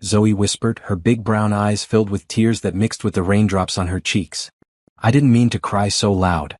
Zoe whispered, her big brown eyes filled with tears that mixed with the raindrops on her cheeks. I didn't mean to cry so loud.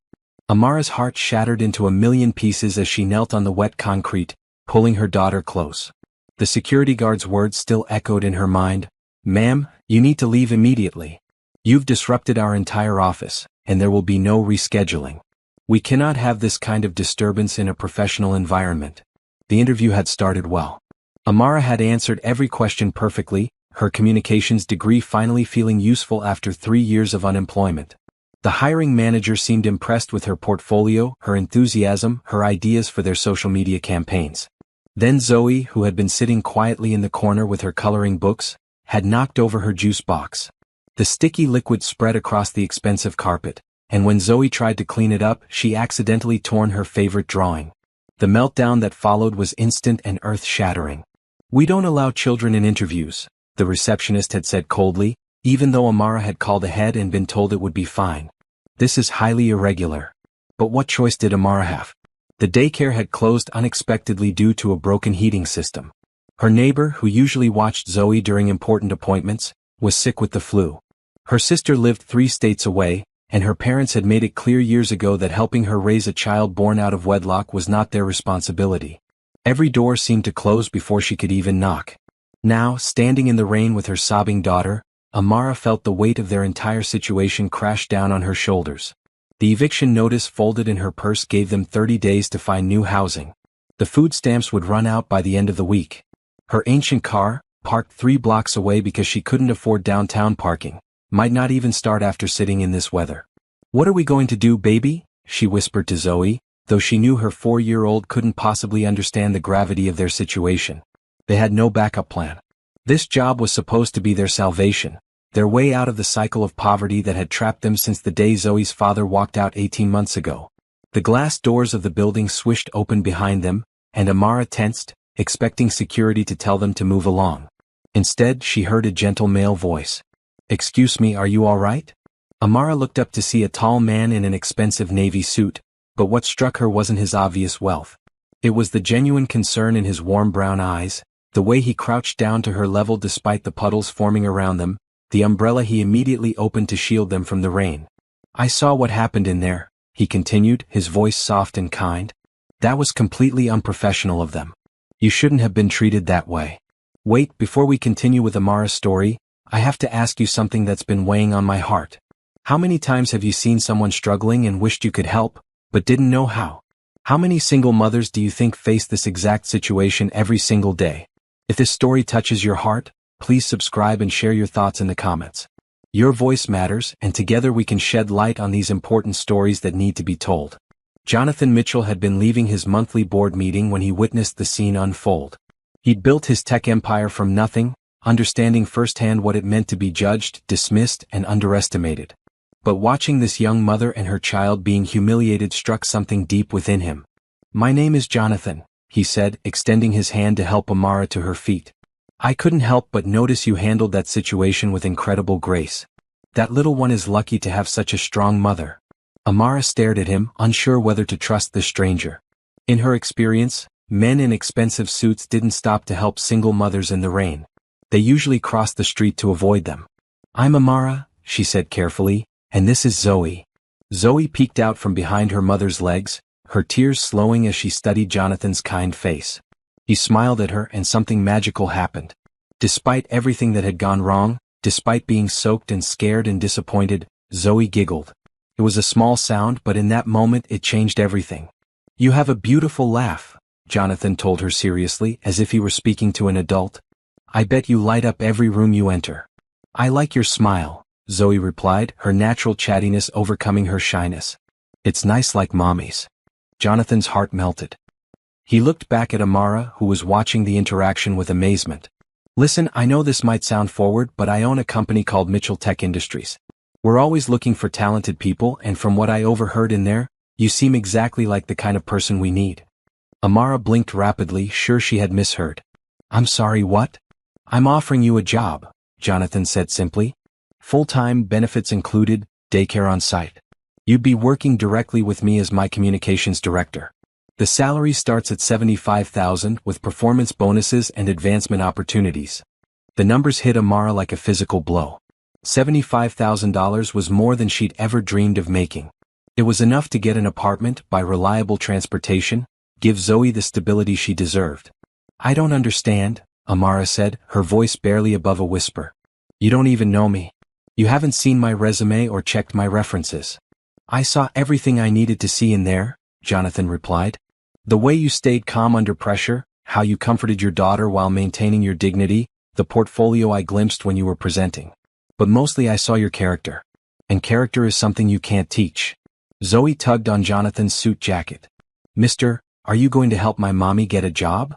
Amara's heart shattered into a million pieces as she knelt on the wet concrete, pulling her daughter close. The security guard's words still echoed in her mind. Ma'am, you need to leave immediately. You've disrupted our entire office, and there will be no rescheduling. We cannot have this kind of disturbance in a professional environment. The interview had started well. Amara had answered every question perfectly, her communications degree finally feeling useful after 3 years of unemployment. The hiring manager seemed impressed with her portfolio, her enthusiasm, her ideas for their social media campaigns. Then Zoe, who had been sitting quietly in the corner with her coloring books, had knocked over her juice box. The sticky liquid spread across the expensive carpet, and when Zoe tried to clean it up, she accidentally torn her favorite drawing. The meltdown that followed was instant and earth-shattering. We don't allow children in interviews, the receptionist had said coldly, even though Amara had called ahead and been told it would be fine. This is highly irregular. But what choice did Amara have? The daycare had closed unexpectedly due to a broken heating system. Her neighbor, who usually watched Zoe during important appointments, was sick with the flu. Her sister lived 3 states away, and her parents had made it clear years ago that helping her raise a child born out of wedlock was not their responsibility. Every door seemed to close before she could even knock. Now, standing in the rain with her sobbing daughter, Amara felt the weight of their entire situation crash down on her shoulders. The eviction notice folded in her purse gave them 30 days to find new housing. The food stamps would run out by the end of the week. Her ancient car, parked 3 blocks away because she couldn't afford downtown parking, might not even start after sitting in this weather. What are we going to do, baby? She whispered to Zoe, though she knew her 4-year-old couldn't possibly understand the gravity of their situation. They had no backup plan. This job was supposed to be their salvation, their way out of the cycle of poverty that had trapped them since the day Zoe's father walked out 18 months ago. The glass doors of the building swished open behind them, and Amara tensed, expecting security to tell them to move along. Instead, she heard a gentle male voice. Excuse me, are you all right? Amara looked up to see a tall man in an expensive navy suit, but what struck her wasn't his obvious wealth. It was the genuine concern in his warm brown eyes, the way he crouched down to her level despite the puddles forming around them, the umbrella he immediately opened to shield them from the rain. I saw what happened in there, he continued, his voice soft and kind. That was completely unprofessional of them. You shouldn't have been treated that way. Wait, before we continue with Amara's story, I have to ask you something that's been weighing on my heart. How many times have you seen someone struggling and wished you could help, but didn't know how? How many single mothers do you think face this exact situation every single day? If this story touches your heart, please subscribe and share your thoughts in the comments. Your voice matters, and together we can shed light on these important stories that need to be told. Jonathan Mitchell had been leaving his monthly board meeting when he witnessed the scene unfold. He'd built his tech empire from nothing, understanding firsthand what it meant to be judged, dismissed, and underestimated. But watching this young mother and her child being humiliated struck something deep within him. My name is Jonathan, he said, extending his hand to help Amara to her feet. I couldn't help but notice you handled that situation with incredible grace. That little one is lucky to have such a strong mother. Amara stared at him, unsure whether to trust the stranger. In her experience, men in expensive suits didn't stop to help single mothers in the rain. They usually crossed the street to avoid them. I'm Amara, she said carefully, and this is Zoe. Zoe peeked out from behind her mother's legs, her tears slowing as she studied Jonathan's kind face. He smiled at her and something magical happened. Despite everything that had gone wrong, despite being soaked and scared and disappointed, Zoe giggled. It was a small sound, but in that moment it changed everything. You have a beautiful laugh, Jonathan told her seriously, as if he were speaking to an adult. I bet you light up every room you enter. I like your smile, Zoe replied, her natural chattiness overcoming her shyness. It's nice like mommy's. Jonathan's heart melted. He looked back at Amara, who was watching the interaction with amazement. Listen, I know this might sound forward, but I own a company called Mitchell Tech Industries. We're always looking for talented people, and from what I overheard in there, you seem exactly like the kind of person we need. Amara blinked rapidly, sure she had misheard. I'm sorry, what? I'm offering you a job, Jonathan said simply. Full-time, benefits included, daycare on site. You'd be working directly with me as my communications director. The salary starts at $75,000 with performance bonuses and advancement opportunities. The numbers hit Amara like a physical blow. $75,000 was more than she'd ever dreamed of making. It was enough to get an apartment, buy reliable transportation, give Zoe the stability she deserved. I don't understand, Amara said, her voice barely above a whisper. You don't even know me. You haven't seen my resume or checked my references. I saw everything I needed to see in there, Jonathan replied. The way you stayed calm under pressure, how you comforted your daughter while maintaining your dignity, the portfolio I glimpsed when you were presenting. But mostly I saw your character. And character is something you can't teach. Zoe tugged on Jonathan's suit jacket. Mister, are you going to help my mommy get a job?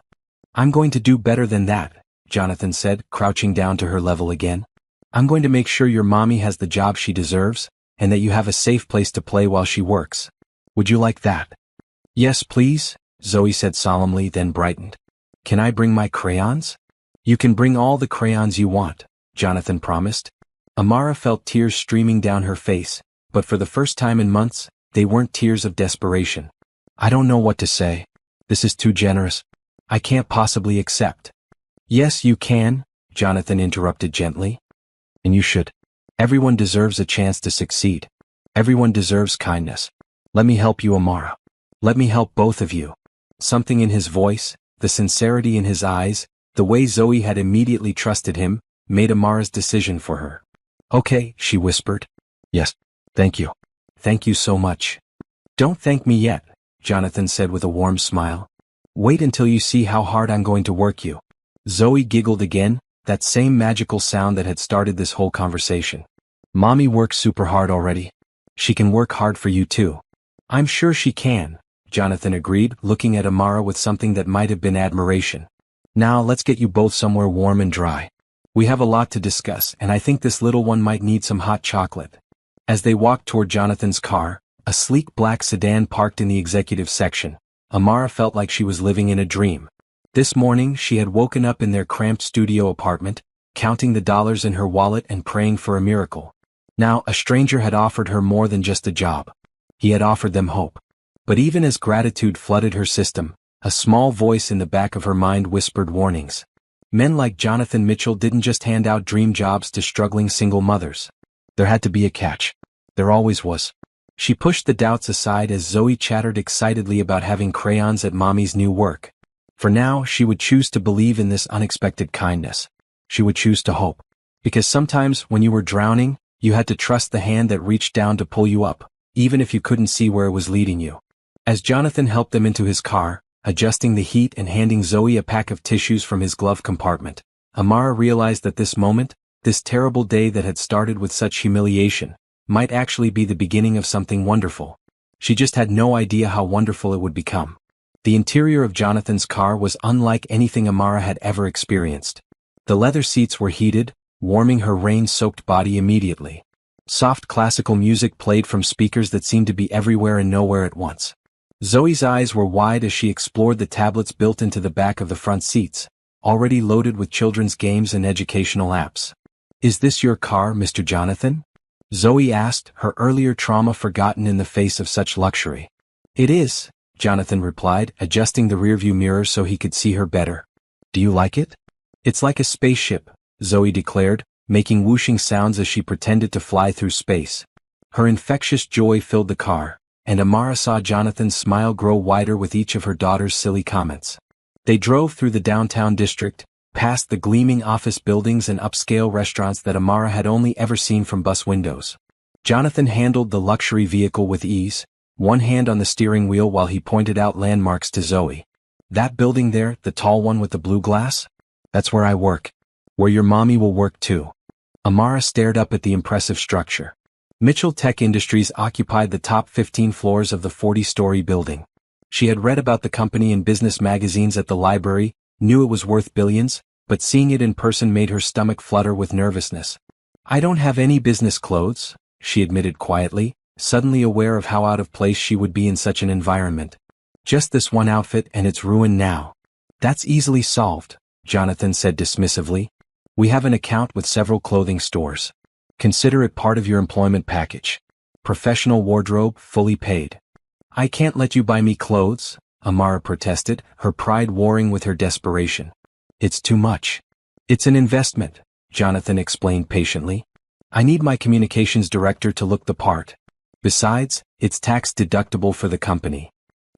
I'm going to do better than that, Jonathan said, crouching down to her level again. I'm going to make sure your mommy has the job she deserves, and that you have a safe place to play while she works. Would you like that? Yes, please, Zoe said solemnly, then brightened. Can I bring my crayons? You can bring all the crayons you want, Jonathan promised. Amara felt tears streaming down her face, but for the first time in months, they weren't tears of desperation. I don't know what to say. This is too generous. I can't possibly accept. Yes, you can, Jonathan interrupted gently. And you should. Everyone deserves a chance to succeed. Everyone deserves kindness. Let me help you, Amara. Let me help both of you. Something in his voice, the sincerity in his eyes, the way Zoe had immediately trusted him, made Amara's decision for her. Okay, she whispered. Yes, thank you. Thank you so much. Don't thank me yet, Jonathan said with a warm smile. Wait until you see how hard I'm going to work you. Zoe giggled again, that same magical sound that had started this whole conversation. Mommy works super hard already. She can work hard for you too. I'm sure she can, Jonathan agreed, looking at Amara with something that might have been admiration. Now let's get you both somewhere warm and dry. We have a lot to discuss, and I think this little one might need some hot chocolate. As they walked toward Jonathan's car, a sleek black sedan parked in the executive section, Amara felt like she was living in a dream. This morning she had woken up in their cramped studio apartment, counting the dollars in her wallet and praying for a miracle. Now a stranger had offered her more than just a job. He had offered them hope. But even as gratitude flooded her system, a small voice in the back of her mind whispered warnings. Men like Jonathan Mitchell didn't just hand out dream jobs to struggling single mothers. There had to be a catch. There always was. She pushed the doubts aside as Zoe chattered excitedly about having crayons at Mommy's new work. For now, she would choose to believe in this unexpected kindness. She would choose to hope. Because sometimes, when you were drowning, you had to trust the hand that reached down to pull you up, even if you couldn't see where it was leading you. As Jonathan helped them into his car, adjusting the heat and handing Zoe a pack of tissues from his glove compartment, Amara realized that this moment, this terrible day that had started with such humiliation, might actually be the beginning of something wonderful. She just had no idea how wonderful it would become. The interior of Jonathan's car was unlike anything Amara had ever experienced. The leather seats were heated, warming her rain-soaked body immediately. Soft classical music played from speakers that seemed to be everywhere and nowhere at once. Zoe's eyes were wide as she explored the tablets built into the back of the front seats, already loaded with children's games and educational apps. Is this your car, Mr. Jonathan? Zoe asked, her earlier trauma forgotten in the face of such luxury. It is, Jonathan replied, adjusting the rearview mirror so he could see her better. Do you like it? It's like a spaceship, Zoe declared, making whooshing sounds as she pretended to fly through space. Her infectious joy filled the car, and Amara saw Jonathan's smile grow wider with each of her daughter's silly comments. They drove through the downtown district, past the gleaming office buildings and upscale restaurants that Amara had only ever seen from bus windows. Jonathan handled the luxury vehicle with ease, one hand on the steering wheel while he pointed out landmarks to Zoe. That building there, the tall one with the blue glass? That's where I work. Where your mommy will work too. Amara stared up at the impressive structure. Mitchell Tech Industries occupied the top 15 floors of the 40-story building. She had read about the company in business magazines at the library, knew it was worth billions, but seeing it in person made her stomach flutter with nervousness. I don't have any business clothes, she admitted quietly, suddenly aware of how out of place she would be in such an environment. Just this one outfit and it's ruined now. That's easily solved, Jonathan said dismissively. We have an account with several clothing stores. Consider it part of your employment package. Professional wardrobe, fully paid. I can't let you buy me clothes, Amara protested, her pride warring with her desperation. It's too much. It's an investment, Jonathan explained patiently. I need my communications director to look the part. Besides, it's tax deductible for the company.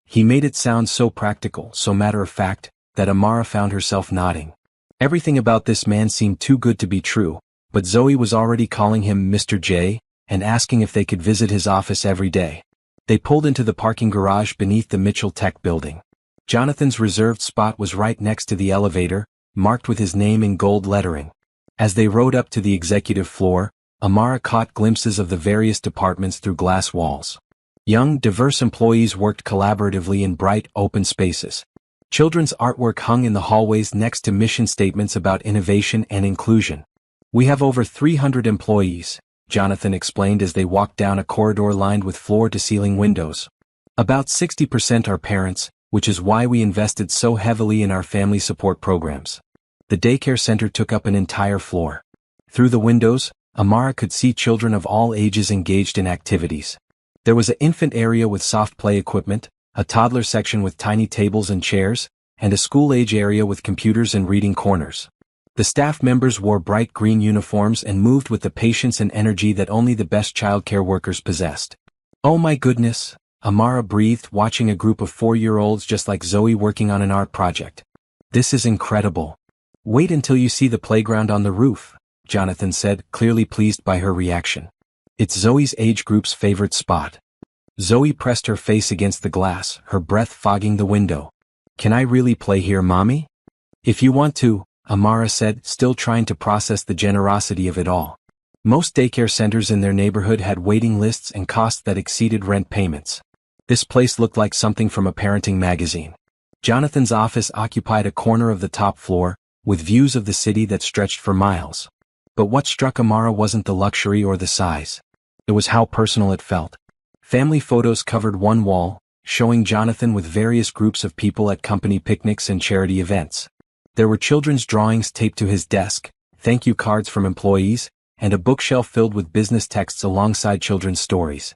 He made it sound so practical, so matter-of-fact, that Amara found herself nodding. Everything about this man seemed too good to be true, but Zoe was already calling him Mr. J, and asking if they could visit his office every day. They pulled into the parking garage beneath the Mitchell Tech building. Jonathan's reserved spot was right next to the elevator, marked with his name in gold lettering. As they rode up to the executive floor, Amara caught glimpses of the various departments through glass walls. Young, diverse employees worked collaboratively in bright, open spaces. Children's artwork hung in the hallways next to mission statements about innovation and inclusion. We have over 300 employees, Jonathan explained as they walked down a corridor lined with floor-to-ceiling windows. About 60% are parents, which is why we invested so heavily in our family support programs. The daycare center took up an entire floor. Through the windows, Amara could see children of all ages engaged in activities. There was an infant area with soft play equipment, a toddler section with tiny tables and chairs, and a school-age area with computers and reading corners. The staff members wore bright green uniforms and moved with the patience and energy that only the best childcare workers possessed. Oh my goodness, Amara breathed, watching a group of 4-year-olds just like Zoe working on an art project. This is incredible. Wait until you see the playground on the roof, Jonathan said, clearly pleased by her reaction. It's Zoe's age group's favorite spot. Zoe pressed her face against the glass, her breath fogging the window. Can I really play here, Mommy? If you want to, Amara said, still trying to process the generosity of it all. Most daycare centers in their neighborhood had waiting lists and costs that exceeded rent payments. This place looked like something from a parenting magazine. Jonathan's office occupied a corner of the top floor, with views of the city that stretched for miles. But what struck Amara wasn't the luxury or the size. It was how personal it felt. Family photos covered one wall, showing Jonathan with various groups of people at company picnics and charity events. There were children's drawings taped to his desk, thank you cards from employees, and a bookshelf filled with business texts alongside children's stories.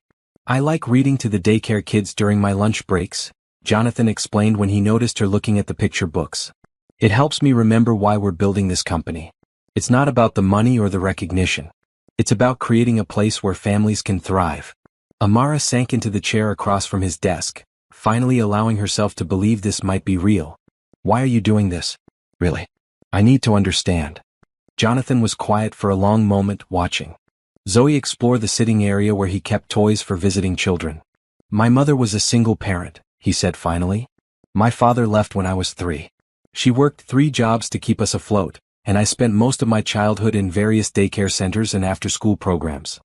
I like reading to the daycare kids during my lunch breaks, Jonathan explained when he noticed her looking at the picture books. It helps me remember why we're building this company. It's not about the money or the recognition. It's about creating a place where families can thrive. Amara sank into the chair across from his desk, finally allowing herself to believe this might be real. Why are you doing this? Really? I need to understand. Jonathan was quiet for a long moment, watching. Zoe explored the sitting area where he kept toys for visiting children. My mother was a single parent, he said finally. My father left when I was 3. She worked 3 jobs to keep us afloat, and I spent most of my childhood in various daycare centers and after-school programs.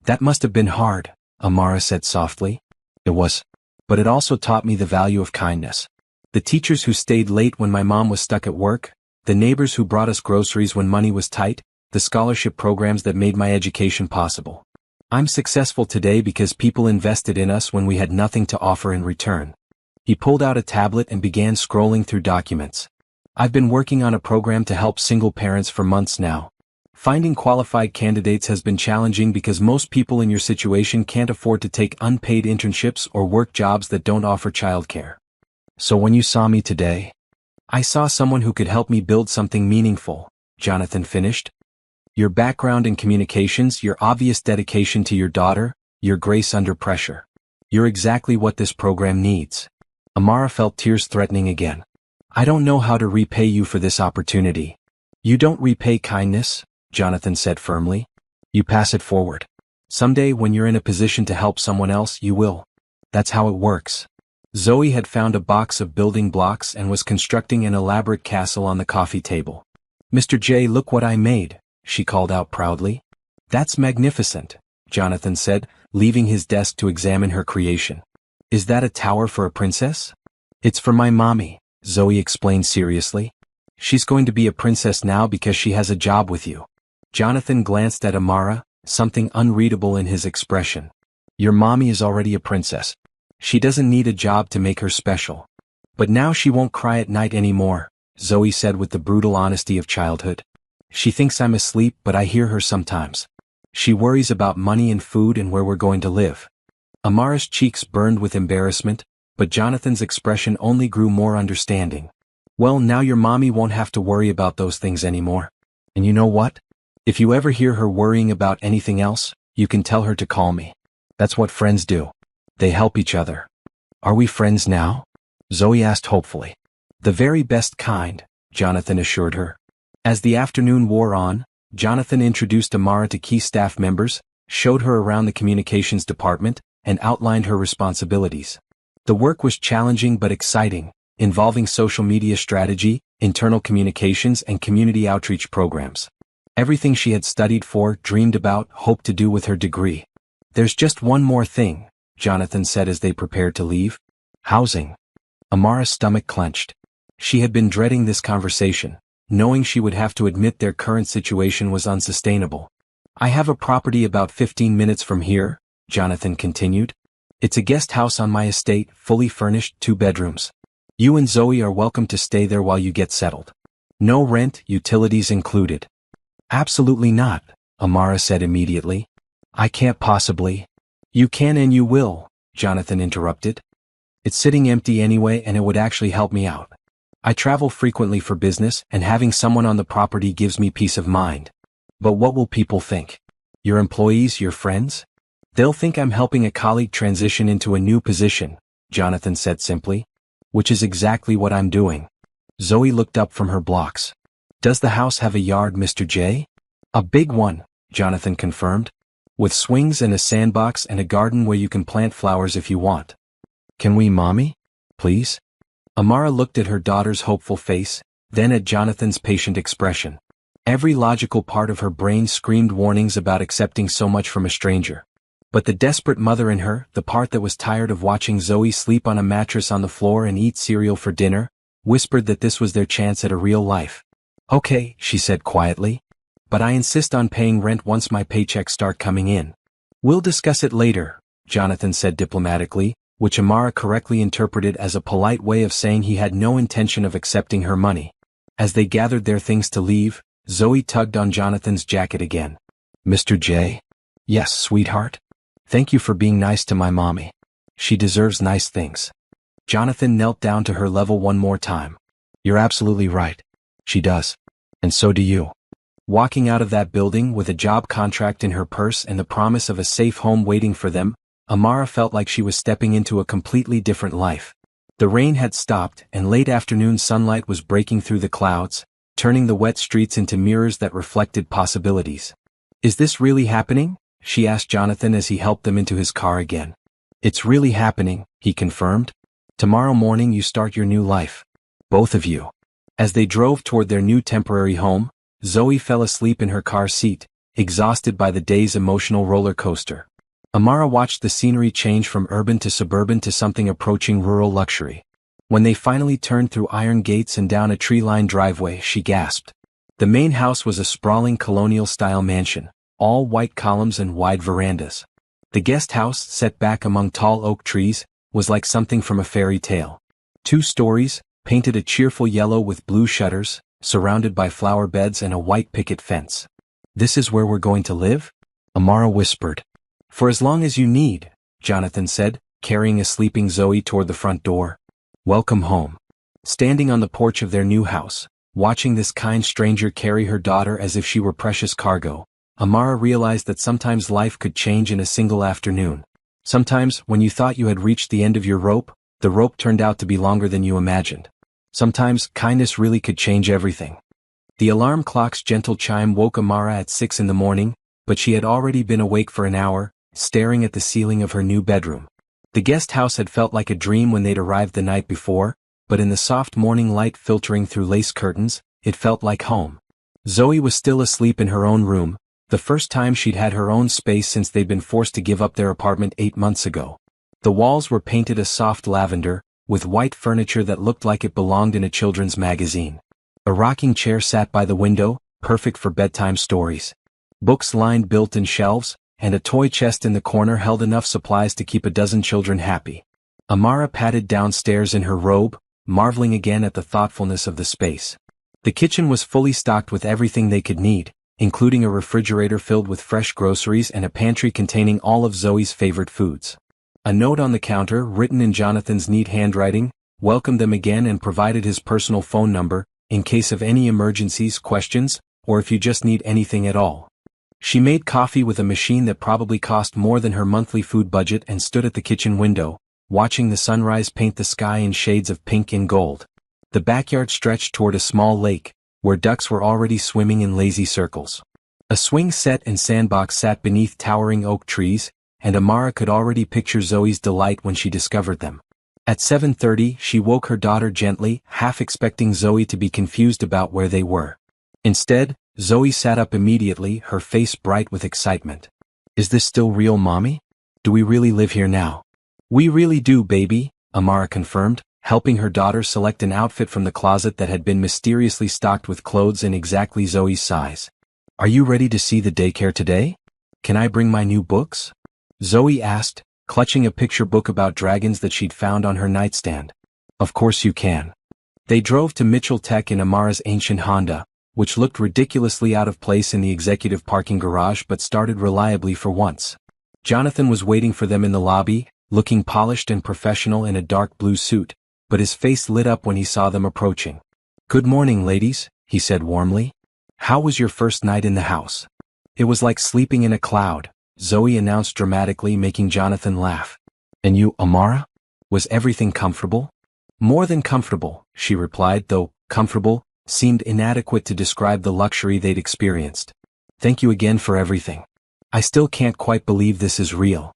That must have been hard, Amara said softly. It was. But it also taught me the value of kindness. The teachers who stayed late when my mom was stuck at work, the neighbors who brought us groceries when money was tight, the scholarship programs that made my education possible. I'm successful today because people invested in us when we had nothing to offer in return. He pulled out a tablet and began scrolling through documents. I've been working on a program to help single parents for months now. Finding qualified candidates has been challenging because most people in your situation can't afford to take unpaid internships or work jobs that don't offer childcare. So when you saw me today, I saw someone who could help me build something meaningful, Jonathan finished. Your background in communications, your obvious dedication to your daughter, your grace under pressure. You're exactly what this program needs. Amara felt tears threatening again. I don't know how to repay you for this opportunity. You don't repay kindness, Jonathan said firmly. You pass it forward. Someday when you're in a position to help someone else, you will. That's how it works. Zoe had found a box of building blocks and was constructing an elaborate castle on the coffee table. Mr. J, look what I made, she called out proudly. That's magnificent, Jonathan said, leaving his desk to examine her creation. Is that a tower for a princess? It's for my mommy, Zoe explained seriously. She's going to be a princess now because she has a job with you. Jonathan glanced at Amara, something unreadable in his expression. Your mommy is already a princess. She doesn't need a job to make her special. But now she won't cry at night anymore, Zoe said with the brutal honesty of childhood. She thinks I'm asleep, but I hear her sometimes. She worries about money and food and where we're going to live. Amara's cheeks burned with embarrassment, but Jonathan's expression only grew more understanding. Well, now your mommy won't have to worry about those things anymore. And you know what? If you ever hear her worrying about anything else, you can tell her to call me. That's what friends do. They help each other. Are we friends now? Zoe asked hopefully. The very best kind, Jonathan assured her. As the afternoon wore on, Jonathan introduced Amara to key staff members, showed her around the communications department, and outlined her responsibilities. The work was challenging but exciting, involving social media strategy, internal communications, and community outreach programs. Everything she had studied for, dreamed about, hoped to do with her degree. There's just one more thing, Jonathan said as they prepared to leave. Housing. Amara's stomach clenched. She had been dreading this conversation, knowing she would have to admit their current situation was unsustainable. I have a property about 15 minutes from here, Jonathan continued. It's a guest house on my estate, fully furnished, 2 bedrooms. You and Zoe are welcome to stay there while you get settled. No rent, utilities included. Absolutely not, Amara said immediately. I can't possibly. You can and you will, Jonathan interrupted. It's sitting empty anyway and it would actually help me out. I travel frequently for business and having someone on the property gives me peace of mind. But what will people think? Your employees, your friends? They'll think I'm helping a colleague transition into a new position, Jonathan said simply. Which is exactly what I'm doing. Zoe looked up from her blocks. Does the house have a yard, Mr. J? A big one, Jonathan confirmed. With swings and a sandbox and a garden where you can plant flowers if you want. Can we, Mommy? Please? Amara looked at her daughter's hopeful face, then at Jonathan's patient expression. Every logical part of her brain screamed warnings about accepting so much from a stranger. But the desperate mother in her, the part that was tired of watching Zoe sleep on a mattress on the floor and eat cereal for dinner, whispered that this was their chance at a real life. Okay, she said quietly. But I insist on paying rent once my paychecks start coming in. We'll discuss it later, Jonathan said diplomatically, which Amara correctly interpreted as a polite way of saying he had no intention of accepting her money. As they gathered their things to leave, Zoe tugged on Jonathan's jacket again. Mr. J? Yes, sweetheart? Thank you for being nice to my mommy. She deserves nice things. Jonathan knelt down to her level one more time. You're absolutely right. She does. And so do you. Walking out of that building with a job contract in her purse and the promise of a safe home waiting for them, Amara felt like she was stepping into a completely different life. The rain had stopped and late afternoon sunlight was breaking through the clouds, turning the wet streets into mirrors that reflected possibilities. Is this really happening? She asked Jonathan as he helped them into his car again. It's really happening, he confirmed. Tomorrow morning you start your new life. Both of you. As they drove toward their new temporary home, Zoe fell asleep in her car seat, exhausted by the day's emotional roller coaster. Amara watched the scenery change from urban to suburban to something approaching rural luxury. When they finally turned through iron gates and down a tree-lined driveway, she gasped. The main house was a sprawling colonial-style mansion, all white columns and wide verandas. The guest house, set back among tall oak trees, was like something from a fairy tale. 2 stories, painted a cheerful yellow with blue shutters, surrounded by flower beds and a white picket fence. This is where we're going to live? Amara whispered. For as long as you need, Jonathan said, carrying a sleeping Zoe toward the front door. Welcome home. Standing on the porch of their new house, watching this kind stranger carry her daughter as if she were precious cargo, Amara realized that sometimes life could change in a single afternoon. Sometimes, when you thought you had reached the end of your rope, the rope turned out to be longer than you imagined. Sometimes, kindness really could change everything. The alarm clock's gentle chime woke Amara at 6 in the morning, but she had already been awake for an hour, staring at the ceiling of her new bedroom. The guest house had felt like a dream when they'd arrived the night before, but in the soft morning light filtering through lace curtains, it felt like home. Zoe was still asleep in her own room, the first time she'd had her own space since they'd been forced to give up their apartment 8 months ago. The walls were painted a soft lavender, with white furniture that looked like it belonged in a children's magazine. A rocking chair sat by the window, perfect for bedtime stories. Books lined built-in shelves, and a toy chest in the corner held enough supplies to keep a dozen children happy. Amara padded downstairs in her robe, marveling again at the thoughtfulness of the space. The kitchen was fully stocked with everything they could need, including a refrigerator filled with fresh groceries and a pantry containing all of Zoe's favorite foods. A note on the counter, written in Jonathan's neat handwriting, welcomed them again and provided his personal phone number, in case of any emergencies, questions, or if you just need anything at all. She made coffee with a machine that probably cost more than her monthly food budget and stood at the kitchen window, watching the sunrise paint the sky in shades of pink and gold. The backyard stretched toward a small lake, where ducks were already swimming in lazy circles. A swing set and sandbox sat beneath towering oak trees, and Amara could already picture Zoe's delight when she discovered them. At 7:30, she woke her daughter gently, half expecting Zoe to be confused about where they were. Instead, Zoe sat up immediately, her face bright with excitement. "Is this still real, Mommy? Do we really live here now?" "We really do, baby," Amara confirmed, helping her daughter select an outfit from the closet that had been mysteriously stocked with clothes in exactly Zoe's size. "Are you ready to see the daycare today? Can I bring my new books?" Zoe asked, clutching a picture book about dragons that she'd found on her nightstand. "Of course you can." They drove to Mitchell Tech in Amara's ancient Honda, which looked ridiculously out of place in the executive parking garage but started reliably for once. Jonathan was waiting for them in the lobby, looking polished and professional in a dark blue suit, but his face lit up when he saw them approaching. "Good morning, ladies," he said warmly. "How was your first night in the house?" "It was like sleeping in a cloud," Zoe announced dramatically, making Jonathan laugh. "And you, Amara? Was everything comfortable?" "More than comfortable," she replied, though comfortable seemed inadequate to describe the luxury they'd experienced. "Thank you again for everything. I still can't quite believe this is real."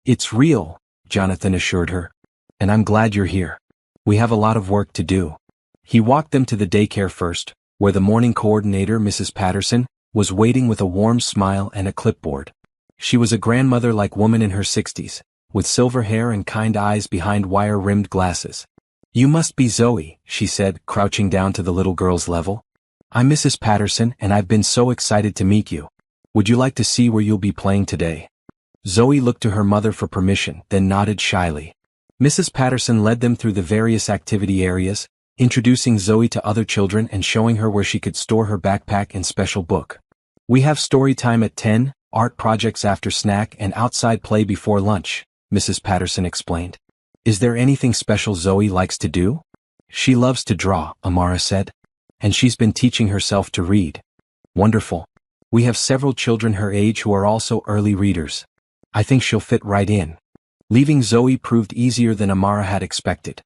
"It's real," Jonathan assured her. "And I'm glad you're here. We have a lot of work to do." He walked them to the daycare first, where the morning coordinator, Mrs. Patterson, was waiting with a warm smile and a clipboard. She was a grandmother-like woman in her 60s, with silver hair and kind eyes behind wire-rimmed glasses. "You must be Zoe," she said, crouching down to the little girl's level. "I'm Mrs. Patterson, and I've been so excited to meet you. Would you like to see where you'll be playing today?" Zoe looked to her mother for permission, then nodded shyly. Mrs. Patterson led them through the various activity areas, introducing Zoe to other children and showing her where she could store her backpack and special book. "We have story time at 10, art projects after snack, and outside play before lunch," Mrs. Patterson explained. "Is there anything special Zoe likes to do?" "She loves to draw," Amara said. "And she's been teaching herself to read." "Wonderful. We have several children her age who are also early readers. I think she'll fit right in." Leaving Zoe proved easier than Amara had expected.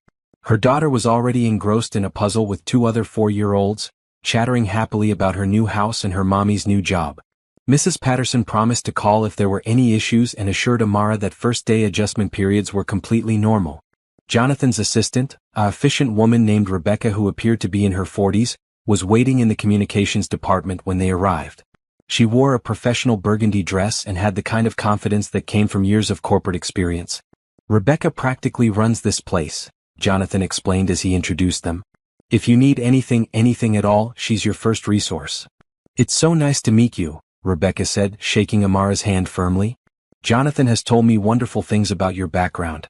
Her daughter was already engrossed in a puzzle with two other 4-year-olds, chattering happily about her new house and her mommy's new job. Mrs. Patterson promised to call if there were any issues and assured Amara that first-day adjustment periods were completely normal. Jonathan's assistant, a efficient woman named Rebecca who appeared to be in her 40s, was waiting in the communications department when they arrived. She wore a professional burgundy dress and had the kind of confidence that came from years of corporate experience. "Rebecca practically runs this place," Jonathan explained as he introduced them. "If you need anything at all, she's your first resource." "It's so nice to meet you," Rebecca said, shaking Amara's hand firmly. "Jonathan has told me wonderful things about your background.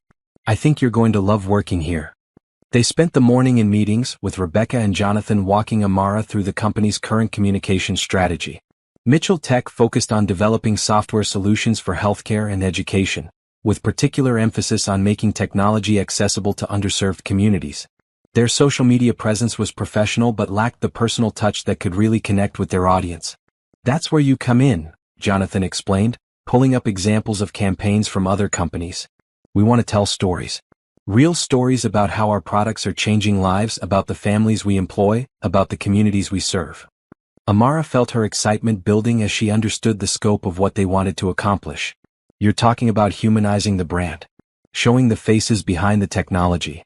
I think you're going to love working here." They spent the morning in meetings, with Rebecca and Jonathan walking Amara through the company's current communication strategy. Mitchell Tech focused on developing software solutions for healthcare and education, with particular emphasis on making technology accessible to underserved communities. Their social media presence was professional but lacked the personal touch that could really connect with their audience. "That's where you come in," Jonathan explained, pulling up examples of campaigns from other companies. "We want to tell stories. Real stories about how our products are changing lives, about the families we employ, about the communities we serve." Amara felt her excitement building as she understood the scope of what they wanted to accomplish. "You're talking about humanizing the brand. Showing the faces behind the technology."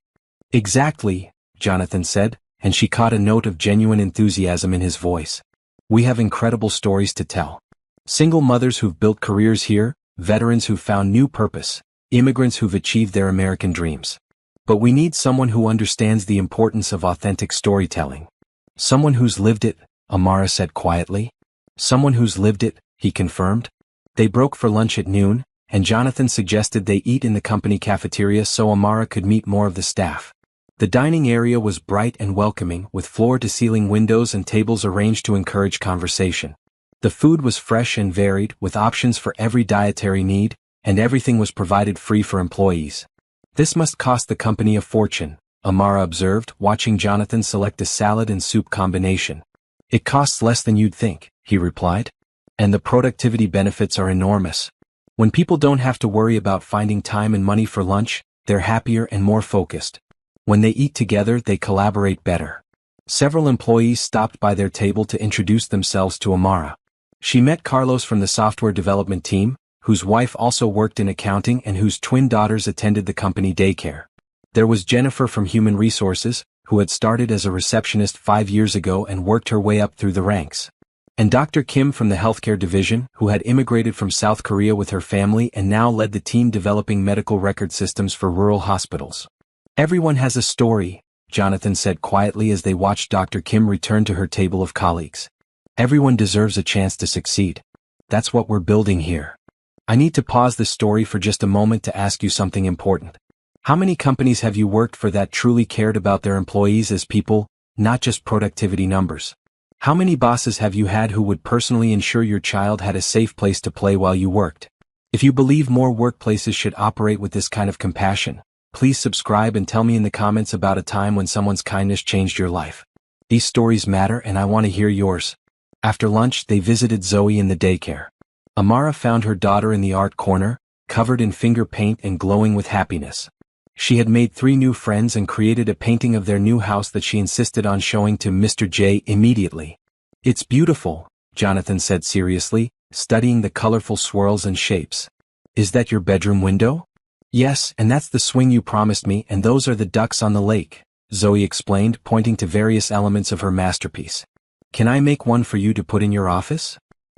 "Exactly," Jonathan said, and she caught a note of genuine enthusiasm in his voice. "We have incredible stories to tell. Single mothers who've built careers here, veterans who've found new purpose, immigrants who've achieved their American dreams. But we need someone who understands the importance of authentic storytelling. Someone who's lived it," Amara said quietly. "Someone who's lived it," he confirmed. They broke for lunch at noon, and Jonathan suggested they eat in the company cafeteria so Amara could meet more of the staff. The dining area was bright and welcoming, with floor-to-ceiling windows and tables arranged to encourage conversation. The food was fresh and varied, with options for every dietary need, and everything was provided free for employees. "This must cost the company a fortune," Amara observed, watching Jonathan select a salad and soup combination. It costs less than you'd think, he replied. And the productivity benefits are enormous. When people don't have to worry about finding time and money for lunch, they're happier and more focused. When they eat together, they collaborate better. Several employees stopped by their table to introduce themselves to Amara. She met Carlos from the software development team, whose wife also worked in accounting and whose twin daughters attended the company daycare. There was Jennifer from Human Resources, who had started as a receptionist 5 years ago and worked her way up through the ranks. And Dr. Kim from the healthcare division, who had immigrated from South Korea with her family and now led the team developing medical record systems for rural hospitals. Everyone has a story, Jonathan said quietly as they watched Dr. Kim return to her table of colleagues. Everyone deserves a chance to succeed. That's what we're building here. I need to pause the story for just a moment to ask you something important. How many companies have you worked for that truly cared about their employees as people, not just productivity numbers? How many bosses have you had who would personally ensure your child had a safe place to play while you worked? If you believe more workplaces should operate with this kind of compassion, please subscribe and tell me in the comments about a time when someone's kindness changed your life. These stories matter and I want to hear yours. After lunch, they visited Zoe in the daycare. Amara found her daughter in the art corner, covered in finger paint and glowing with happiness. She had made 3 new friends and created a painting of their new house that she insisted on showing to Mr. J immediately. It's beautiful, Jonathan said seriously, studying the colorful swirls and shapes. Is that your bedroom window? Yes, and that's the swing you promised me, and those are the ducks on the lake, Zoe explained, pointing to various elements of her masterpiece. Can I make one for you to put in your office?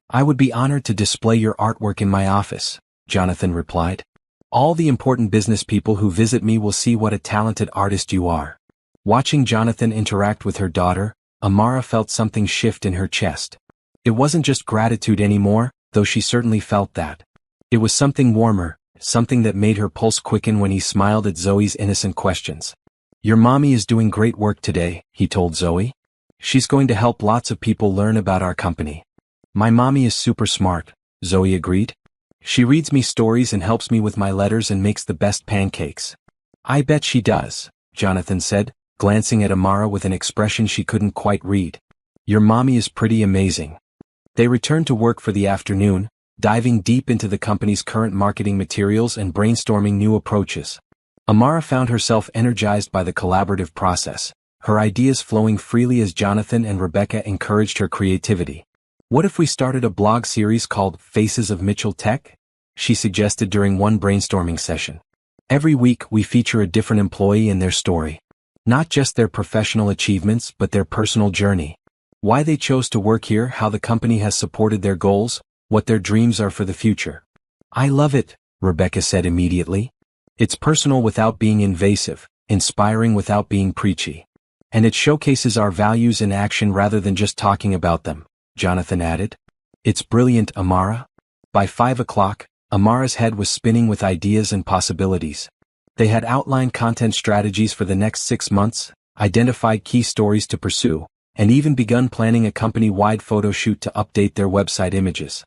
I would be honored to display your artwork in my office, Jonathan replied. All the important business people who visit me will see what a talented artist you are. Watching Jonathan interact with her daughter, Amara felt something shift in her chest. It wasn't just gratitude anymore, though she certainly felt that. It was something warmer, something that made her pulse quicken when he smiled at Zoe's innocent questions. Your mommy is doing great work today, he told Zoe. She's going to help lots of people learn about our company. My mommy is super smart, Zoe agreed. She reads me stories and helps me with my letters and makes the best pancakes. I bet she does, Jonathan said, glancing at Amara with an expression she couldn't quite read. Your mommy is pretty amazing. They returned to work for the afternoon, diving deep into the company's current marketing materials and brainstorming new approaches. Amara found herself energized by the collaborative process, her ideas flowing freely as Jonathan and Rebecca encouraged her creativity. What if we started a blog series called Faces of Mitchell Tech? She suggested during one brainstorming session. Every week we feature a different employee and their story. Not just their professional achievements but their personal journey. Why they chose to work here, how the company has supported their goals, what their dreams are for the future. I love it, Rebecca said immediately. It's personal without being invasive, inspiring without being preachy. And it showcases our values in action rather than just talking about them, Jonathan added. It's brilliant, Amara. By 5 o'clock, Amara's head was spinning with ideas and possibilities. They had outlined content strategies for the next 6 months, identified key stories to pursue, and even begun planning a company-wide photo shoot to update their website images.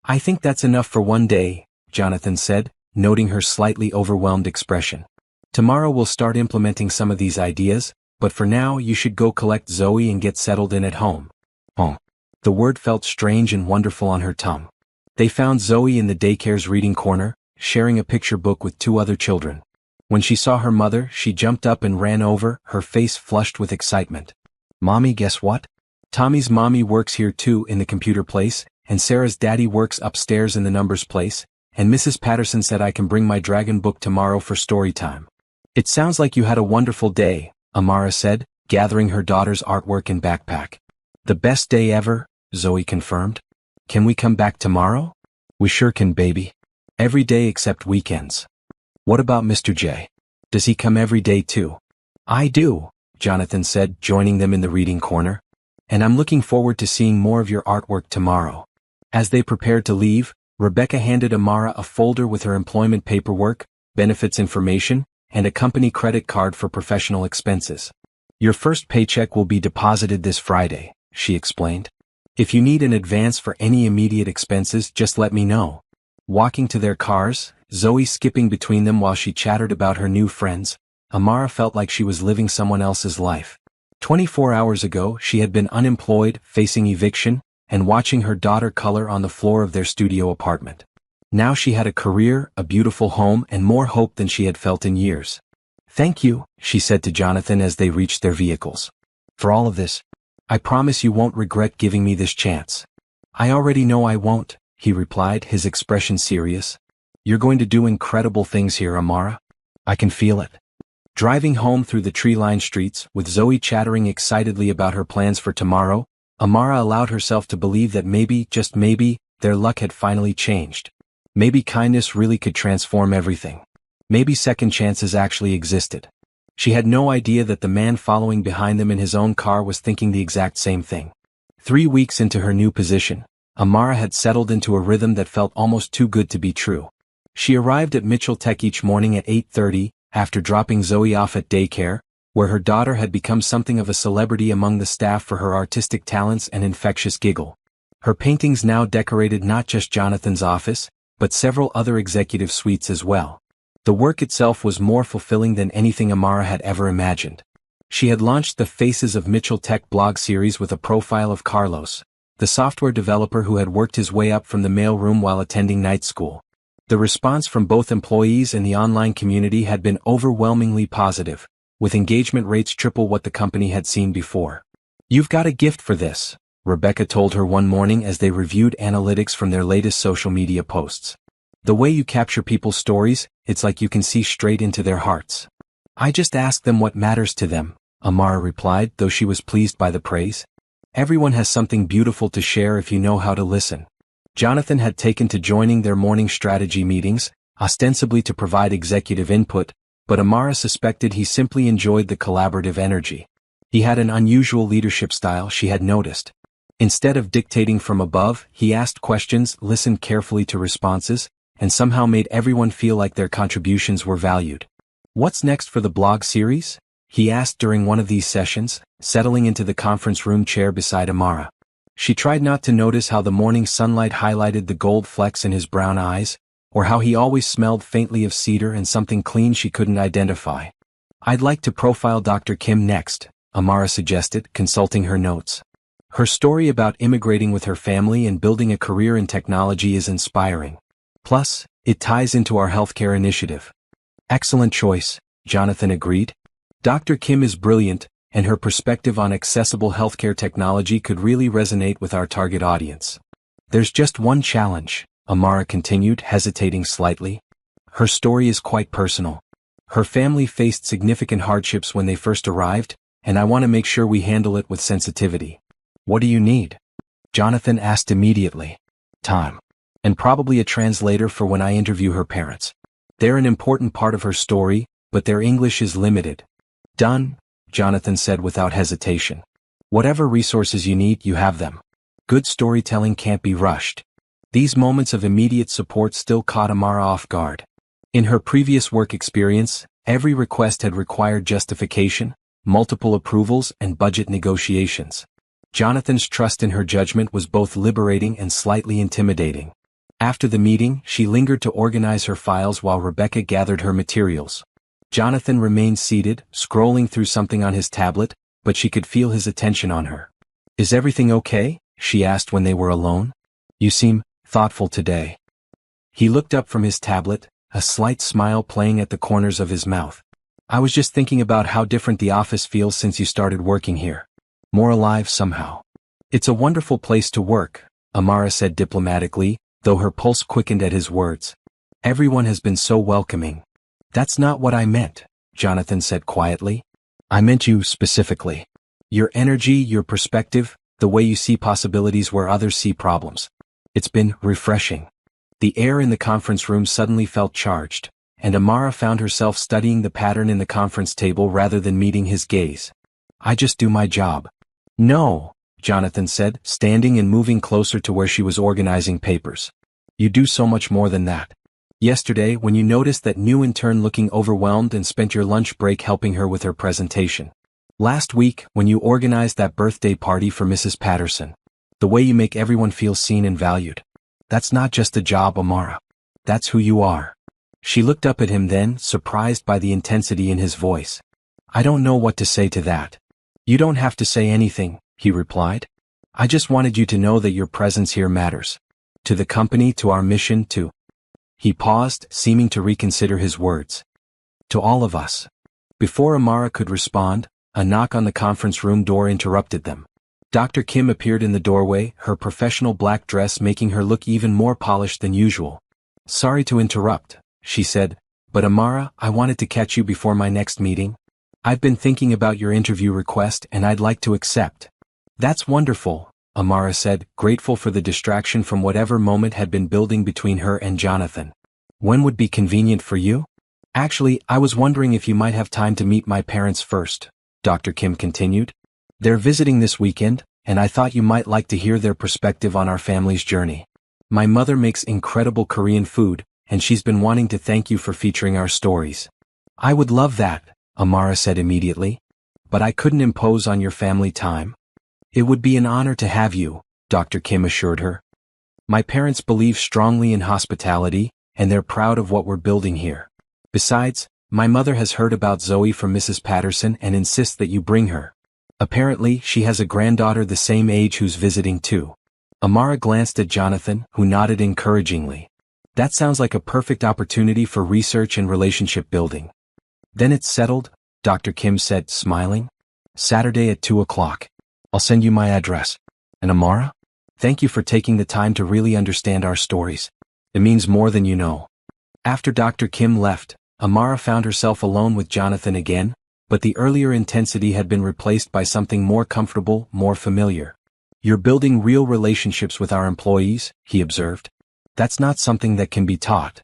I think that's enough for one day, Jonathan said, noting her slightly overwhelmed expression. Tomorrow we'll start implementing some of these ideas, but for now you should go collect Zoe and get settled in at home. Oh. The word felt strange and wonderful on her tongue. They found Zoe in the daycare's reading corner, sharing a picture book with 2 other children. When she saw her mother, she jumped up and ran over, her face flushed with excitement. Mommy, guess what? Tommy's mommy works here too in the computer place, and Sarah's daddy works upstairs in the numbers place, and Mrs. Patterson said I can bring my dragon book tomorrow for story time. It sounds like you had a wonderful day, Amara said, gathering her daughter's artwork and backpack. The best day ever, Zoe confirmed. Can we come back tomorrow? We sure can, baby. Every day except weekends. What about Mr. J? Does he come every day too? I do, Jonathan said, joining them in the reading corner. And I'm looking forward to seeing more of your artwork tomorrow. As they prepared to leave, Rebecca handed Amara a folder with her employment paperwork, benefits information, and a company credit card for professional expenses. Your first paycheck will be deposited this Friday, she explained. If you need an advance for any immediate expenses, just let me know. Walking to their cars, Zoe skipping between them while she chattered about her new friends, Amara felt like she was living someone else's life. 24 hours ago, she had been unemployed, facing eviction, and watching her daughter color on the floor of their studio apartment. Now she had a career, a beautiful home, and more hope than she had felt in years. "Thank you," she said to Jonathan as they reached their vehicles. "For all of this. I promise you won't regret giving me this chance." "I already know I won't," he replied, his expression serious. "You're going to do incredible things here, Amara. I can feel it." Driving home through the tree-lined streets, with Zoe chattering excitedly about her plans for tomorrow, Amara allowed herself to believe that maybe, just maybe, their luck had finally changed. Maybe kindness really could transform everything. Maybe second chances actually existed. She had no idea that the man following behind them in his own car was thinking the exact same thing. 3 weeks into her new position, Amara had settled into a rhythm that felt almost too good to be true. She arrived at Mitchell Tech each morning at 8:30, after dropping Zoe off at daycare, where her daughter had become something of a celebrity among the staff for her artistic talents and infectious giggle. Her paintings now decorated not just Jonathan's office, but several other executive suites as well. The work itself was more fulfilling than anything Amara had ever imagined. She had launched the Faces of Mitchell Tech blog series with a profile of Carlos, the software developer who had worked his way up from the mailroom while attending night school. The response from both employees and the online community had been overwhelmingly positive, with engagement rates triple what the company had seen before. "You've got a gift for this," Rebecca told her one morning as they reviewed analytics from their latest social media posts. "The way you capture people's stories, it's like you can see straight into their hearts." "I just ask them what matters to them," Amara replied, though she was pleased by the praise. "Everyone has something beautiful to share if you know how to listen." Jonathan had taken to joining their morning strategy meetings, ostensibly to provide executive input, but Amara suspected he simply enjoyed the collaborative energy. He had an unusual leadership style, she had noticed. Instead of dictating from above, he asked questions, listened carefully to responses, and somehow made everyone feel like their contributions were valued. "What's next for the blog series?" he asked during one of these sessions, settling into the conference room chair beside Amara. She tried not to notice how the morning sunlight highlighted the gold flecks in his brown eyes, or how he always smelled faintly of cedar and something clean she couldn't identify. "I'd like to profile Dr. Kim next," Amara suggested, consulting her notes. "Her story about immigrating with her family and building a career in technology is inspiring. Plus, it ties into our healthcare initiative." "Excellent choice," Jonathan agreed. "Dr. Kim is brilliant, and her perspective on accessible healthcare technology could really resonate with our target audience." "There's just one challenge," Amara continued, hesitating slightly. "Her story is quite personal. Her family faced significant hardships when they first arrived, and I want to make sure we handle it with sensitivity." "What do you need?" Jonathan asked immediately. "Time. And probably a translator for when I interview her parents. They're an important part of her story, but their English is limited." "Done," Jonathan said without hesitation. "Whatever resources you need, you have them. Good storytelling can't be rushed." These moments of immediate support still caught Amara off guard. In her previous work experience, every request had required justification, multiple approvals, and budget negotiations. Jonathan's trust in her judgment was both liberating and slightly intimidating. After the meeting, she lingered to organize her files while Rebecca gathered her materials. Jonathan remained seated, scrolling through something on his tablet, but she could feel his attention on her. "Is everything okay?" she asked when they were alone. "You seem thoughtful today." He looked up from his tablet, a slight smile playing at the corners of his mouth. "I was just thinking about how different the office feels since you started working here. More alive somehow." "It's a wonderful place to work," Amara said diplomatically, though her pulse quickened at his words. "Everyone has been so welcoming." "That's not what I meant," Jonathan said quietly. "I meant you specifically. Your energy, your perspective, the way you see possibilities where others see problems. It's been refreshing." The air in the conference room suddenly felt charged, and Amara found herself studying the pattern in the conference table rather than meeting his gaze. "I just do my job." "No," Jonathan said, standing and moving closer to where she was organizing papers. "You do so much more than that. Yesterday, when you noticed that new intern looking overwhelmed and spent your lunch break helping her with her presentation. Last week, when you organized that birthday party for Mrs. Patterson. The way you make everyone feel seen and valued. That's not just a job, Amara. That's who you are." She looked up at him then, surprised by the intensity in his voice. "I don't know what to say to that." You don't have to say anything, he replied. I just wanted you to know that your presence here matters. To the company, to our mission, to... He paused, seeming to reconsider his words. To all of us. Before Amara could respond, a knock on the conference room door interrupted them. Dr. Kim appeared in the doorway, her professional black dress making her look even more polished than usual. Sorry to interrupt, she said, but Amara, I wanted to catch you before my next meeting. I've been thinking about your interview request and I'd like to accept. That's wonderful, Amara said, grateful for the distraction from whatever moment had been building between her and Jonathan. When would be convenient for you? Actually, I was wondering if you might have time to meet my parents first, Dr. Kim continued. They're visiting this weekend, and I thought you might like to hear their perspective on our family's journey. My mother makes incredible Korean food, and she's been wanting to thank you for featuring our stories. I would love that, Amara said immediately. But I couldn't impose on your family time. It would be an honor to have you, Dr. Kim assured her. My parents believe strongly in hospitality, and they're proud of what we're building here. Besides, my mother has heard about Zoe from Mrs. Patterson and insists that you bring her. Apparently, she has a granddaughter the same age who's visiting too. Amara glanced at Jonathan, who nodded encouragingly. That sounds like a perfect opportunity for research and relationship building. Then it's settled, Dr. Kim said, smiling. Saturday at 2 o'clock. I'll send you my address. And Amara? Thank you for taking the time to really understand our stories. It means more than you know. After Dr. Kim left, Amara found herself alone with Jonathan again, but the earlier intensity had been replaced by something more comfortable, more familiar. You're building real relationships with our employees, he observed. That's not something that can be taught.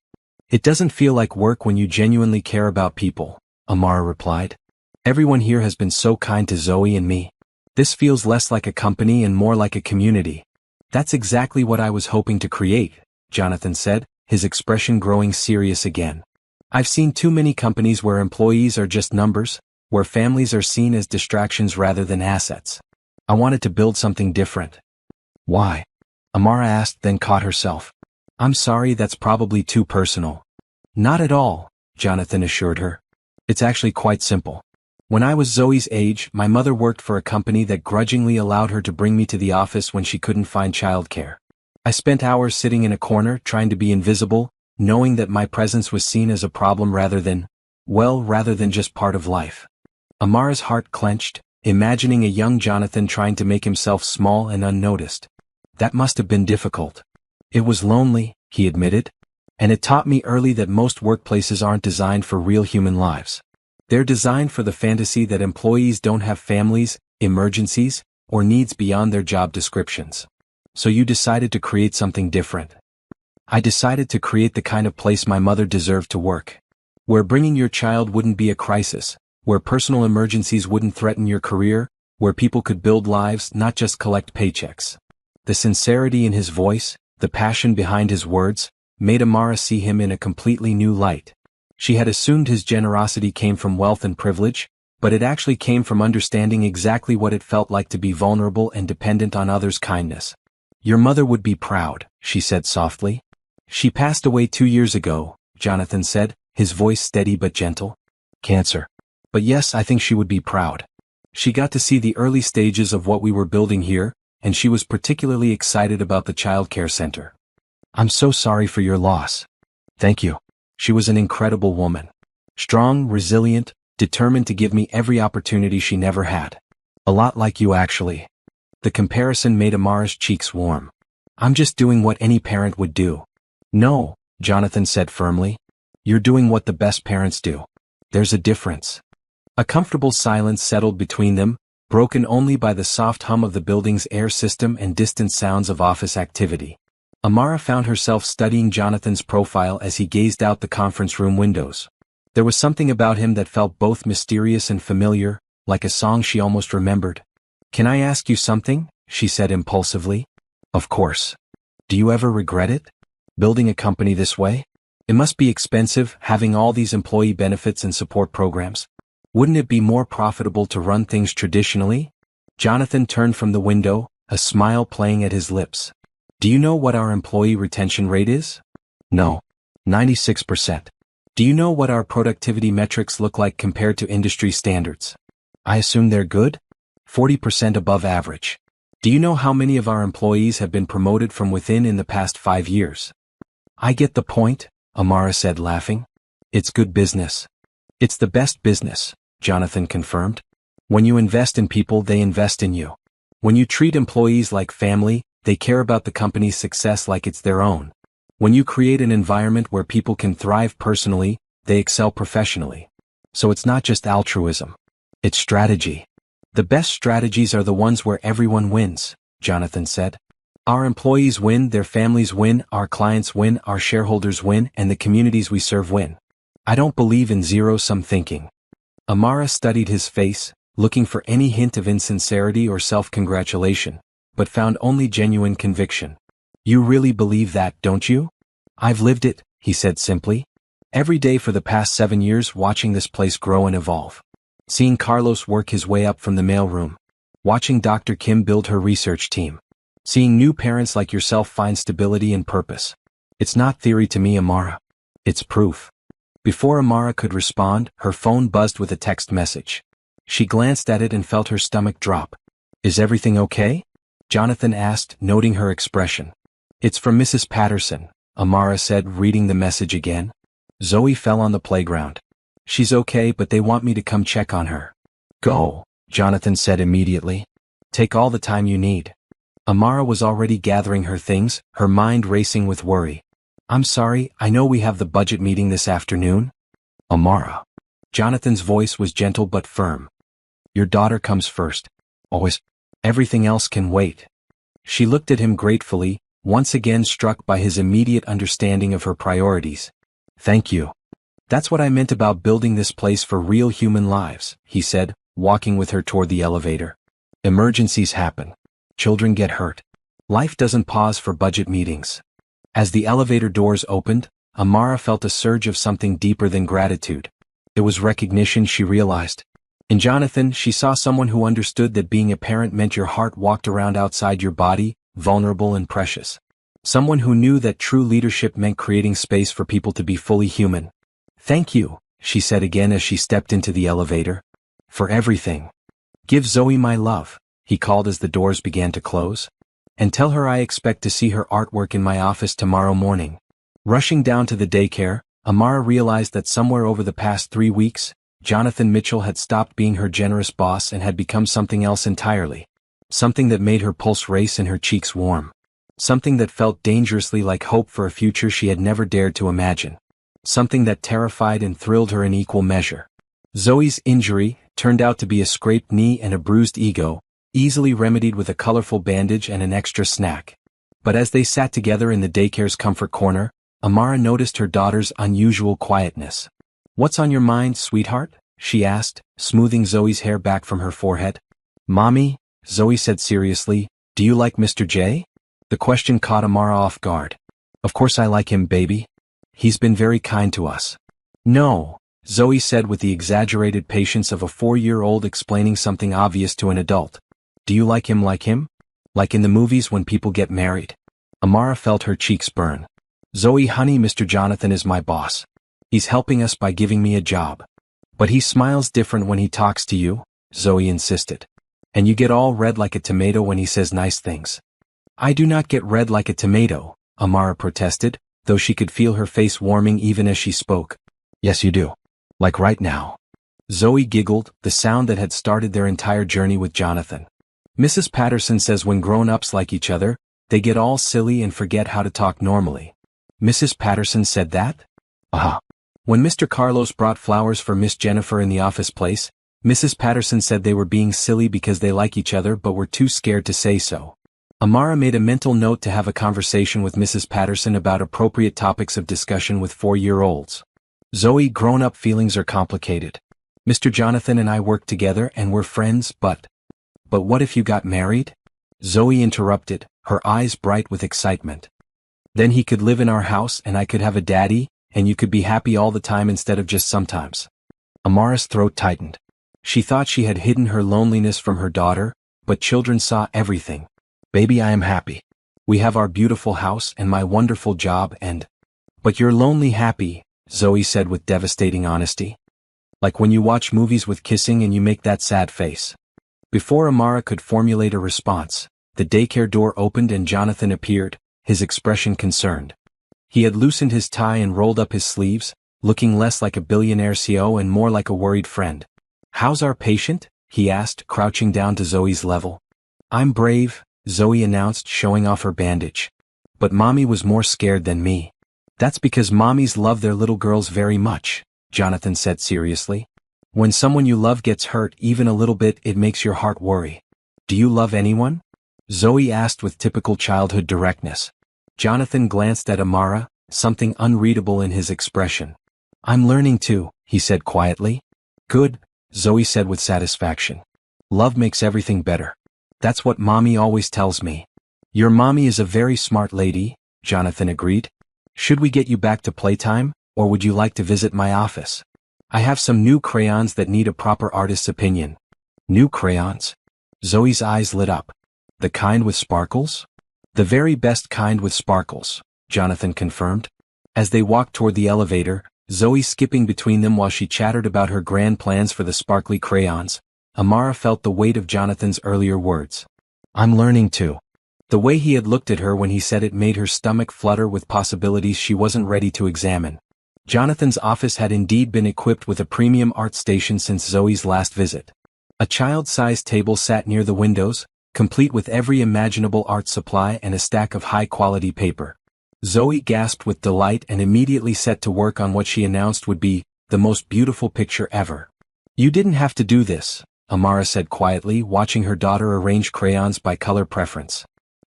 It doesn't feel like work when you genuinely care about people, Amara replied. Everyone here has been so kind to Zoe and me. This feels less like a company and more like a community. That's exactly what I was hoping to create, Jonathan said, his expression growing serious again. I've seen too many companies where employees are just numbers, where families are seen as distractions rather than assets. I wanted to build something different. Why? Amara asked, then caught herself. I'm sorry, that's probably too personal. Not at all, Jonathan assured her. It's actually quite simple. When I was Zoe's age, my mother worked for a company that grudgingly allowed her to bring me to the office when she couldn't find childcare. I spent hours sitting in a corner trying to be invisible, knowing that my presence was seen as a problem rather than just part of life. Amara's heart clenched, imagining a young Jonathan trying to make himself small and unnoticed. That must have been difficult. It was lonely, he admitted. And it taught me early that most workplaces aren't designed for real human lives. They're designed for the fantasy that employees don't have families, emergencies, or needs beyond their job descriptions. So you decided to create something different. I decided to create the kind of place my mother deserved to work. Where bringing your child wouldn't be a crisis, where personal emergencies wouldn't threaten your career, where people could build lives, not just collect paychecks. The sincerity in his voice, the passion behind his words, made Amara see him in a completely new light. She had assumed his generosity came from wealth and privilege, but it actually came from understanding exactly what it felt like to be vulnerable and dependent on others' kindness. Your mother would be proud, she said softly. She passed away 2 years ago, Jonathan said, his voice steady but gentle. Cancer. But yes, I think she would be proud. She got to see the early stages of what we were building here, and she was particularly excited about the child care center. I'm so sorry for your loss. Thank you. She was an incredible woman. Strong, resilient, determined to give me every opportunity she never had. A lot like you actually. The comparison made Amara's cheeks warm. I'm just doing what any parent would do. No, Jonathan said firmly. You're doing what the best parents do. There's a difference. A comfortable silence settled between them, broken only by the soft hum of the building's air system and distant sounds of office activity. Amara found herself studying Jonathan's profile as he gazed out the conference room windows. There was something about him that felt both mysterious and familiar, like a song she almost remembered. Can I ask you something? She said impulsively. Of course. Do you ever regret it? Building a company this way? It must be expensive, having all these employee benefits and support programs. Wouldn't it be more profitable to run things traditionally? Jonathan turned from the window, a smile playing at his lips. Do you know what our employee retention rate is? No. 96%. Do you know what our productivity metrics look like compared to industry standards? I assume they're good? 40% above average. Do you know how many of our employees have been promoted from within in the past 5 years? I get the point, Amara said, laughing. It's good business. It's the best business, Jonathan confirmed. When you invest in people, they invest in you. When you treat employees like family, they care about the company's success like it's their own. When you create an environment where people can thrive personally, they excel professionally. So it's not just altruism. It's strategy. The best strategies are the ones where everyone wins, Jonathan said. Our employees win, their families win, our clients win, our shareholders win, and the communities we serve win. I don't believe in zero-sum thinking. Amara studied his face, looking for any hint of insincerity or self-congratulation, but found only genuine conviction. You really believe that, don't you? I've lived it, he said simply. Every day for the past 7 years, watching this place grow and evolve. Seeing Carlos work his way up from the mailroom. Watching Dr. Kim build her research team. Seeing new parents like yourself find stability and purpose. It's not theory to me, Amara. It's proof. Before Amara could respond, her phone buzzed with a text message. She glanced at it and felt her stomach drop. Is everything okay? Jonathan asked, noting her expression. It's from Mrs. Patterson, Amara said, reading the message again. Zoe fell on the playground. She's okay, but they want me to come check on her. Go, Jonathan said immediately. Take all the time you need. Amara was already gathering her things, her mind racing with worry. I'm sorry, I know we have the budget meeting this afternoon. Amara. Jonathan's voice was gentle but firm. Your daughter comes first. Always. Everything else can wait. She looked at him gratefully, once again struck by his immediate understanding of her priorities. Thank you. That's what I meant about building this place for real human lives, he said, walking with her toward the elevator. Emergencies happen. Children get hurt. Life doesn't pause for budget meetings. As the elevator doors opened, Amara felt a surge of something deeper than gratitude. It was recognition, she realized. In Jonathan, she saw someone who understood that being a parent meant your heart walked around outside your body, vulnerable and precious. Someone who knew that true leadership meant creating space for people to be fully human. Thank you, she said again as she stepped into the elevator. For everything. Give Zoe my love, he called as the doors began to close. And tell her I expect to see her artwork in my office tomorrow morning. Rushing down to the daycare, Amara realized that somewhere over the past 3 weeks, Jonathan Mitchell had stopped being her generous boss and had become something else entirely. Something that made her pulse race and her cheeks warm. Something that felt dangerously like hope for a future she had never dared to imagine. Something that terrified and thrilled her in equal measure. Zoe's injury turned out to be a scraped knee and a bruised ego, easily remedied with a colorful bandage and an extra snack. But as they sat together in the daycare's comfort corner, Amara noticed her daughter's unusual quietness. What's on your mind, sweetheart? She asked, smoothing Zoe's hair back from her forehead. Mommy, Zoe said seriously, do you like Mr. J? The question caught Amara off guard. Of course I like him, baby. He's been very kind to us. No, Zoe said with the exaggerated patience of a 4-year-old explaining something obvious to an adult. Do you like him? Like in the movies when people get married? Amara felt her cheeks burn. Zoe, honey, Mr. Jonathan is my boss. He's helping us by giving me a job. But he smiles different when he talks to you, Zoe insisted. And you get all red like a tomato when he says nice things. I do not get red like a tomato, Amara protested, though she could feel her face warming even as she spoke. Yes, you do. Like right now. Zoe giggled, the sound that had started their entire journey with Jonathan. Mrs. Patterson says when grown-ups like each other, they get all silly and forget how to talk normally. Mrs. Patterson said that? When Mr. Carlos brought flowers for Miss Jennifer in the office place, Mrs. Patterson said they were being silly because they like each other but were too scared to say so. Amara made a mental note to have a conversation with Mrs. Patterson about appropriate topics of discussion with 4-year-olds. Zoe, grown-up feelings are complicated. Mr. Jonathan and I work together and we're friends, but what if you got married? Zoe interrupted, her eyes bright with excitement. Then he could live in our house and I could have a daddy, and you could be happy all the time instead of just sometimes. Amara's throat tightened. She thought she had hidden her loneliness from her daughter, but children saw everything. Baby, I am happy. We have our beautiful house and my wonderful job and... But you're lonely happy, Zoe said with devastating honesty. Like when you watch movies with kissing and you make that sad face. Before Amara could formulate a response, the daycare door opened and Jonathan appeared, his expression concerned. He had loosened his tie and rolled up his sleeves, looking less like a billionaire CO and more like a worried friend. "How's our patient?" he asked, crouching down to Zoe's level. "I'm brave," Zoe announced, showing off her bandage. "But Mommy was more scared than me." "That's because mommies love their little girls very much," Jonathan said seriously. "When someone you love gets hurt even a little bit, it makes your heart worry." "Do you love anyone?" Zoe asked with typical childhood directness. Jonathan glanced at Amara, something unreadable in his expression. "I'm learning to," he said quietly. "Good," Zoe said with satisfaction. "Love makes everything better. That's what Mommy always tells me." "Your mommy is a very smart lady," Jonathan agreed. "Should we get you back to playtime, or would you like to visit my office? I have some new crayons that need a proper artist's opinion." "New crayons?" Zoe's eyes lit up. "The kind with sparkles?" "The very best kind with sparkles," Jonathan confirmed. As they walked toward the elevator, Zoe skipping between them while she chattered about her grand plans for the sparkly crayons, Amara felt the weight of Jonathan's earlier words. "I'm learning to." The way he had looked at her when he said it made her stomach flutter with possibilities she wasn't ready to examine. Jonathan's office had indeed been equipped with a premium art station since Zoe's last visit. A child-sized table sat near the windows, complete with every imaginable art supply and a stack of high-quality paper. Zoe gasped with delight and immediately set to work on what she announced would be the most beautiful picture ever. "You didn't have to do this," Amara said quietly, watching her daughter arrange crayons by color preference.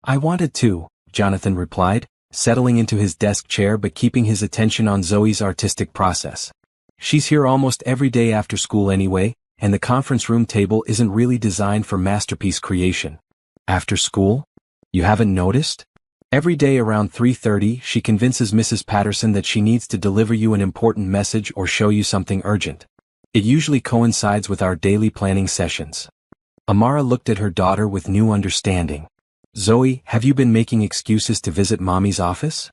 "I wanted to," Jonathan replied, settling into his desk chair but keeping his attention on Zoe's artistic process. "She's here almost every day after school anyway, and the conference room table isn't really designed for masterpiece creation." "After school? You haven't noticed?" "Every day around 3:30 she convinces Mrs. Patterson that she needs to deliver you an important message or show you something urgent. It usually coincides with our daily planning sessions." Amara looked at her daughter with new understanding. "Zoe, have you been making excuses to visit Mommy's office?"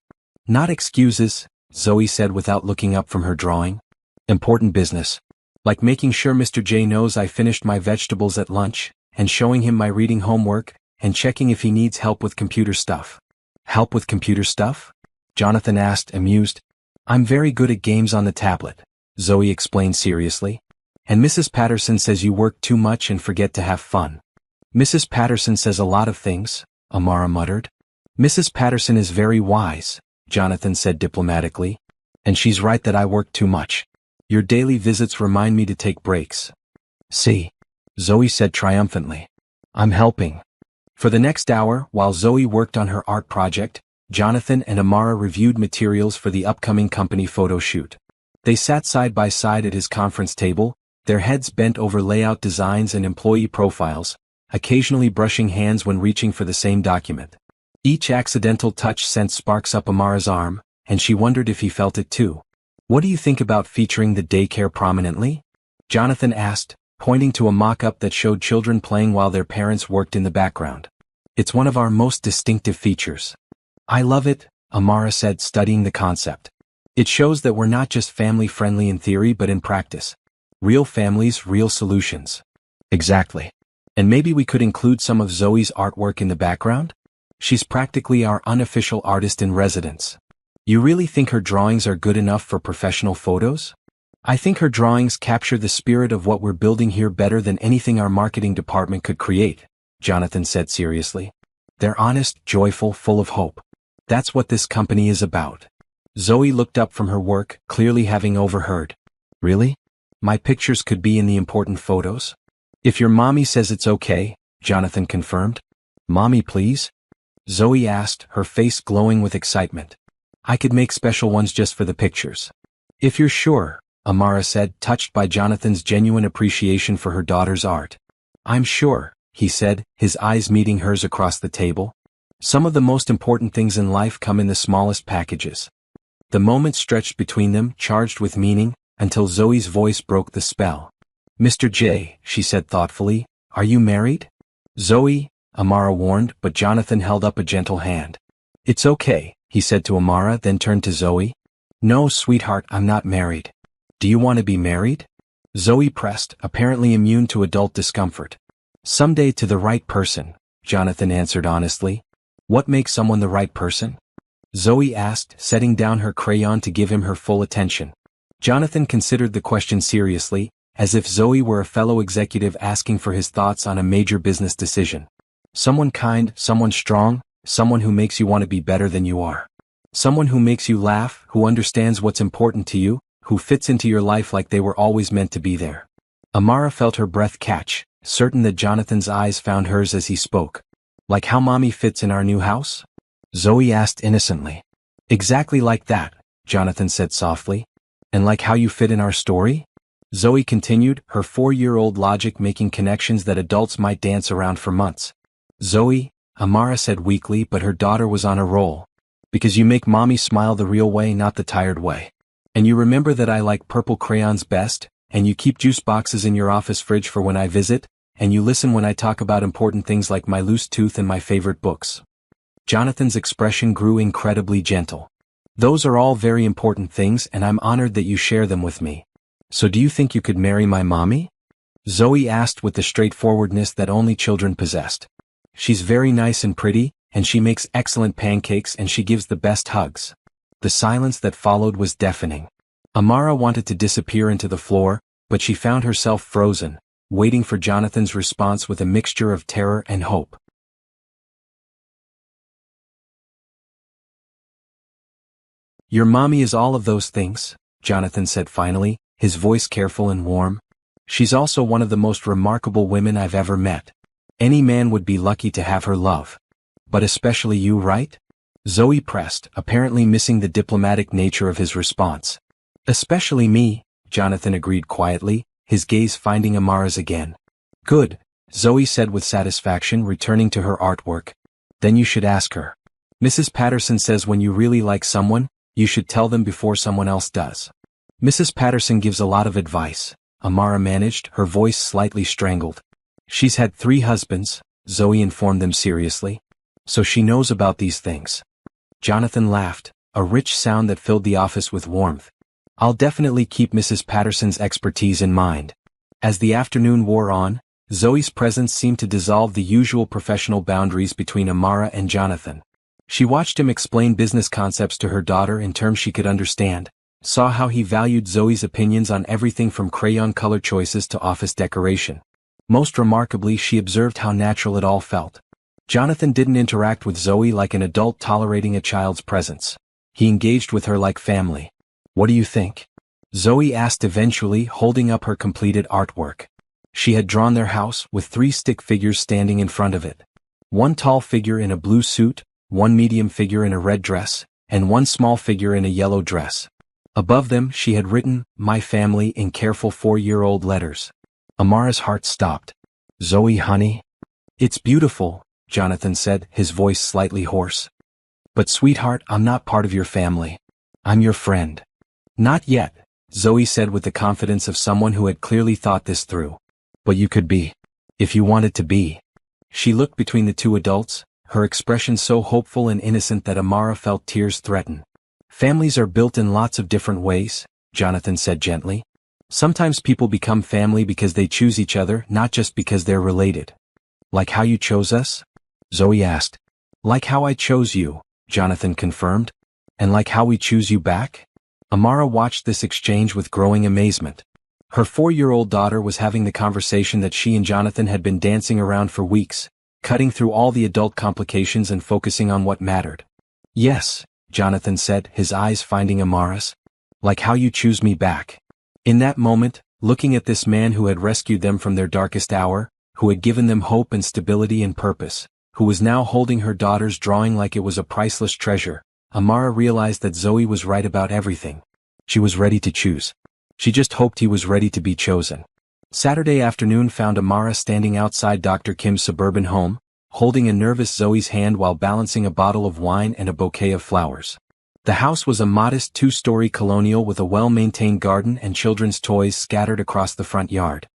"Not excuses," Zoe said without looking up from her drawing. "Important business. Like making sure Mr. J knows I finished my vegetables at lunch, and showing him my reading homework, and checking if he needs help with computer stuff." "Help with computer stuff?" Jonathan asked, amused. "I'm very good at games on the tablet," Zoe explained seriously. "And Mrs. Patterson says you work too much and forget to have fun." "Mrs. Patterson says a lot of things," Amara muttered. "Mrs. Patterson is very wise," Jonathan said diplomatically. "And she's right that I work too much. Your daily visits remind me to take breaks." "See," Zoe said triumphantly. "I'm helping." For the next hour, while Zoe worked on her art project, Jonathan and Amara reviewed materials for the upcoming company photo shoot. They sat side by side at his conference table, their heads bent over layout designs and employee profiles, occasionally brushing hands when reaching for the same document. Each accidental touch sent sparks up Amara's arm, and she wondered if he felt it too. "What do you think about featuring the daycare prominently?" Jonathan asked, pointing to a mock-up that showed children playing while their parents worked in the background. "It's one of our most distinctive features." "I love it," Amara said, studying the concept. "It shows that we're not just family-friendly in theory but in practice. Real families, real solutions." "Exactly. And maybe we could include some of Zoe's artwork in the background? She's practically our unofficial artist in residence." "You really think her drawings are good enough for professional photos?" "I think her drawings capture the spirit of what we're building here better than anything our marketing department could create," Jonathan said seriously. "They're honest, joyful, full of hope. That's what this company is about." Zoe looked up from her work, clearly having overheard. "Really? My pictures could be in the important photos?" "If your mommy says it's okay," Jonathan confirmed. "Mommy, please?" Zoe asked, her face glowing with excitement. "I could make special ones just for the pictures." "If you're sure," Amara said, touched by Jonathan's genuine appreciation for her daughter's art. "I'm sure," he said, his eyes meeting hers across the table. "Some of the most important things in life come in the smallest packages." The moment stretched between them, charged with meaning, until Zoe's voice broke the spell. "Mr. J," she said thoughtfully, "are you married?" "Zoe," Amara warned, but Jonathan held up a gentle hand. "It's okay," he said to Amara, then turned to Zoe. "No, sweetheart, I'm not married." "Do you want to be married?" Zoe pressed, apparently immune to adult discomfort. Someday to the right person, Jonathan answered honestly. What makes someone the right person? Zoe asked, setting down her crayon to give him her full attention. Jonathan considered the question seriously, as if Zoe were a fellow executive asking for his thoughts on a major business decision. Someone kind, someone strong, someone who makes you want to be better than you are. Someone who makes you laugh, who understands what's important to you, who fits into your life like they were always meant to be there. Amara felt her breath catch, certain that Jonathan's eyes found hers as he spoke. Like how mommy fits in our new house? Zoe asked innocently. Exactly like that, Jonathan said softly. And like how you fit in our story? Zoe continued, her 4-year-old logic making connections that adults might dance around for months. Zoe, Amara said weakly, but her daughter was on a roll. Because you make mommy smile the real way, not the tired way. And you remember that I like purple crayons best, and you keep juice boxes in your office fridge for when I visit, and you listen when I talk about important things like my loose tooth and my favorite books. Jonathan's expression grew incredibly gentle. Those are all very important things, and I'm honored that you share them with me. So do you think you could marry my mommy? Zoe asked with the straightforwardness that only children possessed. She's very nice and pretty, and she makes excellent pancakes and she gives the best hugs. The silence that followed was deafening. Amara wanted to disappear into the floor, but she found herself frozen, waiting for Jonathan's response with a mixture of terror and hope. Your mommy is all of those things, Jonathan said finally, his voice careful and warm. She's also one of the most remarkable women I've ever met. Any man would be lucky to have her love. But especially you, right? Zoe pressed, apparently missing the diplomatic nature of his response. Especially me, Jonathan agreed quietly, his gaze finding Amara's again. Good, Zoe said with satisfaction, returning to her artwork. Then you should ask her. Mrs. Patterson says when you really like someone, you should tell them before someone else does. Mrs. Patterson gives a lot of advice, Amara managed, her voice slightly strangled. She's had 3 husbands, Zoe informed them seriously. So she knows about these things. Jonathan laughed, a rich sound that filled the office with warmth. I'll definitely keep Mrs. Patterson's expertise in mind. As the afternoon wore on, Zoe's presence seemed to dissolve the usual professional boundaries between Amara and Jonathan. She watched him explain business concepts to her daughter in terms she could understand, saw how he valued Zoe's opinions on everything from crayon color choices to office decoration. Most remarkably, she observed how natural it all felt. Jonathan didn't interact with Zoe like an adult tolerating a child's presence. He engaged with her like family. What do you think? Zoe asked eventually, holding up her completed artwork. She had drawn their house, with 3 stick figures standing in front of it. 1 tall figure in a blue suit, 1 medium figure in a red dress, and 1 small figure in a yellow dress. Above them she had written, "My family," in careful 4-year-old letters. Amara's heart stopped. Zoe, honey? It's beautiful, Jonathan said, his voice slightly hoarse. But sweetheart, I'm not part of your family. I'm your friend. Not yet, Zoe said with the confidence of someone who had clearly thought this through. But you could be. If you wanted to be. She looked between the 2 adults, her expression so hopeful and innocent that Amara felt tears threaten. Families are built in lots of different ways, Jonathan said gently. Sometimes people become family because they choose each other, not just because they're related. Like how you chose us? Zoe asked. Like how I chose you, Jonathan confirmed. And like how we choose you back? Amara watched this exchange with growing amazement. Her 4-year-old daughter was having the conversation that she and Jonathan had been dancing around for weeks, cutting through all the adult complications and focusing on what mattered. Yes, Jonathan said, his eyes finding Amara's. Like how you choose me back. In that moment, looking at this man who had rescued them from their darkest hour, who had given them hope and stability and purpose, who was now holding her daughter's drawing like it was a priceless treasure, Amara realized that Zoe was right about everything. She was ready to choose. She just hoped he was ready to be chosen. Saturday afternoon found Amara standing outside Dr. Kim's suburban home, holding a nervous Zoe's hand while balancing a bottle of wine and a bouquet of flowers. The house was a modest 2-story colonial with a well-maintained garden and children's toys scattered across the front yard.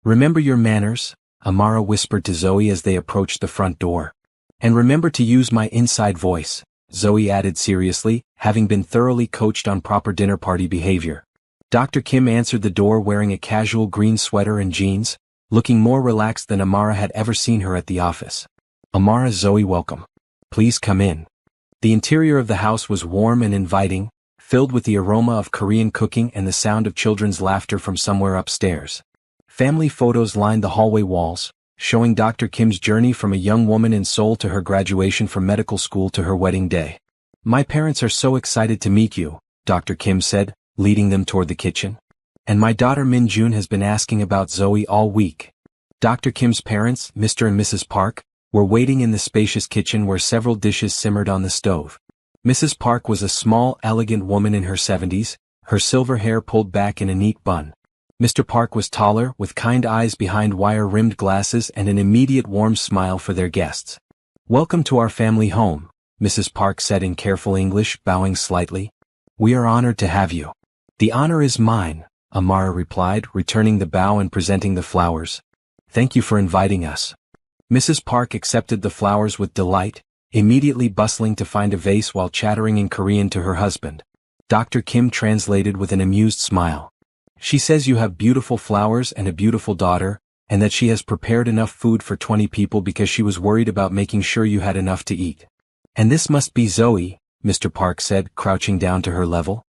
Remember your manners, Amara whispered to Zoe as they approached the front door. And remember to use my inside voice, Zoe added seriously, having been thoroughly coached on proper dinner party behavior. Dr. Kim answered the door wearing a casual green sweater and jeans, looking more relaxed than Amara had ever seen her at the office. "Amara, Zoe, welcome. Please come in." The interior of the house was warm and inviting, filled with the aroma of Korean cooking and the sound of children's laughter from somewhere upstairs. Family photos lined the hallway walls, showing Dr. Kim's journey from a young woman in Seoul to her graduation from medical school to her wedding day. "My parents are so excited to meet you," Dr. Kim said, leading them toward the kitchen. "And my daughter Min Jun has been asking about Zoe all week." Dr. Kim's parents, Mr. and Mrs. Park, were waiting in the spacious kitchen where several dishes simmered on the stove. Mrs. Park was a small, elegant woman in her 70s, her silver hair pulled back in a neat bun. Mr. Park was taller, with kind eyes behind wire-rimmed glasses and an immediate warm smile for their guests. "Welcome to our family home," Mrs. Park said in careful English, bowing slightly. "We are honored to have you." "The honor is mine," Amara replied, returning the bow and presenting the flowers. "Thank you for inviting us." Mrs. Park accepted the flowers with delight, immediately bustling to find a vase while chattering in Korean to her husband. Dr. Kim translated with an amused smile. "She says you have beautiful flowers and a beautiful daughter, and that she has prepared enough food for 20 people because she was worried about making sure you had enough to eat. And this must be Zoe," Mr. Park said, crouching down to her level.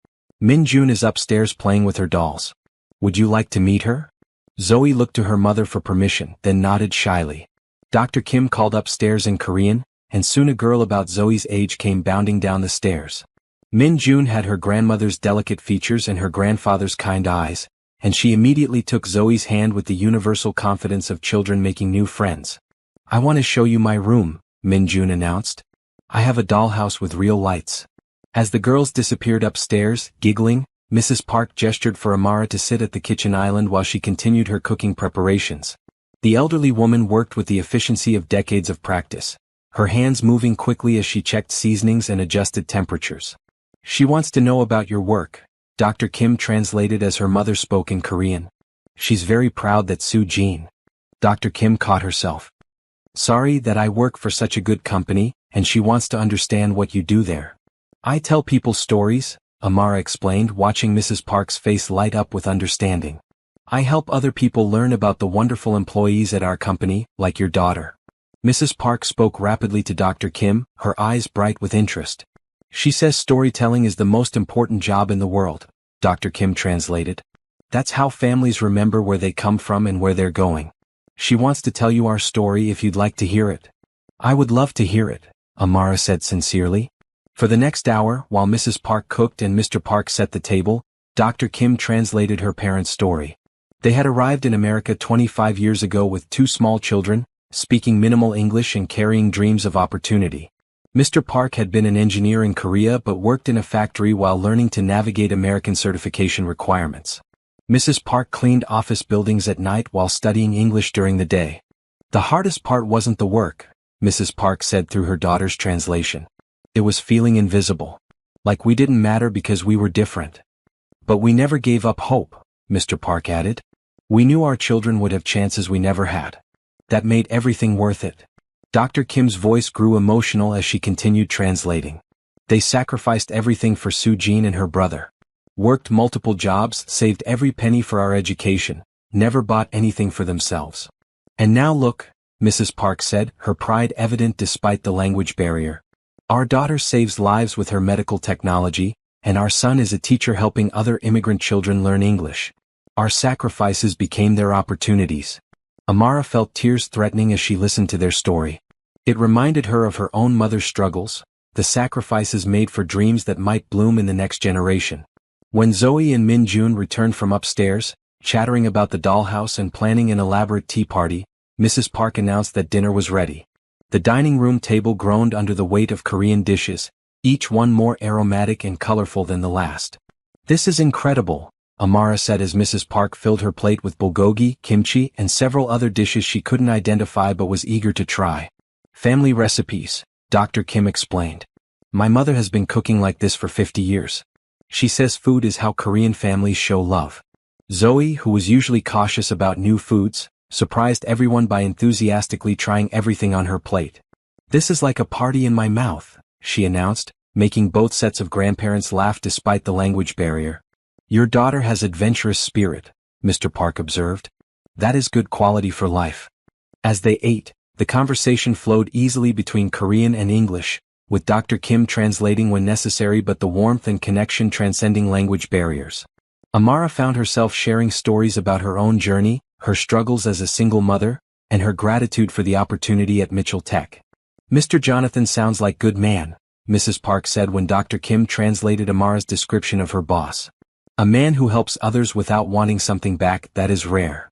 "Min Jun is upstairs playing with her dolls. Would you like to meet her?" Zoe looked to her mother for permission, then nodded shyly. Dr. Kim called upstairs in Korean, and soon a girl about Zoe's age came bounding down the stairs. Min Jun had her grandmother's delicate features and her grandfather's kind eyes, and she immediately took Zoe's hand with the universal confidence of children making new friends. "I want to show you my room," Min Jun announced. "I have a dollhouse with real lights." As the girls disappeared upstairs, giggling, Mrs. Park gestured for Amara to sit at the kitchen island while she continued her cooking preparations. The elderly woman worked with the efficiency of decades of practice, her hands moving quickly as she checked seasonings and adjusted temperatures. "She wants to know about your work," Dr. Kim translated as her mother spoke in Korean. "She's very proud that Soo-jin." Dr. Kim caught herself. "Sorry that I work for such a good company, and she wants to understand what you do there." "I tell people stories," Amara explained, watching Mrs. Park's face light up with understanding. "I help other people learn about the wonderful employees at our company, like your daughter." Mrs. Park spoke rapidly to Dr. Kim, her eyes bright with interest. "She says storytelling is the most important job in the world," Dr. Kim translated. "That's how families remember where they come from and where they're going. She wants to tell you our story if you'd like to hear it." "I would love to hear it," Amara said sincerely. For the next hour, while Mrs. Park cooked and Mr. Park set the table, Dr. Kim translated her parents' story. They had arrived in America 25 years ago with 2 small children, speaking minimal English and carrying dreams of opportunity. Mr. Park had been an engineer in Korea but worked in a factory while learning to navigate American certification requirements. Mrs. Park cleaned office buildings at night while studying English during the day. "The hardest part wasn't the work," Mrs. Park said through her daughter's translation. "It was feeling invisible. Like we didn't matter because we were different. But we never gave up hope," Mr. Park added. "We knew our children would have chances we never had. That made everything worth it." Dr. Kim's voice grew emotional as she continued translating. "They sacrificed everything for Soo-jin and her brother. Worked multiple jobs, saved every penny for our education, never bought anything for themselves. And now look," Mrs. Park said, her pride evident despite the language barrier. "Our daughter saves lives with her medical technology, and our son is a teacher helping other immigrant children learn English. Our sacrifices became their opportunities." Amara felt tears threatening as she listened to their story. It reminded her of her own mother's struggles, the sacrifices made for dreams that might bloom in the next generation. When Zoe and Min Jun returned from upstairs, chattering about the dollhouse and planning an elaborate tea party, Mrs. Park announced that dinner was ready. The dining room table groaned under the weight of Korean dishes, each one more aromatic and colorful than the last. "This is incredible," Amara said as Mrs. Park filled her plate with bulgogi, kimchi, and several other dishes she couldn't identify but was eager to try. "Family recipes," Dr. Kim explained. "My mother has been cooking like this for 50 years. She says food is how Korean families show love." Zoe, who was usually cautious about new foods, surprised everyone by enthusiastically trying everything on her plate. "This is like a party in my mouth," she announced, making both sets of grandparents laugh despite the language barrier. "Your daughter has adventurous spirit," Mr. Park observed. That is good quality for life. As they ate, the conversation flowed easily between Korean and English, with Dr. Kim translating when necessary but the warmth and connection transcending language barriers. Amara found herself sharing stories about her own journey, her struggles as a single mother, and her gratitude for the opportunity at Mitchell Tech. "Mr. Jonathan sounds like good man," Mrs. Park said when Dr. Kim translated Amara's description of her boss. "A man who helps others without wanting something back, that is rare."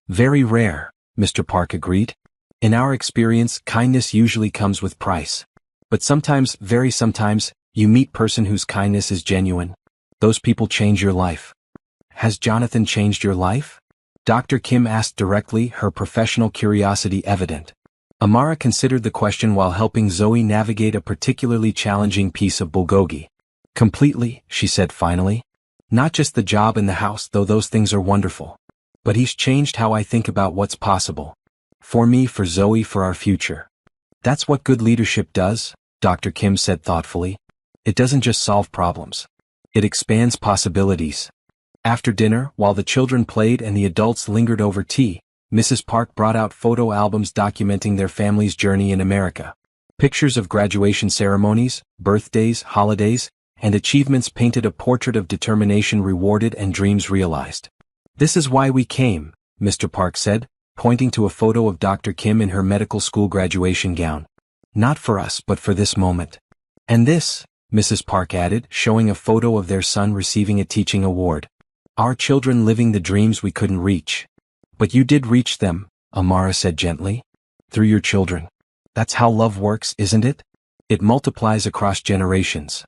"Very rare," Mr. Park agreed. "In our experience, kindness usually comes with price. But sometimes, very sometimes, you meet person whose kindness is genuine. Those people change your life." "Has Jonathan changed your life?" Dr. Kim asked directly, her professional curiosity evident. Amara considered the question while helping Zoe navigate a particularly challenging piece of bulgogi. "Completely," she said finally. "Not just the job and the house, though those things are wonderful. But he's changed how I think about what's possible. For me, for Zoe, for our future." "That's what good leadership does," Dr. Kim said thoughtfully. "It doesn't just solve problems. It expands possibilities." After dinner, while the children played and the adults lingered over tea, Mrs. Park brought out photo albums documenting their family's journey in America. Pictures of graduation ceremonies, birthdays, holidays, and achievements painted a portrait of determination rewarded and dreams realized. "This is why we came," Mr. Park said, pointing to a photo of Dr. Kim in her medical school graduation gown. "Not for us but for this moment. And this," Mrs. Park added, showing a photo of their son receiving a teaching award. "Our children living the dreams we couldn't reach." "But you did reach them," Amara said gently. "Through your children. That's how love works, isn't it? It multiplies across generations."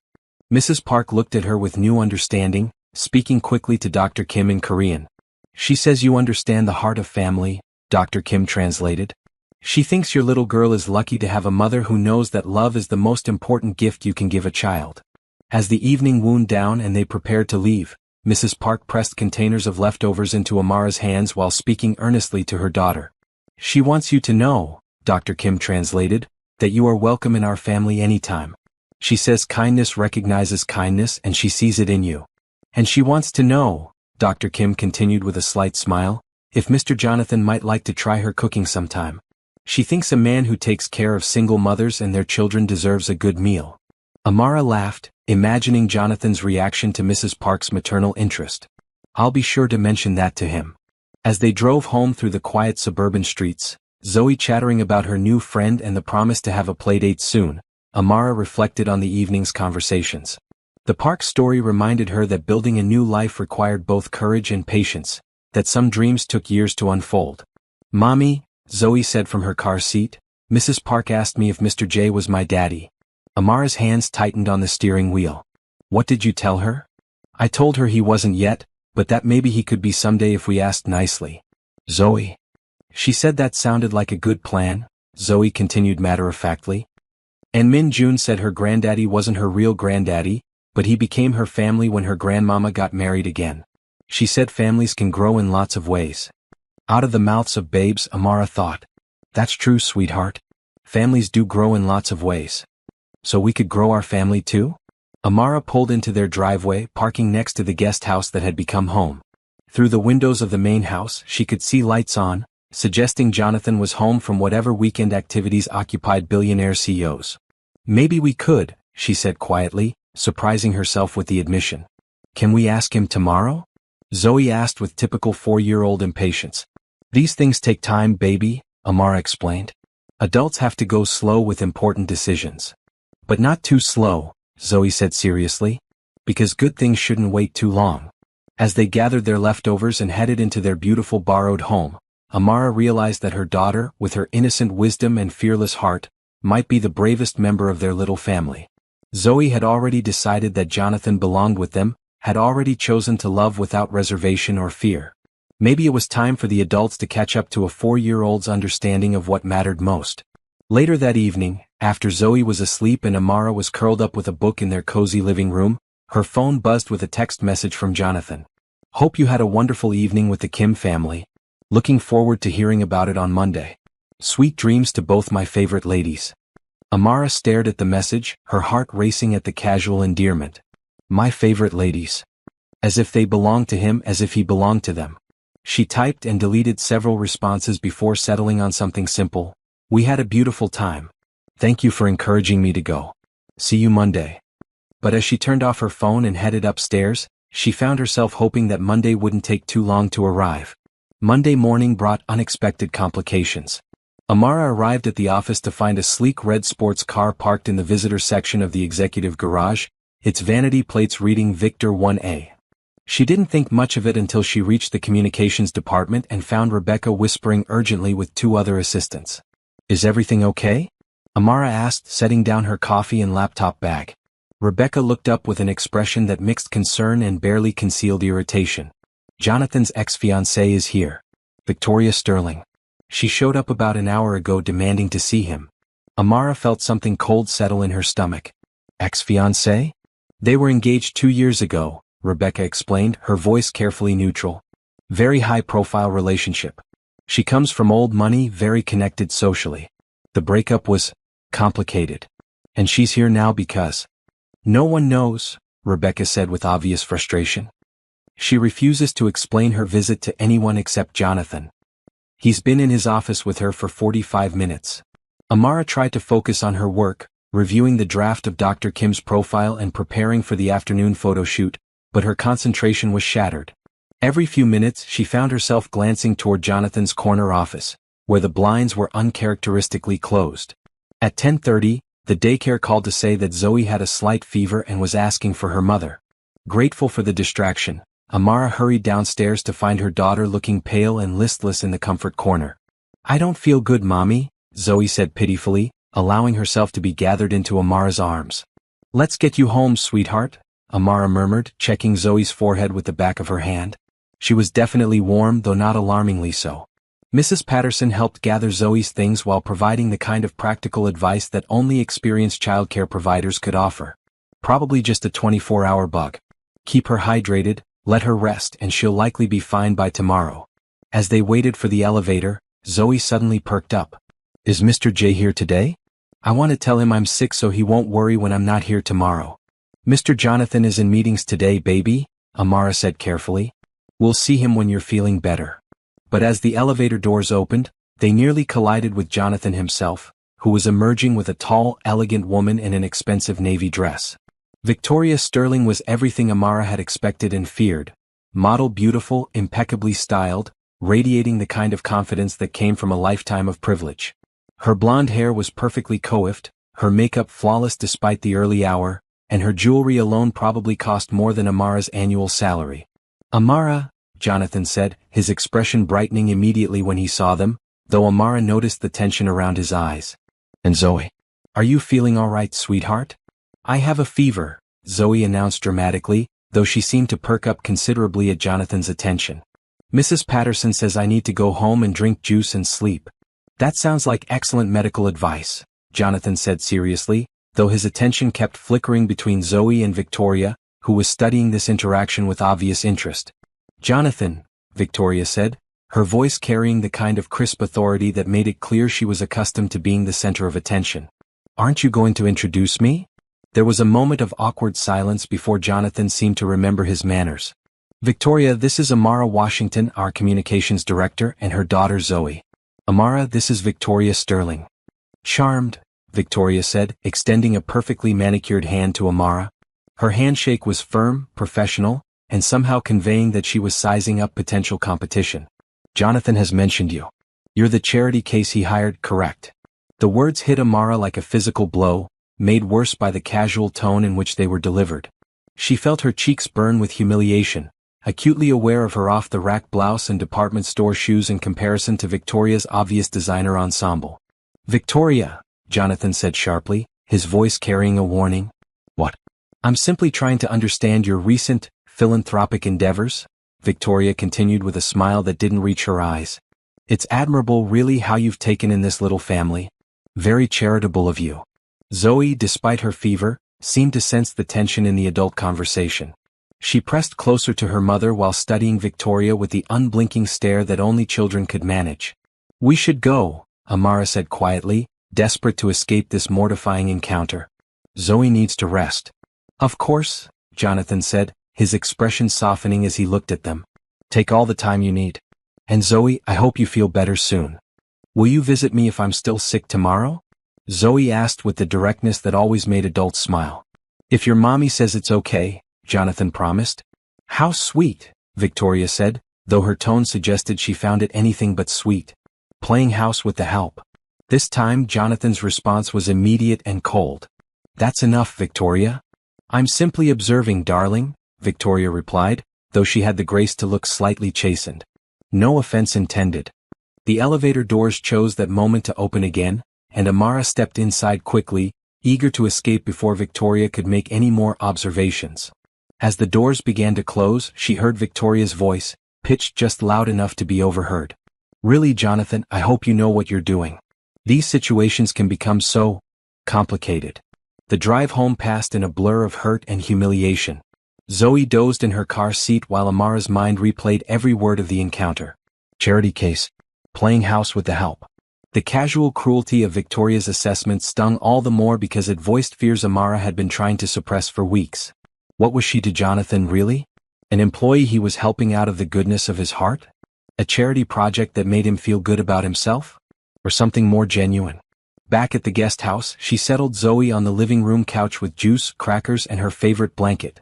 Mrs. Park looked at her with new understanding, speaking quickly to Dr. Kim in Korean. "She says you understand the heart of family," Dr. Kim translated. "She thinks your little girl is lucky to have a mother who knows that love is the most important gift you can give a child." As the evening wound down and they prepared to leave, Mrs. Park pressed containers of leftovers into Amara's hands while speaking earnestly to her daughter. "She wants you to know," Dr. Kim translated, "that you are welcome in our family anytime. She says kindness recognizes kindness and she sees it in you. And she wants to know," Dr. Kim continued with a slight smile, "if Mr. Jonathan might like to try her cooking sometime. She thinks a man who takes care of single mothers and their children deserves a good meal." Amara laughed, imagining Jonathan's reaction to Mrs. Park's maternal interest. "I'll be sure to mention that to him." As they drove home through the quiet suburban streets, Zoe chattering about her new friend and the promise to have a playdate soon, Amara reflected on the evening's conversations. The Park story reminded her that building a new life required both courage and patience, that some dreams took years to unfold. "Mommy," Zoe said from her car seat, "Mrs. Park asked me if Mr. J was my daddy." Amara's hands tightened on the steering wheel. "What did you tell her?" "I told her he wasn't yet, but that maybe he could be someday if we asked nicely." "Zoe." "She said that sounded like a good plan," Zoe continued matter-of-factly. "And Min Jun said her granddaddy wasn't her real granddaddy, but he became her family when her grandmama got married again. She said families can grow in lots of ways." Out of the mouths of babes, Amara thought. "That's true, sweetheart. Families do grow in lots of ways. So we could grow our family too?" Amara pulled into their driveway, parking next to the guest house that had become home. Through the windows of the main house, she could see lights on, suggesting Jonathan was home from whatever weekend activities occupied billionaire CEOs. "Maybe we could," she said quietly, surprising herself with the admission. "Can we ask him tomorrow?" Zoe asked with typical 4-year-old impatience. "These things take time, baby," Amara explained. "Adults have to go slow with important decisions." "But not too slow," Zoe said seriously, "because good things shouldn't wait too long." As they gathered their leftovers and headed into their beautiful borrowed home, Amara realized that her daughter, with her innocent wisdom and fearless heart, might be the bravest member of their little family. Zoe had already decided that Jonathan belonged with them, had already chosen to love without reservation or fear. Maybe it was time for the adults to catch up to a 4-year-old's understanding of what mattered most. Later that evening, after Zoe was asleep and Amara was curled up with a book in their cozy living room, her phone buzzed with a text message from Jonathan. "Hope you had a wonderful evening with the Kim family. Looking forward to hearing about it on Monday. Sweet dreams to both my favorite ladies." Amara stared at the message, her heart racing at the casual endearment. My favorite ladies. As if they belonged to him, as if he belonged to them. She typed and deleted several responses before settling on something simple. We had a beautiful time. Thank you for encouraging me to go. See you Monday. But as she turned off her phone and headed upstairs, she found herself hoping that Monday wouldn't take too long to arrive. Monday morning brought unexpected complications. Amara arrived at the office to find a sleek red sports car parked in the visitor section of the executive garage, its vanity plates reading Victor 1A. She didn't think much of it until she reached the communications department and found Rebecca whispering urgently with two other assistants. Is everything okay? Amara asked, setting down her coffee and laptop bag. Rebecca looked up with an expression that mixed concern and barely concealed irritation. Jonathan's ex-fiancée is here. Victoria Sterling. She showed up about an hour ago demanding to see him. Amara felt something cold settle in her stomach. Ex-fiancée? They were engaged 2 years ago, Rebecca explained, her voice carefully neutral. Very high-profile relationship. She comes from old money, very connected socially. The breakup was complicated. And she's here now because... No one knows, Rebecca said with obvious frustration. She refuses to explain her visit to anyone except Jonathan. He's been in his office with her for 45 minutes. Amara tried to focus on her work, reviewing the draft of Dr. Kim's profile and preparing for the afternoon photo shoot, but her concentration was shattered. Every few minutes she found herself glancing toward Jonathan's corner office, where the blinds were uncharacteristically closed. At 10:30, the daycare called to say that Zoe had a slight fever and was asking for her mother. Grateful for the distraction, Amara hurried downstairs to find her daughter looking pale and listless in the comfort corner. I don't feel good, Mommy, Zoe said pitifully, allowing herself to be gathered into Amara's arms. Let's get you home, sweetheart, Amara murmured, checking Zoe's forehead with the back of her hand. She was definitely warm, though not alarmingly so. Mrs. Patterson helped gather Zoe's things while providing the kind of practical advice that only experienced childcare providers could offer. Probably just a 24-hour bug. Keep her hydrated, let her rest, and she'll likely be fine by tomorrow. As they waited for the elevator, Zoe suddenly perked up. Is Mr. J here today? I want to tell him I'm sick so he won't worry when I'm not here tomorrow. Mr. Jonathan is in meetings today, baby, Amara said carefully. We'll see him when you're feeling better. But as the elevator doors opened, they nearly collided with Jonathan himself, who was emerging with a tall, elegant woman in an expensive navy dress. Victoria Sterling was everything Amara had expected and feared. Model beautiful, impeccably styled, radiating the kind of confidence that came from a lifetime of privilege. Her blonde hair was perfectly coiffed, her makeup flawless despite the early hour, and her jewelry alone probably cost more than Amara's annual salary. Amara, Jonathan said, his expression brightening immediately when he saw them, though Amara noticed the tension around his eyes. And Zoe, are you feeling all right, sweetheart? I have a fever, Zoe announced dramatically, though she seemed to perk up considerably at Jonathan's attention. Mrs. Patterson says I need to go home and drink juice and sleep. That sounds like excellent medical advice, Jonathan said seriously, though his attention kept flickering between Zoe and Victoria, who was studying this interaction with obvious interest. Jonathan, Victoria said, her voice carrying the kind of crisp authority that made it clear she was accustomed to being the center of attention. Aren't you going to introduce me? There was a moment of awkward silence before Jonathan seemed to remember his manners. Victoria, this is Amara Washington, our communications director, and her daughter Zoe. Amara, this is Victoria Sterling. Charmed, Victoria said, extending a perfectly manicured hand to Amara. Her handshake was firm, professional, and somehow conveying that she was sizing up potential competition. Jonathan has mentioned you. You're the charity case he hired, correct? The words hit Amara like a physical blow, made worse by the casual tone in which they were delivered. She felt her cheeks burn with humiliation, acutely aware of her off-the-rack blouse and department store shoes in comparison to Victoria's obvious designer ensemble. Victoria, Jonathan said sharply, his voice carrying a warning. What? I'm simply trying to understand your recent, philanthropic endeavors, Victoria continued with a smile that didn't reach her eyes. It's admirable really how you've taken in this little family. Very charitable of you. Zoe, despite her fever, seemed to sense the tension in the adult conversation. She pressed closer to her mother while studying Victoria with the unblinking stare that only children could manage. We should go, Amara said quietly, desperate to escape this mortifying encounter. Zoe needs to rest. Of course, Jonathan said, his expression softening as he looked at them. Take all the time you need. And Zoe, I hope you feel better soon. Will you visit me if I'm still sick tomorrow? Zoe asked with the directness that always made adults smile. If your mommy says it's okay, Jonathan promised. How sweet, Victoria said, though her tone suggested she found it anything but sweet. Playing house with the help. This time Jonathan's response was immediate and cold. That's enough, Victoria. I'm simply observing, darling, Victoria replied, though she had the grace to look slightly chastened. No offense intended. The elevator doors chose that moment to open again, and Amara stepped inside quickly, eager to escape before Victoria could make any more observations. As the doors began to close, she heard Victoria's voice, pitched just loud enough to be overheard. Really, Jonathan, I hope you know what you're doing. These situations can become so complicated. The drive home passed in a blur of hurt and humiliation. Zoe dozed in her car seat while Amara's mind replayed every word of the encounter. Charity case. Playing house with the help. The casual cruelty of Victoria's assessment stung all the more because it voiced fears Amara had been trying to suppress for weeks. What was she to Jonathan, really? An employee he was helping out of the goodness of his heart? A charity project that made him feel good about himself? Or something more genuine? Back at the guest house, she settled Zoe on the living room couch with juice, crackers, and her favorite blanket.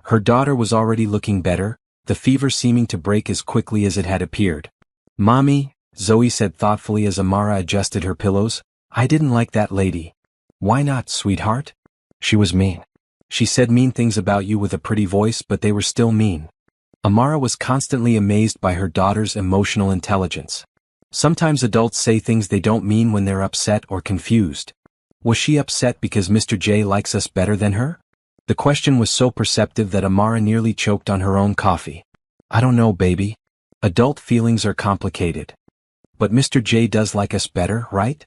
Her daughter was already looking better, the fever seeming to break as quickly as it had appeared. Mommy, Zoe said thoughtfully as Amara adjusted her pillows, I didn't like that lady. Why not, sweetheart? She was mean. She said mean things about you with a pretty voice, but they were still mean. Amara was constantly amazed by her daughter's emotional intelligence. Sometimes adults say things they don't mean when they're upset or confused. Was she upset because Mr. J likes us better than her? The question was so perceptive that Amara nearly choked on her own coffee. I don't know, baby. Adult feelings are complicated. But Mr. J does like us better, right?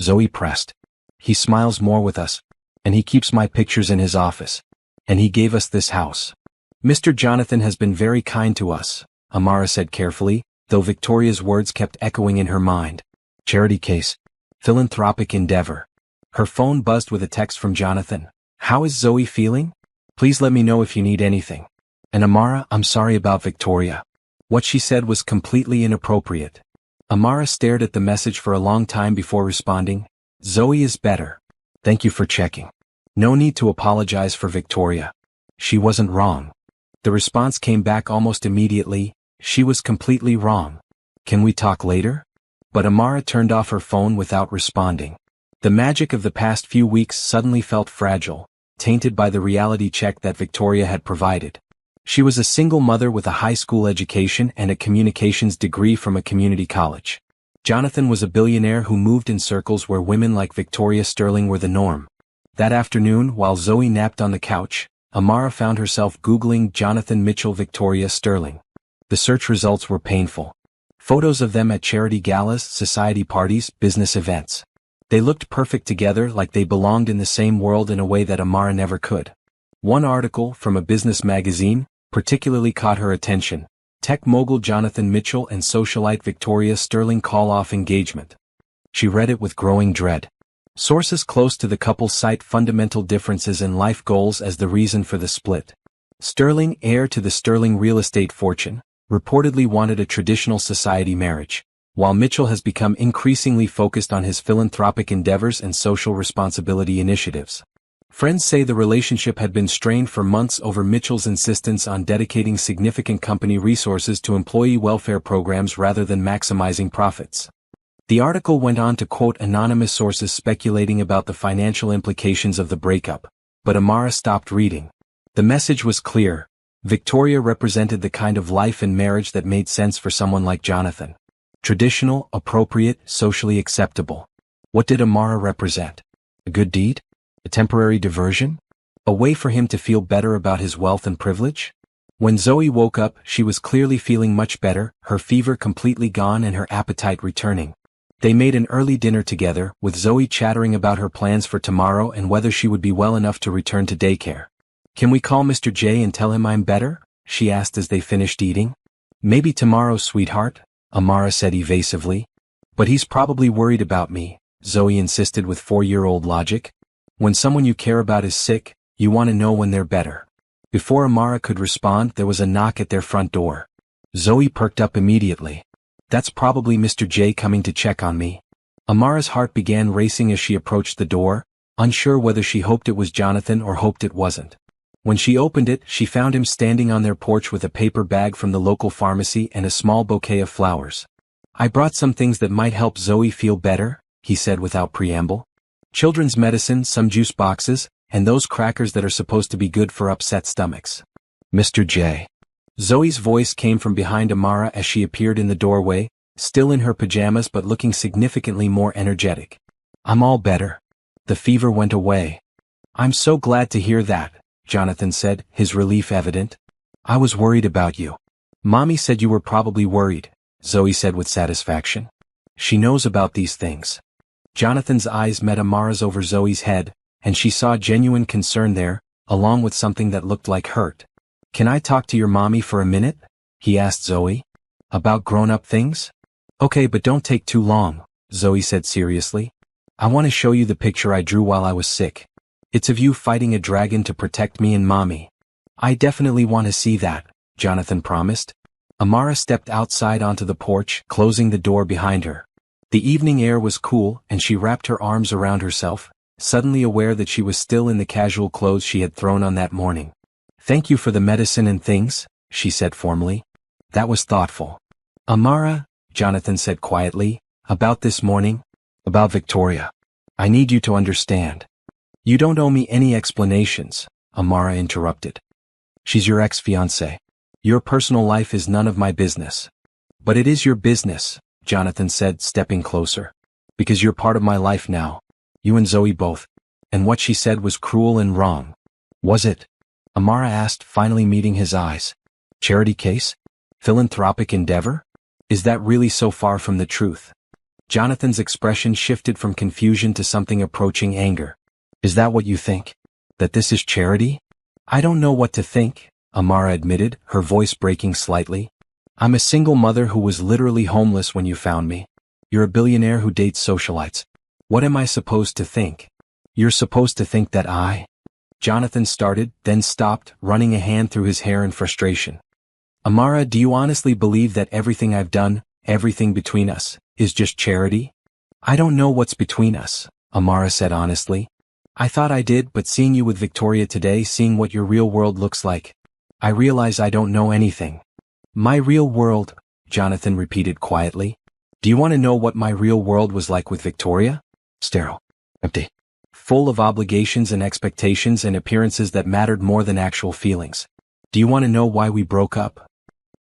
Zoe pressed. He smiles more with us. And he keeps my pictures in his office. And he gave us this house. Mr. Jonathan has been very kind to us, Amara said carefully, though Victoria's words kept echoing in her mind. Charity case. Philanthropic endeavor. Her phone buzzed with a text from Jonathan. How is Zoe feeling? Please let me know if you need anything. And Amara, I'm sorry about Victoria. What she said was completely inappropriate. Amara stared at the message for a long time before responding. Zoe is better. Thank you for checking. No need to apologize for Victoria. She wasn't wrong. The response came back almost immediately. She was completely wrong. Can we talk later? But Amara turned off her phone without responding. The magic of the past few weeks suddenly felt fragile, tainted by the reality check that Victoria had provided. She was a single mother with a high school education and a communications degree from a community college. Jonathan was a billionaire who moved in circles where women like Victoria Sterling were the norm. That afternoon, while Zoe napped on the couch, Amara found herself Googling Jonathan Mitchell Victoria Sterling. The search results were painful. Photos of them at charity galas, society parties, business events. They looked perfect together, like they belonged in the same world in a way that Amara never could. One article, from a business magazine, particularly caught her attention. Tech mogul Jonathan Mitchell and socialite Victoria Sterling call off engagement. She read it with growing dread. Sources close to the couple cite fundamental differences in life goals as the reason for the split. Sterling, heir to the Sterling real estate fortune, reportedly wanted a traditional society marriage, while Mitchell has become increasingly focused on his philanthropic endeavors and social responsibility initiatives. Friends say the relationship had been strained for months over Mitchell's insistence on dedicating significant company resources to employee welfare programs rather than maximizing profits. The article went on to quote anonymous sources speculating about the financial implications of the breakup, but Amara stopped reading. The message was clear. Victoria represented the kind of life and marriage that made sense for someone like Jonathan. Traditional, appropriate, socially acceptable. What did Amara represent? A good deed? A temporary diversion? A way for him to feel better about his wealth and privilege? When Zoe woke up, she was clearly feeling much better, her fever completely gone and her appetite returning. They made an early dinner together, with Zoe chattering about her plans for tomorrow and whether she would be well enough to return to daycare. Can we call Mr. J and tell him I'm better? She asked as they finished eating. Maybe tomorrow, sweetheart, Amara said evasively. But he's probably worried about me, Zoe insisted with 4-year-old logic. When someone you care about is sick, you want to know when they're better. Before Amara could respond, there was a knock at their front door. Zoe perked up immediately. That's probably Mr. J coming to check on me. Amara's heart began racing as she approached the door, unsure whether she hoped it was Jonathan or hoped it wasn't. When she opened it, she found him standing on their porch with a paper bag from the local pharmacy and a small bouquet of flowers. "I brought some things that might help Zoe feel better," he said without preamble. "Children's medicine, some juice boxes, and those crackers that are supposed to be good for upset stomachs." "Mr. J." Zoe's voice came from behind Amara as she appeared in the doorway, still in her pajamas but looking significantly more energetic. "I'm all better. The fever went away." "I'm so glad to hear that," Jonathan said, his relief evident. "I was worried about you." "Mommy said you were probably worried," Zoe said with satisfaction. "She knows about these things." Jonathan's eyes met Amara's over Zoe's head, and she saw genuine concern there, along with something that looked like hurt. "Can I talk to your mommy for a minute?" he asked Zoe. "About grown-up things?" "Okay, but don't take too long," Zoe said seriously. "I want to show you the picture I drew while I was sick. It's of you fighting a dragon to protect me and Mommy." "I definitely want to see that," Jonathan promised. Amara stepped outside onto the porch, closing the door behind her. The evening air was cool, and she wrapped her arms around herself, suddenly aware that she was still in the casual clothes she had thrown on that morning. "Thank you for the medicine and things," she said formally. "That was thoughtful." "Amara," Jonathan said quietly, "about this morning? About Victoria. I need you to understand." "You don't owe me any explanations," Amara interrupted. "She's your ex-fiancé. Your personal life is none of my business." "But it is your business," Jonathan said, stepping closer. "Because you're part of my life now. You and Zoe both. And what she said was cruel and wrong." "Was it?" Amara asked, finally meeting his eyes. "Charity case? Philanthropic endeavor? Is that really so far from the truth?" Jonathan's expression shifted from confusion to something approaching anger. "Is that what you think? That this is charity?" "I don't know what to think," Amara admitted, her voice breaking slightly. "I'm a single mother who was literally homeless when you found me. You're a billionaire who dates socialites. What am I supposed to think?" "You're supposed to think that I—" Jonathan started, then stopped, running a hand through his hair in frustration. "Amara, do you honestly believe that everything I've done, everything between us, is just charity?" "I don't know what's between us," Amara said honestly. "I thought I did, but seeing you with Victoria today, seeing what your real world looks like, I realize I don't know anything." "My real world," Jonathan repeated quietly. "Do you want to know what my real world was like with Victoria? Sterile. Empty. Full of obligations and expectations and appearances that mattered more than actual feelings. Do you want to know why we broke up?"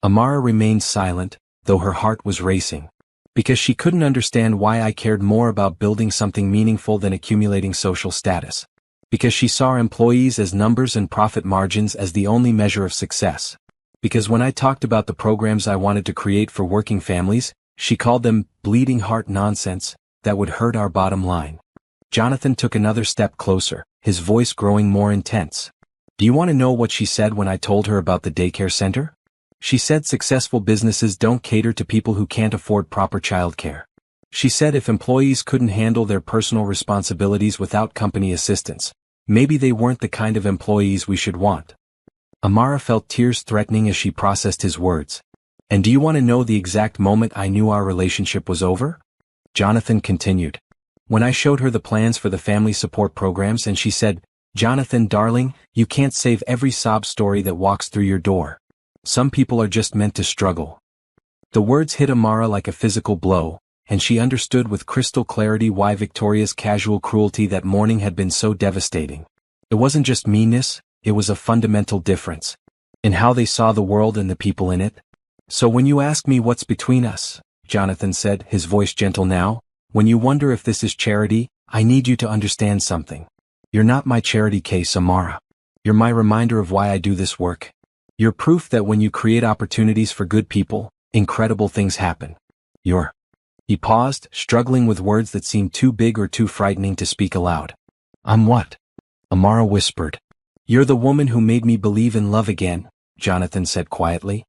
Amara remained silent, though her heart was racing. Because she couldn't understand why I cared more about building something meaningful than accumulating social status. Because she saw our employees as numbers and profit margins as the only measure of success. Because when I talked about the programs I wanted to create for working families, she called them bleeding heart nonsense that would hurt our bottom line. Jonathan took another step closer, his voice growing more intense. "Do you want to know what she said when I told her about the daycare center?" She said successful businesses don't cater to people who can't afford proper childcare. She said if employees couldn't handle their personal responsibilities without company assistance, maybe they weren't the kind of employees we should want. Amara felt tears threatening as she processed his words. "And do you want to know the exact moment I knew our relationship was over?" Jonathan continued. "When I showed her the plans for the family support programs and she said, 'Jonathan, darling, you can't save every sob story that walks through your door. Some people are just meant to struggle.'" The words hit Amara like a physical blow, and she understood with crystal clarity why Victoria's casual cruelty that morning had been so devastating. It wasn't just meanness, it was a fundamental difference. In how they saw the world and the people in it. "So when you ask me what's between us," Jonathan said, his voice gentle now, "when you wonder if this is charity, I need you to understand something. You're not my charity case, Amara. You're my reminder of why I do this work. You're proof that when you create opportunities for good people, incredible things happen. You're—" He paused, struggling with words that seemed too big or too frightening to speak aloud. "I'm what?" Amara whispered. "You're the woman who made me believe in love again," Jonathan said quietly.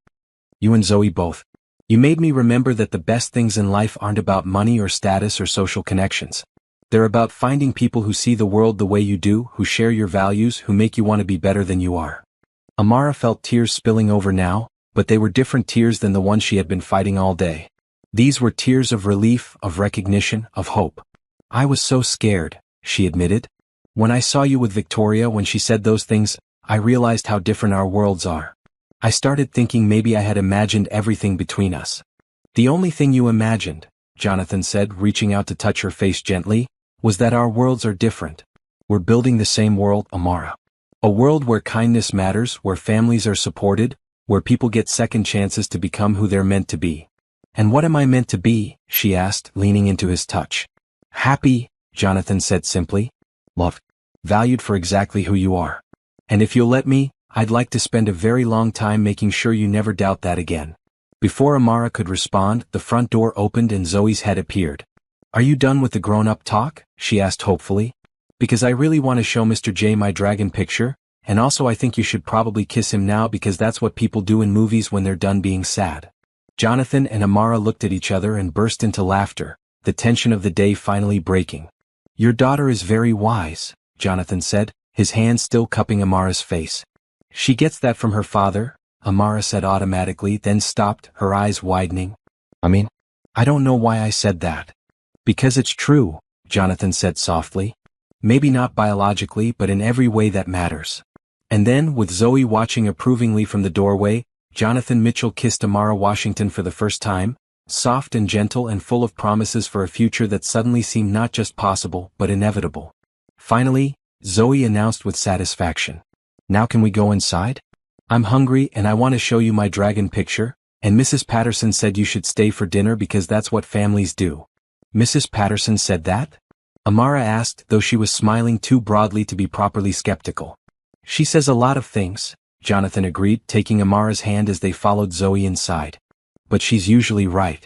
"You and Zoe both. You made me remember that the best things in life aren't about money or status or social connections. They're about finding people who see the world the way you do, who share your values, who make you want to be better than you are." Amara felt tears spilling over now, but they were different tears than the ones she had been fighting all day. These were tears of relief, of recognition, of hope. I was so scared, she admitted. When I saw you with Victoria when she said those things, I realized how different our worlds are. I started thinking maybe I had imagined everything between us. The only thing you imagined, Jonathan said, reaching out to touch her face gently, was that our worlds are different. We're building the same world, Amara. A world where kindness matters, where families are supported, where people get second chances to become who they're meant to be. And what am I meant to be? She asked, leaning into his touch. Happy, Jonathan said simply. Loved. Valued for exactly who you are. And if you'll let me, I'd like to spend a very long time making sure you never doubt that again. Before Amara could respond, the front door opened and Zoe's head appeared. Are you done with the grown-up talk? She asked hopefully. Because I really want to show Mr. J my dragon picture, and also I think you should probably kiss him now because that's what people do in movies when they're done being sad. Jonathan and Amara looked at each other and burst into laughter, the tension of the day finally breaking. Your daughter is very wise, Jonathan said, his hand still cupping Amara's face. She gets that from her father, Amara said automatically, then stopped, her eyes widening. I don't know why I said that. Because it's true, Jonathan said softly. Maybe not biologically, but in every way that matters. And then, with Zoe watching approvingly from the doorway, Jonathan Mitchell kissed Amara Washington for the first time, soft and gentle and full of promises for a future that suddenly seemed not just possible, but inevitable. Finally, Zoe announced with satisfaction. Now can we go inside? I'm hungry and I want to show you my dragon picture, and Mrs. Patterson said you should stay for dinner because that's what families do. Mrs. Patterson said that? Amara asked, though she was smiling too broadly to be properly skeptical. She says a lot of things, Jonathan agreed, taking Amara's hand as they followed Zoe inside. But she's usually right.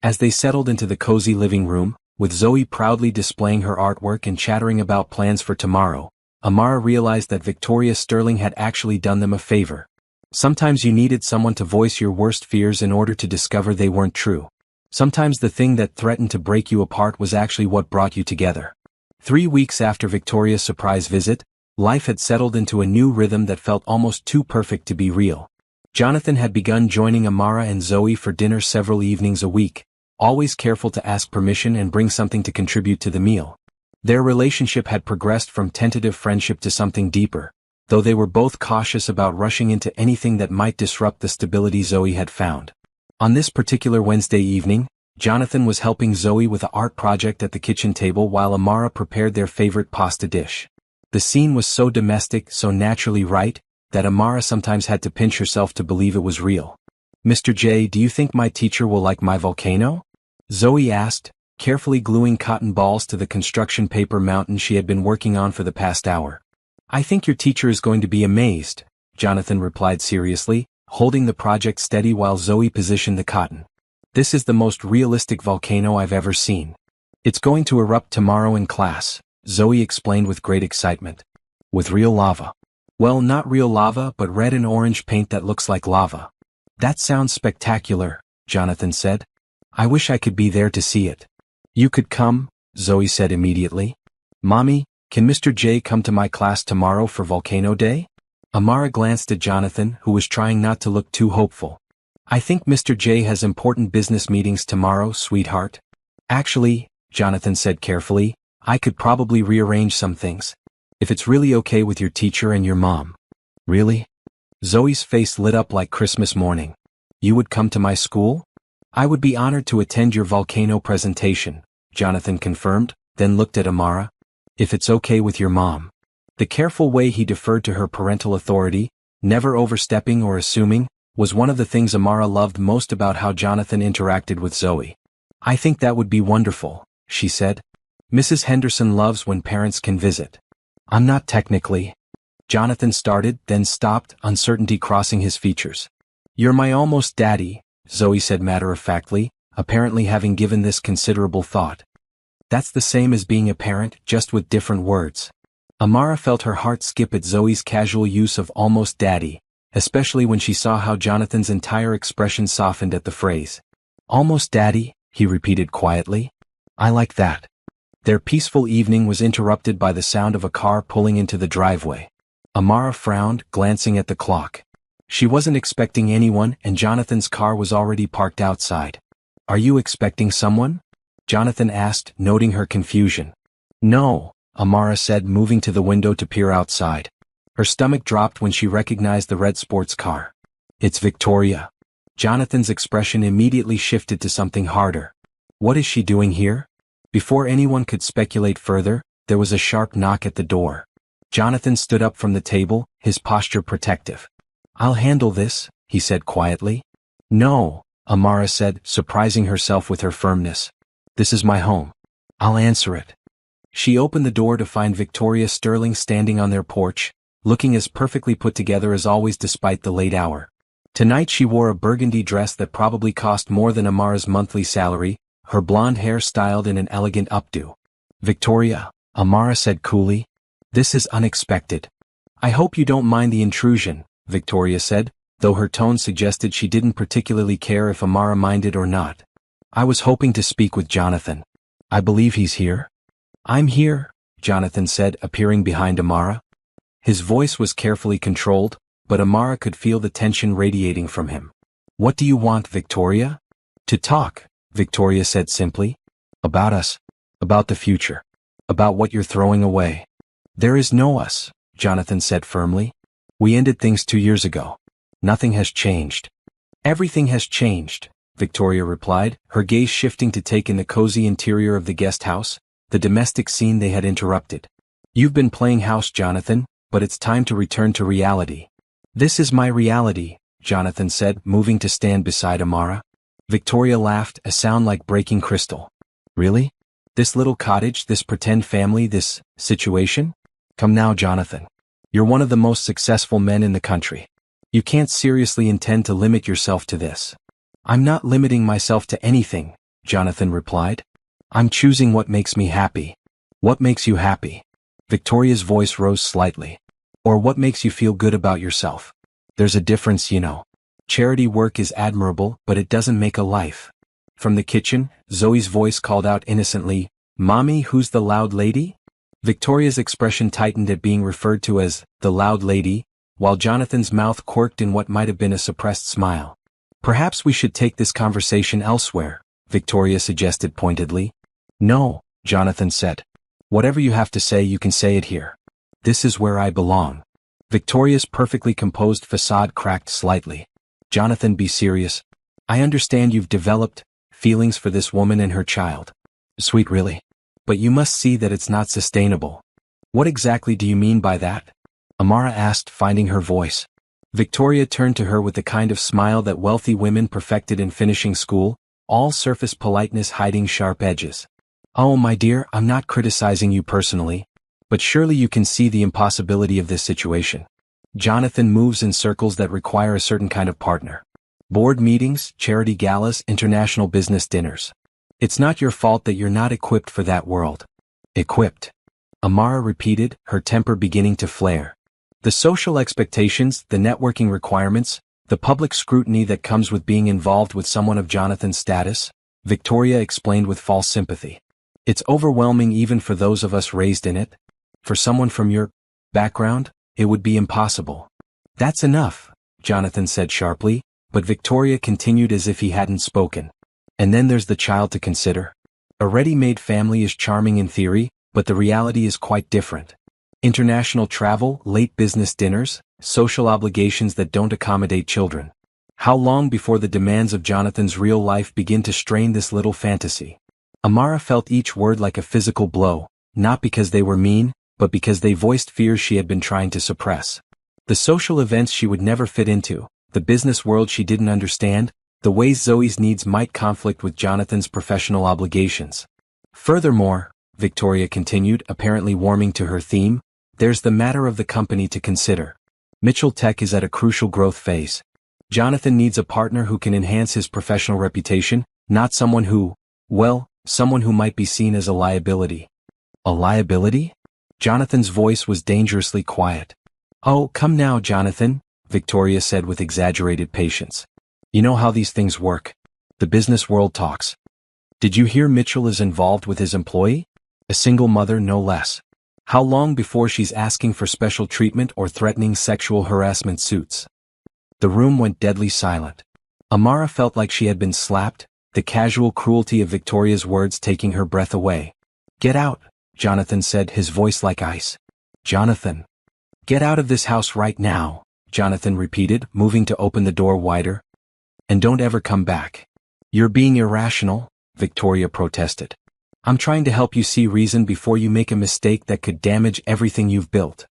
As they settled into the cozy living room, with Zoe proudly displaying her artwork and chattering about plans for tomorrow, Amara realized that Victoria Sterling had actually done them a favor. Sometimes you needed someone to voice your worst fears in order to discover they weren't true. Sometimes the thing that threatened to break you apart was actually what brought you together. 3 weeks after Victoria's surprise visit, life had settled into a new rhythm that felt almost too perfect to be real. Jonathan had begun joining Amara and Zoe for dinner several evenings a week, always careful to ask permission and bring something to contribute to the meal. Their relationship had progressed from tentative friendship to something deeper, though they were both cautious about rushing into anything that might disrupt the stability Zoe had found. On this particular Wednesday evening, Jonathan was helping Zoe with an art project at the kitchen table while Amara prepared their favorite pasta dish. The scene was so domestic, so naturally right, that Amara sometimes had to pinch herself to believe it was real. Mr. J, do you think my teacher will like my volcano? Zoe asked, carefully gluing cotton balls to the construction paper mountain she had been working on for the past hour. I think your teacher is going to be amazed, Jonathan replied seriously, holding the project steady while Zoe positioned the cotton. This is the most realistic volcano I've ever seen. It's going to erupt tomorrow in class, Zoe explained with great excitement. With real lava. Well, not real lava, but red and orange paint that looks like lava. That sounds spectacular, Jonathan said. I wish I could be there to see it. You could come, Zoe said immediately. Mommy, can Mr. J come to my class tomorrow for Volcano Day? Amara glanced at Jonathan, who was trying not to look too hopeful. I think Mr. J has important business meetings tomorrow, sweetheart. Actually, Jonathan said carefully, I could probably rearrange some things. If it's really okay with your teacher and your mom. Really? Zoe's face lit up like Christmas morning. You would come to my school? I would be honored to attend your volcano presentation, Jonathan confirmed, then looked at Amara. If it's okay with your mom. The careful way he deferred to her parental authority, never overstepping or assuming, was one of the things Amara loved most about how Jonathan interacted with Zoe. I think that would be wonderful, she said. Mrs. Henderson loves when parents can visit. I'm not technically. Jonathan started, then stopped, uncertainty crossing his features. You're my almost daddy, Zoe said matter-of-factly, apparently having given this considerable thought. That's the same as being a parent, just with different words. Amara felt her heart skip at Zoe's casual use of almost daddy, especially when she saw how Jonathan's entire expression softened at the phrase. Almost daddy, he repeated quietly. I like that. Their peaceful evening was interrupted by the sound of a car pulling into the driveway. Amara frowned, glancing at the clock. She wasn't expecting anyone, and Jonathan's car was already parked outside. Are you expecting someone? Jonathan asked, noting her confusion. No, Amara said, moving to the window to peer outside. Her stomach dropped when she recognized the red sports car. It's Victoria. Jonathan's expression immediately shifted to something harder. What is she doing here? Before anyone could speculate further, there was a sharp knock at the door. Jonathan stood up from the table, his posture protective. I'll handle this, he said quietly. No, Amara said, surprising herself with her firmness. This is my home. I'll answer it. She opened the door to find Victoria Sterling standing on their porch, looking as perfectly put together as always despite the late hour. Tonight she wore a burgundy dress that probably cost more than Amara's monthly salary, her blonde hair styled in an elegant updo. Victoria, Amara said coolly. This is unexpected. I hope you don't mind the intrusion, Victoria said, though her tone suggested she didn't particularly care if Amara minded or not. I was hoping to speak with Jonathan. I believe he's here. I'm here, Jonathan said, appearing behind Amara. His voice was carefully controlled, but Amara could feel the tension radiating from him. What do you want, Victoria? To talk, Victoria said simply. About us. About the future. About what you're throwing away. There is no us, Jonathan said firmly. We ended things 2 years ago. Nothing has changed. Everything has changed, Victoria replied, her gaze shifting to take in the cozy interior of the guest house, the domestic scene they had interrupted. You've been playing house, Jonathan, but it's time to return to reality. This is my reality, Jonathan said, moving to stand beside Amara. Victoria laughed, a sound like breaking crystal. Really? This little cottage, this pretend family, this situation? Come now, Jonathan. You're one of the most successful men in the country. You can't seriously intend to limit yourself to this. I'm not limiting myself to anything, Jonathan replied. I'm choosing what makes me happy. What makes you happy? Victoria's voice rose slightly. Or what makes you feel good about yourself? There's a difference, you know. Charity work is admirable, but it doesn't make a life. From the kitchen, Zoe's voice called out innocently, Mommy, who's the loud lady? Victoria's expression tightened at being referred to as the loud lady, while Jonathan's mouth quirked in what might have been a suppressed smile. Perhaps we should take this conversation elsewhere, Victoria suggested pointedly. No, Jonathan said. Whatever you have to say, you can say it here. This is where I belong. Victoria's perfectly composed facade cracked slightly. Jonathan, be serious. I understand you've developed feelings for this woman and her child. Sweet, really. But you must see that it's not sustainable. What exactly do you mean by that? Amara asked, finding her voice. Victoria turned to her with the kind of smile that wealthy women perfected in finishing school, all surface politeness hiding sharp edges. Oh, my dear, I'm not criticizing you personally. But surely you can see the impossibility of this situation. Jonathan moves in circles that require a certain kind of partner. Board meetings, charity galas, international business dinners. It's not your fault that you're not equipped for that world. Equipped. Amara repeated, her temper beginning to flare. The social expectations, the networking requirements, the public scrutiny that comes with being involved with someone of Jonathan's status, Victoria explained with false sympathy. It's overwhelming even for those of us raised in it. For someone from your background, it would be impossible. That's enough, Jonathan said sharply, but Victoria continued as if he hadn't spoken. And then there's the child to consider. A ready-made family is charming in theory, but the reality is quite different. International travel, late business dinners, social obligations that don't accommodate children. How long before the demands of Jonathan's real life begin to strain this little fantasy? Amara felt each word like a physical blow, not because they were mean, but because they voiced fears she had been trying to suppress. The social events she would never fit into, the business world she didn't understand, the ways Zoe's needs might conflict with Jonathan's professional obligations. Furthermore, Victoria continued, apparently warming to her theme, there's the matter of the company to consider. Mitchell Tech is at a crucial growth phase. Jonathan needs a partner who can enhance his professional reputation, not someone who, well, someone who might be seen as a liability. A liability? Jonathan's voice was dangerously quiet. Oh, come now, Jonathan, Victoria said with exaggerated patience. You know how these things work. The business world talks. Did you hear Mitchell is involved with his employee? A single mother, no less. How long before she's asking for special treatment or threatening sexual harassment suits? The room went deadly silent. Amara felt like she had been slapped, the casual cruelty of Victoria's words taking her breath away. "Get out," Jonathan said, his voice like ice. "Jonathan. Get out of this house right now," Jonathan repeated, moving to open the door wider. "And don't ever come back." "You're being irrational," Victoria protested. "I'm trying to help you see reason before you make a mistake that could damage everything you've built."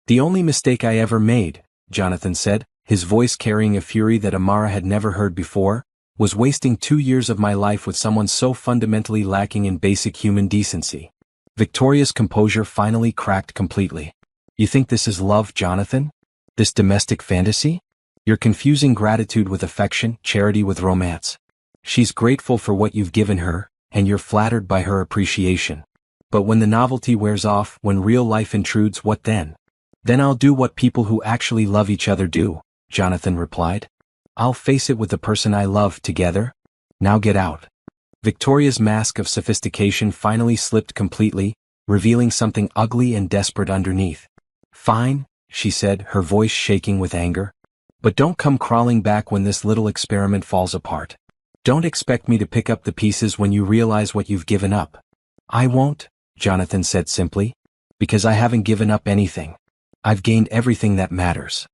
"The only mistake I ever made," Jonathan said, his voice carrying a fury that Amara had never heard before, "was wasting 2 years of my life with someone so fundamentally lacking in basic human decency." Victoria's composure finally cracked completely. "You think this is love, Jonathan? This domestic fantasy? You're confusing gratitude with affection, charity with romance. She's grateful for what you've given her, and you're flattered by her appreciation. But when the novelty wears off, when real life intrudes, what then?" "Then I'll do what people who actually love each other do," Jonathan replied. "I'll face it with the person I love together. Now get out." Victoria's mask of sophistication finally slipped completely, revealing something ugly and desperate underneath. "Fine," she said, her voice shaking with anger. "But don't come crawling back when this little experiment falls apart. Don't expect me to pick up the pieces when you realize what you've given up." "I won't," Jonathan said simply. "Because I haven't given up anything. I've gained everything that matters."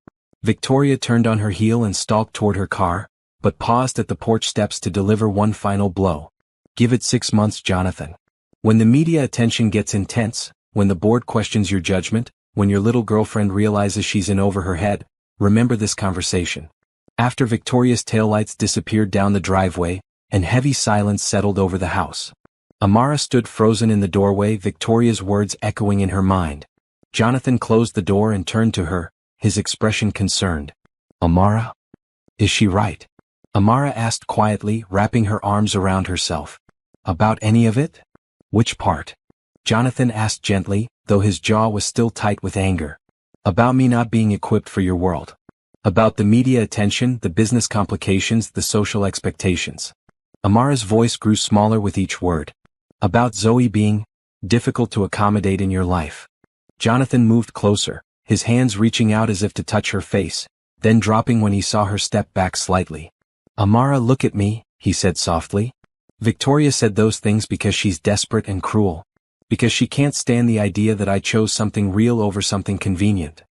Victoria turned on her heel and stalked toward her car, but paused at the porch steps to deliver one final blow. "Give it 6 months, Jonathan. When the media attention gets intense, when the board questions your judgment, when your little girlfriend realizes she's in over her head, remember this conversation." After Victoria's taillights disappeared down the driveway, and heavy silence settled over the house, Amara stood frozen in the doorway, Victoria's words echoing in her mind. Jonathan closed the door and turned to her, his expression concerned. "Amara? Is she right?" Amara asked quietly, wrapping her arms around herself. "About any of it?" "Which part?" Jonathan asked gently, though his jaw was still tight with anger. "About me not being equipped for your world. About the media attention, the business complications, the social expectations." Amara's voice grew smaller with each word. "About Zoe being difficult to accommodate in your life." Jonathan moved closer, his hands reaching out as if to touch her face, then dropping when he saw her step back slightly. "Amara, look at me," he said softly. "Victoria said those things because she's desperate and cruel. Because she can't stand the idea that I chose something real over something convenient.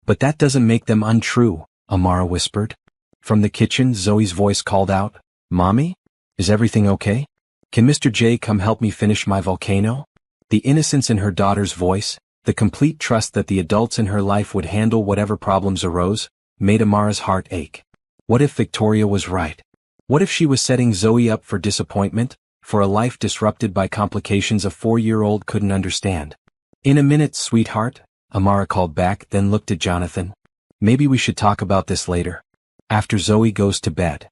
But that doesn't make them untrue," Amara whispered. From the kitchen, Zoe's voice called out, "Mommy? Is everything okay? Can Mr. J come help me finish my volcano?" The innocence in her daughter's voice, the complete trust that the adults in her life would handle whatever problems arose, made Amara's heart ache. What if Victoria was right? What if she was setting Zoe up for disappointment, for a life disrupted by complications a 4-year-old couldn't understand? "In a minute, sweetheart," Amara called back, then looked at Jonathan. "Maybe we should talk about this later. After Zoe goes to bed."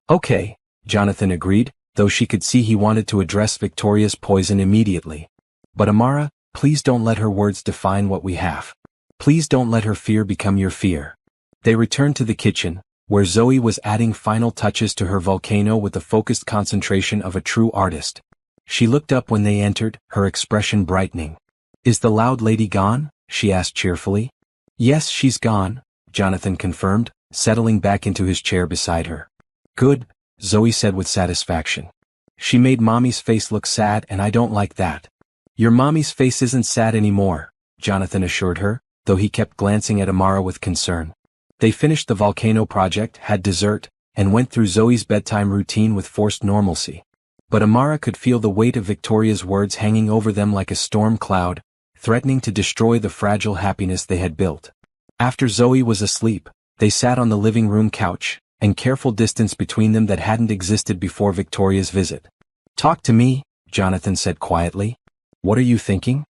"Okay," Jonathan agreed, though she could see he wanted to address Victoria's poison immediately. "But Amara, please don't let her words define what we have. Please don't let her fear become your fear." They returned to the kitchen, where Zoe was adding final touches to her volcano with the focused concentration of a true artist. She looked up when they entered, her expression brightening. "Is the loud lady gone?" she asked cheerfully. "Yes, she's gone," Jonathan confirmed, settling back into his chair beside her. "Good," Zoe said with satisfaction. "She made Mommy's face look sad, and I don't like that." "Your Mommy's face isn't sad anymore," Jonathan assured her, though he kept glancing at Amara with concern. They finished the volcano project, had dessert, and went through Zoe's bedtime routine with forced normalcy. But Amara could feel the weight of Victoria's words hanging over them like a storm cloud, threatening to destroy the fragile happiness they had built. After Zoe was asleep, they sat on the living room couch, and careful distance between them that hadn't existed before Victoria's visit. "Talk to me," Jonathan said quietly. "What are you thinking?"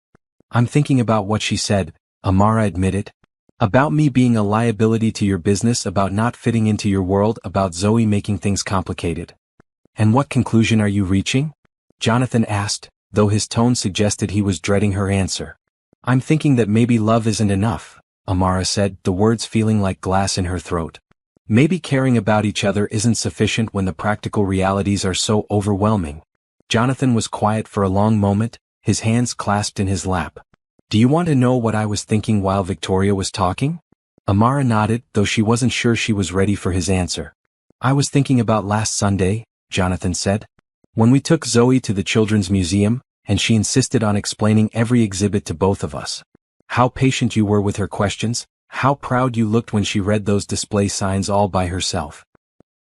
"I'm thinking about what she said," Amara admitted. "About me being a liability to your business, about not fitting into your world, about Zoe making things complicated." "And what conclusion are you reaching?" Jonathan asked, though his tone suggested he was dreading her answer. "I'm thinking that maybe love isn't enough," Amara said, the words feeling like glass in her throat. "Maybe caring about each other isn't sufficient when the practical realities are so overwhelming." Jonathan was quiet for a long moment, his hands clasped in his lap. "Do you want to know what I was thinking while Victoria was talking?" Amara nodded, though she wasn't sure she was ready for his answer. "I was thinking about last Sunday," Jonathan said. When we took Zoe to the Children's Museum, and she insisted on explaining every exhibit to both of us. How patient you were with her questions, how proud you looked when she read those display signs all by herself.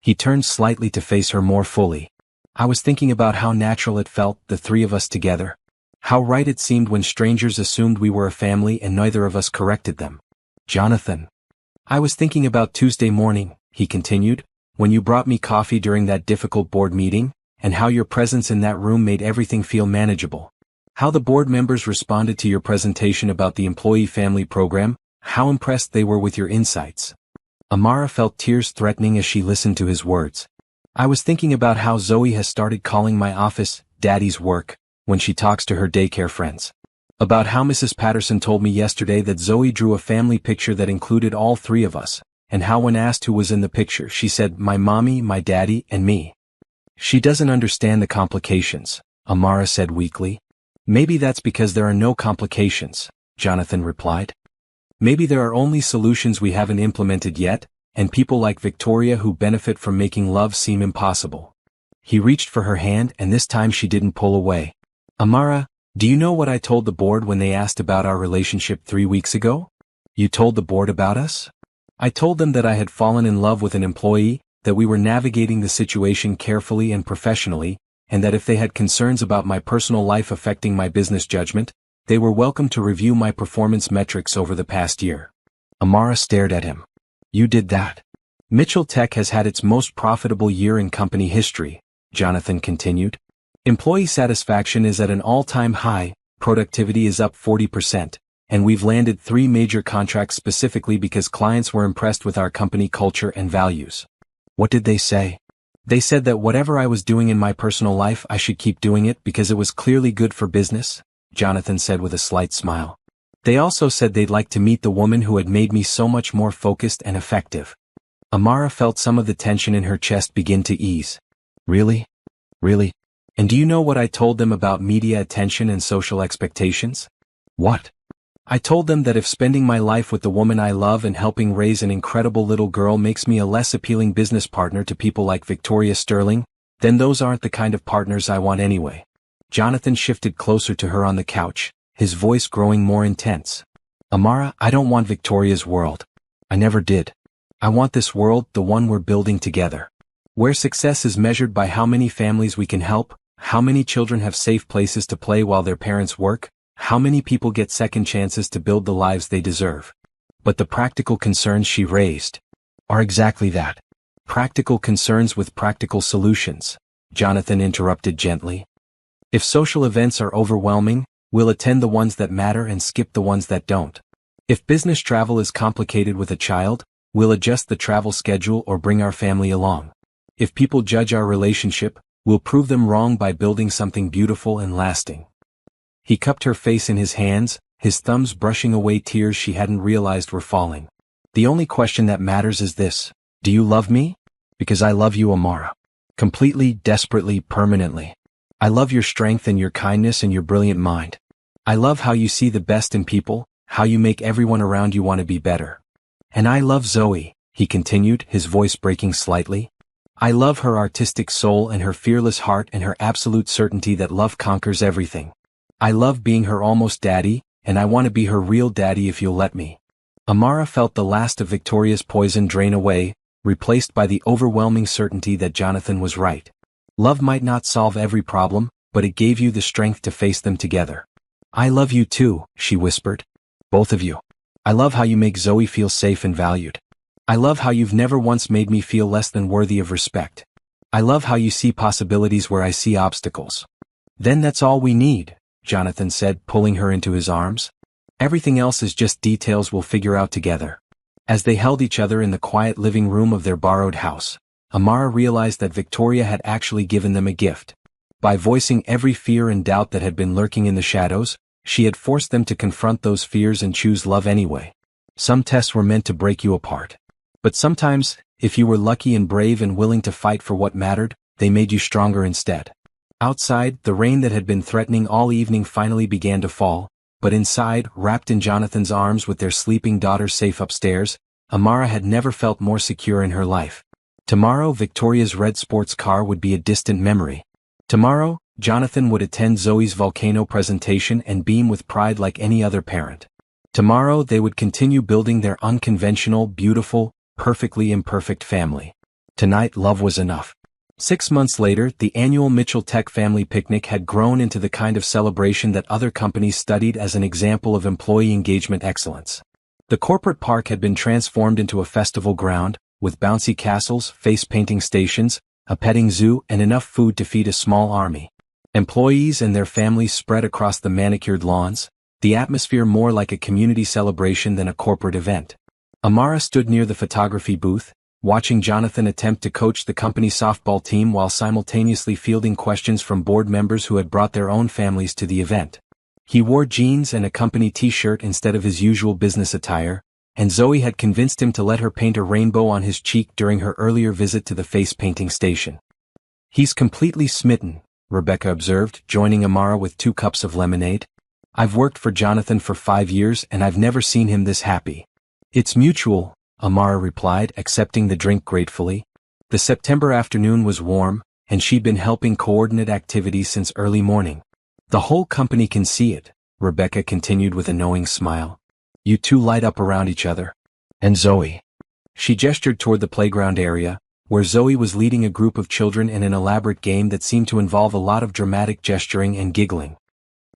He turned slightly to face her more fully. I was thinking about how natural it felt, the three of us together. How right it seemed when strangers assumed we were a family and neither of us corrected them. Jonathan. I was thinking about Tuesday morning, he continued, when you brought me coffee during that difficult board meeting, and how your presence in that room made everything feel manageable. How the board members responded to your presentation about the employee family program, how impressed they were with your insights. Amara felt tears threatening as she listened to his words. I was thinking about how Zoe has started calling my office, Daddy's work, when she talks to her daycare friends. About how Mrs. Patterson told me yesterday that Zoe drew a family picture that included all three of us, and how when asked who was in the picture she said, my mommy, my daddy, and me. She doesn't understand the complications, Amara said weakly. Maybe that's because there are no complications, Jonathan replied. Maybe there are only solutions we haven't implemented yet, and people like Victoria who benefit from making love seem impossible. He reached for her hand and this time she didn't pull away. Amara, do you know what I told the board when they asked about our relationship 3 weeks ago? You told the board about us? I told them that I had fallen in love with an employee, that we were navigating the situation carefully and professionally, and that if they had concerns about my personal life affecting my business judgment, they were welcome to review my performance metrics over the past year. Amara stared at him. You did that? Mitchell Tech has had its most profitable year in company history, Jonathan continued. Employee satisfaction is at an all-time high, productivity is up 40%, and we've landed 3 major contracts specifically because clients were impressed with our company culture and values. What did they say? They said that whatever I was doing in my personal life I should keep doing it because it was clearly good for business, Jonathan said with a slight smile. They also said they'd like to meet the woman who had made me so much more focused and effective. Amara felt some of the tension in her chest begin to ease. Really? Really? And do you know what I told them about media attention and social expectations? What? I told them that if spending my life with the woman I love and helping raise an incredible little girl makes me a less appealing business partner to people like Victoria Sterling, then those aren't the kind of partners I want anyway. Jonathan shifted closer to her on the couch, his voice growing more intense. Amara, I don't want Victoria's world. I never did. I want this world, the one we're building together. Where success is measured by how many families we can help, how many children have safe places to play while their parents work, how many people get second chances to build the lives they deserve. But the practical concerns she raised are exactly that. Practical concerns with practical solutions, Jonathan interrupted gently. If social events are overwhelming, we'll attend the ones that matter and skip the ones that don't. If business travel is complicated with a child, we'll adjust the travel schedule or bring our family along. If people judge our relationship, we'll prove them wrong by building something beautiful and lasting. He cupped her face in his hands, his thumbs brushing away tears she hadn't realized were falling. The only question that matters is this: do you love me? Because I love you, Amara. Completely, desperately, permanently. I love your strength and your kindness and your brilliant mind. I love how you see the best in people, how you make everyone around you want to be better. And I love Zoe, he continued, his voice breaking slightly. I love her artistic soul and her fearless heart and her absolute certainty that love conquers everything. I love being her almost daddy, and I want to be her real daddy if you'll let me. Amara felt the last of Victoria's poison drain away, replaced by the overwhelming certainty that Jonathan was right. Love might not solve every problem, but it gave you the strength to face them together. I love you too, she whispered. Both of you. I love how you make Zoe feel safe and valued. I love how you've never once made me feel less than worthy of respect. I love how you see possibilities where I see obstacles. Then that's all we need, Jonathan said, pulling her into his arms. Everything else is just details we'll figure out together. As they held each other in the quiet living room of their borrowed house, Amara realized that Victoria had actually given them a gift. By voicing every fear and doubt that had been lurking in the shadows, she had forced them to confront those fears and choose love anyway. Some tests were meant to break you apart. But sometimes, if you were lucky and brave and willing to fight for what mattered, they made you stronger instead. Outside, the rain that had been threatening all evening finally began to fall, but inside, wrapped in Jonathan's arms with their sleeping daughter safe upstairs, Amara had never felt more secure in her life. Tomorrow, Victoria's red sports car would be a distant memory. Tomorrow, Jonathan would attend Zoe's volcano presentation and beam with pride like any other parent. Tomorrow they would continue building their unconventional, beautiful, perfectly imperfect family. Tonight love was enough. 6 months later, the annual Mitchell Tech Family Picnic had grown into the kind of celebration that other companies studied as an example of employee engagement excellence. The corporate park had been transformed into a festival ground, with bouncy castles, face-painting stations, a petting zoo, and enough food to feed a small army. Employees and their families spread across the manicured lawns, the atmosphere more like a community celebration than a corporate event. Amara stood near the photography booth, watching Jonathan attempt to coach the company softball team while simultaneously fielding questions from board members who had brought their own families to the event. He wore jeans and a company t-shirt instead of his usual business attire, and Zoe had convinced him to let her paint a rainbow on his cheek during her earlier visit to the face-painting station. "He's completely smitten," Rebecca observed, joining Amara with 2 cups of lemonade. "I've worked for Jonathan for 5 years and I've never seen him this happy." "It's mutual," Amara replied, accepting the drink gratefully. The September afternoon was warm, and she'd been helping coordinate activities since early morning. "The whole company can see it," Rebecca continued with a knowing smile. "You two light up around each other. And Zoe." She gestured toward the playground area, where Zoe was leading a group of children in an elaborate game that seemed to involve a lot of dramatic gesturing and giggling.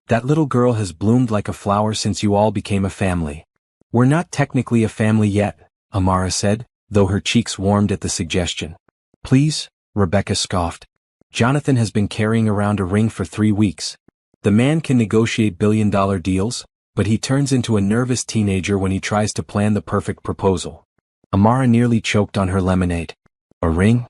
"That little girl has bloomed like a flower since you all became a family." "We're not technically a family yet," Amara said, though her cheeks warmed at the suggestion. "Please," Rebecca scoffed. "Jonathan has been carrying around a ring for 3 weeks. The man can negotiate billion-dollar deals, but he turns into a nervous teenager when he tries to plan the perfect proposal." Amara nearly choked on her lemonade. "A ring?"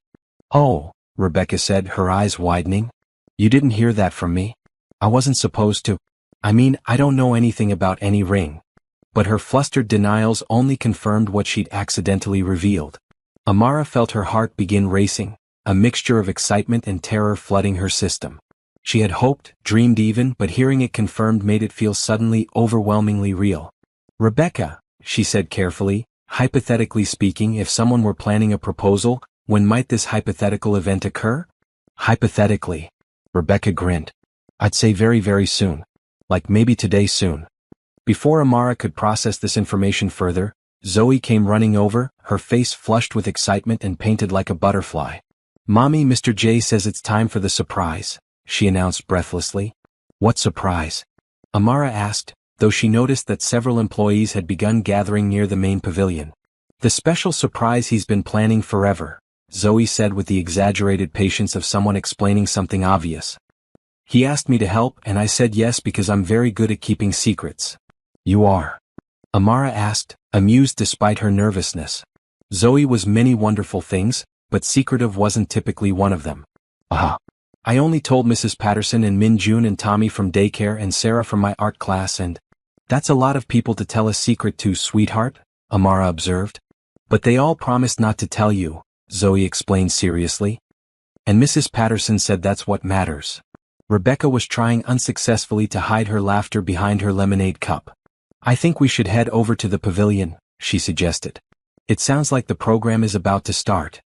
"Oh," Rebecca said, her eyes widening. "You didn't hear that from me? I wasn't supposed to. I mean, I don't know anything about any ring." But her flustered denials only confirmed what she'd accidentally revealed. Amara felt her heart begin racing, a mixture of excitement and terror flooding her system. She had hoped, dreamed even, but hearing it confirmed made it feel suddenly overwhelmingly real. "Rebecca," she said carefully, "hypothetically speaking, if someone were planning a proposal, when might this hypothetical event occur?" "Hypothetically," Rebecca grinned. "I'd say very, very soon. Like maybe today soon." Before Amara could process this information further, Zoe came running over, her face flushed with excitement and painted like a butterfly. "Mommy, Mr. J says it's time for the surprise," she announced breathlessly. "What surprise?" Amara asked, though she noticed that several employees had begun gathering near the main pavilion. "The special surprise he's been planning forever," Zoe said with the exaggerated patience of someone explaining something obvious. "He asked me to help and I said yes because I'm very good at keeping secrets." "You are?" Amara asked, amused despite her nervousness. Zoe was many wonderful things, but secretive wasn't typically one of them. I only told Mrs. Patterson and Min June and Tommy from daycare and Sarah from my art class and—" "That's a lot of people to tell a secret to, sweetheart," Amara observed. "But they all promised not to tell you," Zoe explained seriously. "And Mrs. Patterson said that's what matters." Rebecca was trying unsuccessfully to hide her laughter behind her lemonade cup. "I think we should head over to the pavilion," she suggested. "It sounds like the program is about to start."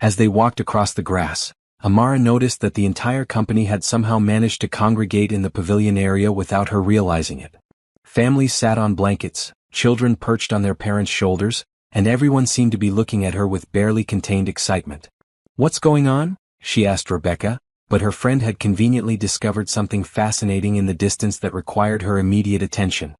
As they walked across the grass, Amara noticed that the entire company had somehow managed to congregate in the pavilion area without her realizing it. Families sat on blankets, children perched on their parents' shoulders, and everyone seemed to be looking at her with barely contained excitement. "What's going on?" she asked Rebecca, but her friend had conveniently discovered something fascinating in the distance that required her immediate attention.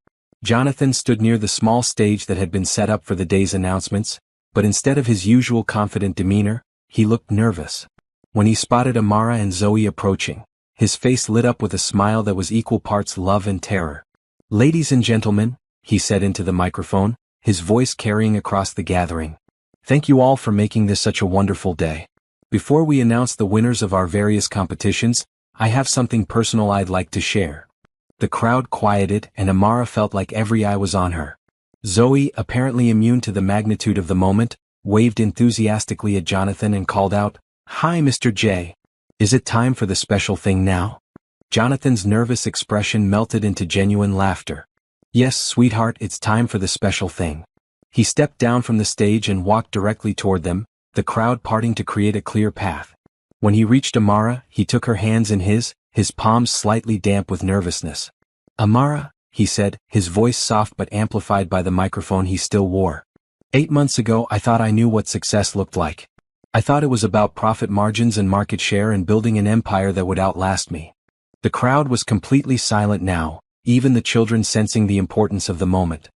Jonathan stood near the small stage that had been set up for the day's announcements, but instead of his usual confident demeanor, he looked nervous. When he spotted Amara and Zoe approaching, his face lit up with a smile that was equal parts love and terror. "Ladies and gentlemen," he said into the microphone, his voice carrying across the gathering. "Thank you all for making this such a wonderful day. Before we announce the winners of our various competitions, I have something personal I'd like to share." The crowd quieted and Amara felt like every eye was on her. Zoe, apparently immune to the magnitude of the moment, waved enthusiastically at Jonathan and called out, "Hi, Mr. J. Is it time for the special thing now?" Jonathan's nervous expression melted into genuine laughter. "Yes, sweetheart, it's time for the special thing." He stepped down from the stage and walked directly toward them, the crowd parting to create a clear path. When he reached Amara, he took her hands in his palms slightly damp with nervousness. "Amara," he said, his voice soft but amplified by the microphone he still wore. "8 months ago I thought I knew what success looked like. I thought it was about profit margins and market share and building an empire that would outlast me." The crowd was completely silent now, even the children sensing the importance of the moment.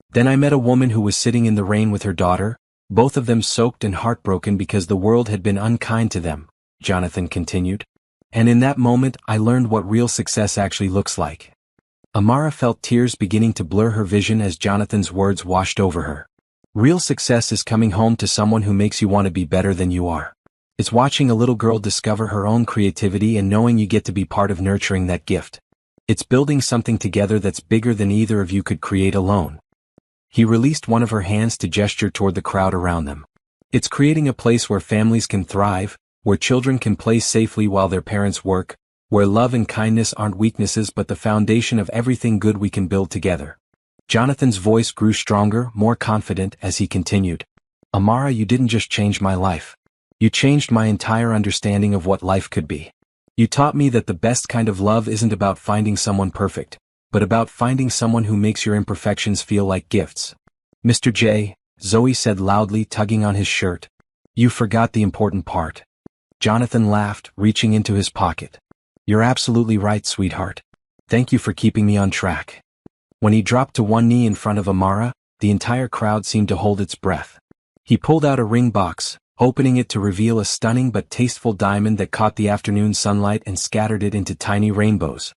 "Then I met a woman who was sitting in the rain with her daughter, both of them soaked and heartbroken because the world had been unkind to them," Jonathan continued. "And in that moment I learned what real success actually looks like." Amara felt tears beginning to blur her vision as Jonathan's words washed over her. Real success is coming home to someone who makes you want to be better than you are. It's watching a little girl discover her own creativity and knowing you get to be part of nurturing that gift. It's building something together that's bigger than either of you could create alone. He released one of her hands to gesture toward the crowd around them. "It's creating a place where families can thrive, where children can play safely while their parents work, where love and kindness aren't weaknesses but the foundation of everything good we can build together." Jonathan's voice grew stronger, more confident as he continued. "Amara, you didn't just change my life. You changed my entire understanding of what life could be. You taught me that the best kind of love isn't about finding someone perfect, but about finding someone who makes your imperfections feel like gifts." "Mr. J," Zoe said loudly, tugging on his shirt. "You forgot the important part." Jonathan laughed, reaching into his pocket. "You're absolutely right, sweetheart. Thank you for keeping me on track." When he dropped to one knee in front of Amara, the entire crowd seemed to hold its breath. He pulled out a ring box, opening it to reveal a stunning but tasteful diamond that caught the afternoon sunlight and scattered it into tiny rainbows.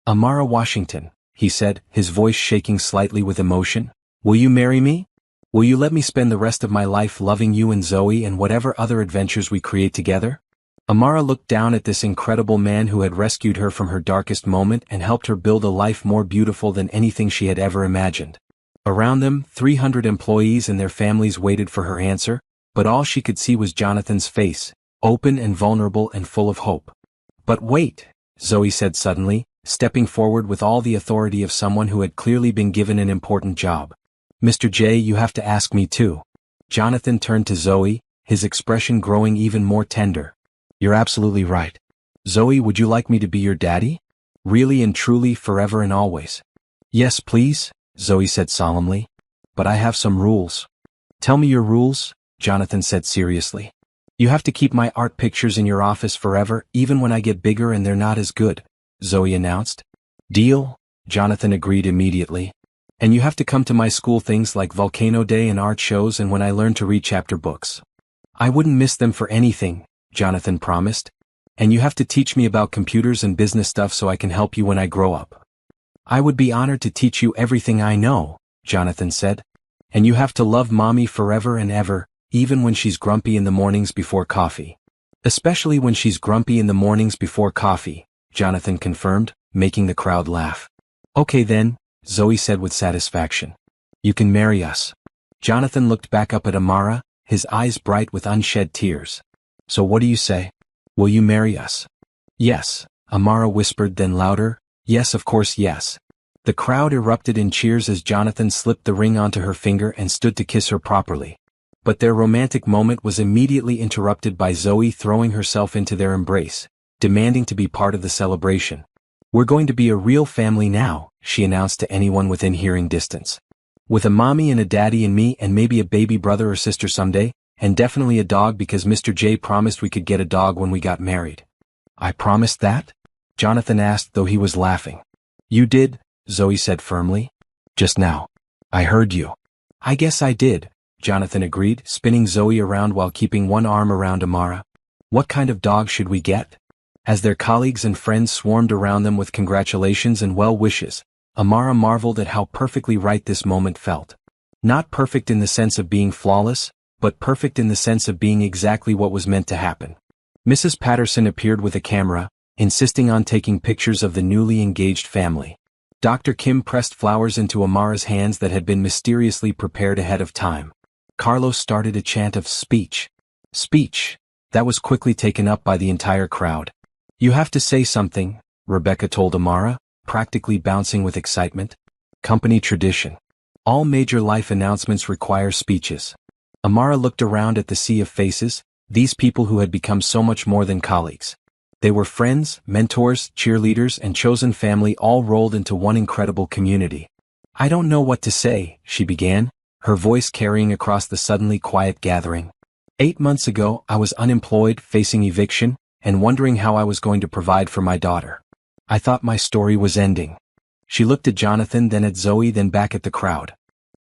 "Amara Washington," he said, his voice shaking slightly with emotion, "will you marry me? Will you let me spend the rest of my life loving you and Zoe and whatever other adventures we create together?" Amara looked down at this incredible man who had rescued her from her darkest moment and helped her build a life more beautiful than anything she had ever imagined. Around them, 300 employees and their families waited for her answer, but all she could see was Jonathan's face, open and vulnerable and full of hope. "But wait," Zoe said suddenly, stepping forward with all the authority of someone who had clearly been given an important job. "Mr. J, you have to ask me too." Jonathan turned to Zoe, his expression growing even more tender. "You're absolutely right. Zoe, would you like me to be your daddy? Really and truly, forever and always?" "Yes, please," Zoe said solemnly. "But I have some rules." "Tell me your rules," Jonathan said seriously. "You have to keep my art pictures in your office forever, even when I get bigger and they're not as good," Zoe announced. "Deal," Jonathan agreed immediately. "And you have to come to my school things like Volcano Day and art shows and when I learn to read chapter books." "I wouldn't miss them for anything," Jonathan promised. "And you have to teach me about computers and business stuff so I can help you when I grow up." "I would be honored to teach you everything I know," Jonathan said. "And you have to love Mommy forever and ever, even when she's grumpy in the mornings before coffee." "Especially when she's grumpy in the mornings before coffee," Jonathan confirmed, making the crowd laugh. "Okay then," Zoe said with satisfaction. "You can marry us." Jonathan looked back up at Amara, his eyes bright with unshed tears. "So what do you say? Will you marry us?" "Yes," Amara whispered, then louder, "Yes, of course, yes." The crowd erupted in cheers as Jonathan slipped the ring onto her finger and stood to kiss her properly. But their romantic moment was immediately interrupted by Zoe throwing herself into their embrace, demanding to be part of the celebration. "We're going to be a real family now," she announced to anyone within hearing distance. "With a mommy and a daddy and me and maybe a baby brother or sister someday, and definitely a dog because Mr. J promised we could get a dog when we got married." "I promised that?" Jonathan asked, though he was laughing. "You did," Zoe said firmly. "Just now. I heard you." "I guess I did," Jonathan agreed, spinning Zoe around while keeping one arm around Amara. "What kind of dog should we get?" As their colleagues and friends swarmed around them with congratulations and well wishes, Amara marveled at how perfectly right this moment felt. Not perfect in the sense of being flawless, but perfect in the sense of being exactly what was meant to happen. Mrs. Patterson appeared with a camera, insisting on taking pictures of the newly engaged family. Dr. Kim pressed flowers into Amara's hands that had been mysteriously prepared ahead of time. Carlos started a chant of speech. Speech. That was quickly taken up by the entire crowd. "You have to say something," Rebecca told Amara, practically bouncing with excitement. "Company tradition. All major life announcements require speeches." Amara looked around at the sea of faces, These people who had become so much more than colleagues. They were friends, mentors, cheerleaders, and chosen family all rolled into one incredible community. "I don't know what to say," she began, her voice carrying across the suddenly quiet gathering. 8 months ago, I was unemployed, facing eviction, and wondering how I was going to provide for my daughter. I thought my story was ending. She looked at Jonathan, then at Zoe, then back at the crowd.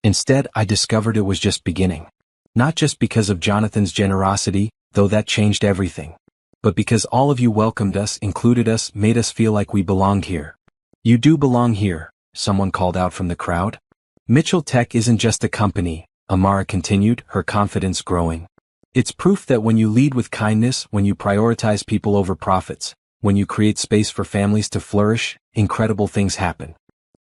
Instead, I discovered it was just beginning. Not just because of Jonathan's generosity, though that changed everything, but because all of you welcomed us, included us, made us feel like we belonged here. "You do belong here," someone called out from the crowd. "Mitchell Tech isn't just a company," Amara continued, her confidence growing. "It's proof that when you lead with kindness, when you prioritize people over profits, when you create space for families to flourish, incredible things happen.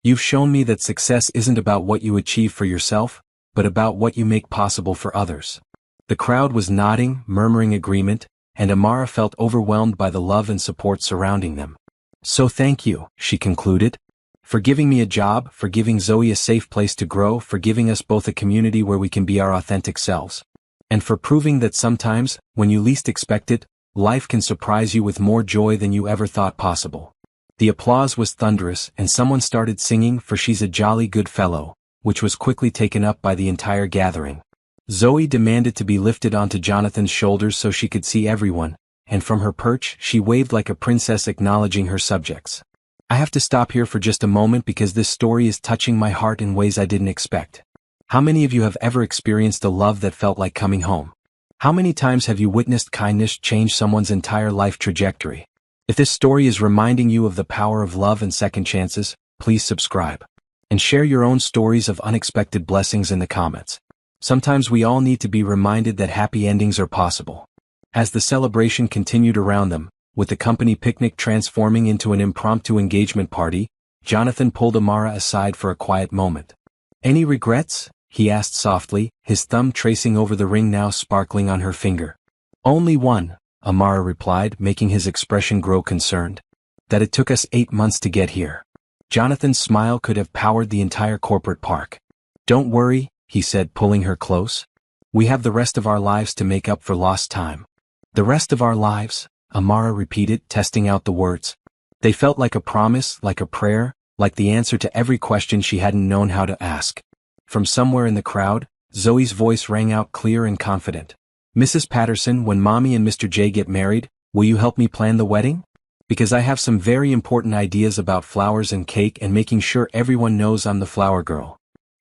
You've shown me that success isn't about what you achieve for yourself, but about what you make possible for others." The crowd was nodding, murmuring agreement, and Amara felt overwhelmed by the love and support surrounding them. "So thank you," she concluded, "for giving me a job, for giving Zoe a safe place to grow, for giving us both a community where we can be our authentic selves. And for proving that sometimes, when you least expect it, life can surprise you with more joy than you ever thought possible." The applause was thunderous, and someone started singing "For She's a Jolly Good Fellow," which was quickly taken up by the entire gathering. Zoe demanded to be lifted onto Jonathan's shoulders so she could see everyone, and from her perch she waved like a princess acknowledging her subjects. "I have to stop here for just a moment because this story is touching my heart in ways I didn't expect. How many of you have ever experienced a love that felt like coming home? How many times have you witnessed kindness change someone's entire life trajectory? If this story is reminding you of the power of love and second chances, please subscribe. And share your own stories of unexpected blessings in the comments. Sometimes we all need to be reminded that happy endings are possible." As the celebration continued around them, with the company picnic transforming into an impromptu engagement party, Jonathan pulled Amara aside for a quiet moment. "Any regrets?" he asked softly, his thumb tracing over the ring now sparkling on her finger. "Only one," Amara replied, making his expression grow concerned. "That it took us 8 months to get here." Jonathan's smile could have powered the entire corporate park. "Don't worry," he said, pulling her close. "We have the rest of our lives to make up for lost time." "The rest of our lives," Amara repeated, testing out the words. They felt like a promise, like a prayer, like the answer to every question she hadn't known how to ask. From somewhere in the crowd, Zoe's voice rang out clear and confident. "Mrs. Patterson, when Mommy and Mr. J get married, will you help me plan the wedding? Because I have some very important ideas about flowers and cake and making sure everyone knows I'm the flower girl."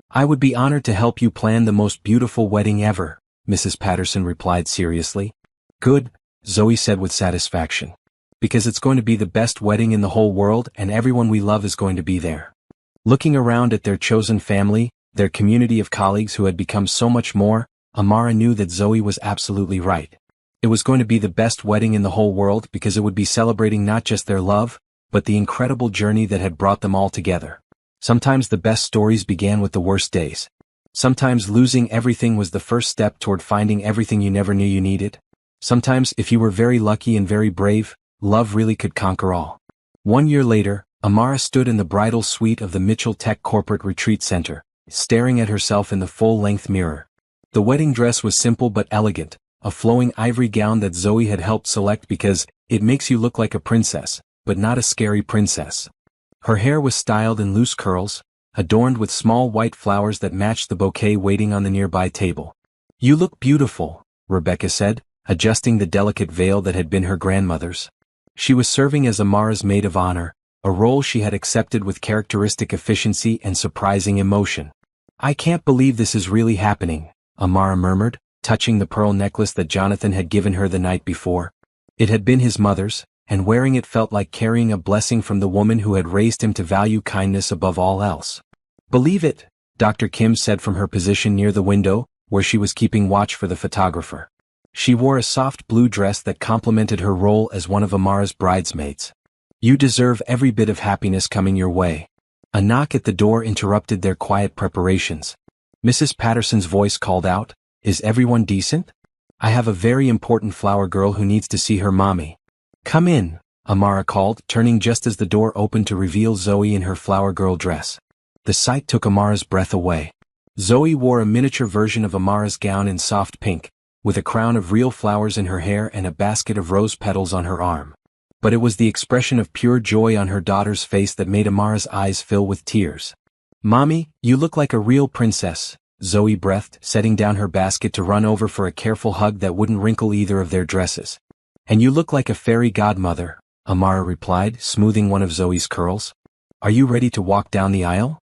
"I would be honored to help you plan the most beautiful wedding ever," Mrs. Patterson replied seriously. "Good," Zoe said with satisfaction. "Because it's going to be the best wedding in the whole world and everyone we love is going to be there." Looking around at their chosen family, their community of colleagues who had become so much more, Amara knew that Zoe was absolutely right. It was going to be the best wedding in the whole world because it would be celebrating not just their love, but the incredible journey that had brought them all together. Sometimes the best stories began with the worst days. Sometimes losing everything was the first step toward finding everything you never knew you needed. Sometimes, if you were very lucky and very brave, love really could conquer all. 1 year later, Amara stood in the bridal suite of the Mitchell Tech Corporate Retreat Center, staring at herself in the full-length mirror. The wedding dress was simple but elegant, a flowing ivory gown that Zoe had helped select because it makes you look like a princess, but not a scary princess. Her hair was styled in loose curls, adorned with small white flowers that matched the bouquet waiting on the nearby table. "You look beautiful," Rebecca said, adjusting the delicate veil that had been her grandmother's. She was serving as Amara's maid of honor, a role she had accepted with characteristic efficiency and surprising emotion. "I can't believe this is really happening," Amara murmured, touching the pearl necklace that Jonathan had given her the night before. It had been his mother's, and wearing it felt like carrying a blessing from the woman who had raised him to value kindness above all else. "Believe it," Dr. Kim said from her position near the window, where she was keeping watch for the photographer. She wore a soft blue dress that complemented her role as one of Amara's bridesmaids. "You deserve every bit of happiness coming your way." A knock at the door interrupted their quiet preparations. Mrs. Patterson's voice called out, "Is everyone decent? I have a very important flower girl who needs to see her mommy." "Come in," Amara called, turning just as the door opened to reveal Zoe in her flower girl dress. The sight took Amara's breath away. Zoe wore a miniature version of Amara's gown in soft pink, with a crown of real flowers in her hair and a basket of rose petals on her arm. But it was the expression of pure joy on her daughter's face that made Amara's eyes fill with tears. "Mommy, you look like a real princess," Zoe breathed, setting down her basket to run over for a careful hug that wouldn't wrinkle either of their dresses. "And you look like a fairy godmother," Amara replied, smoothing one of Zoe's curls. "Are you ready to walk down the aisle?"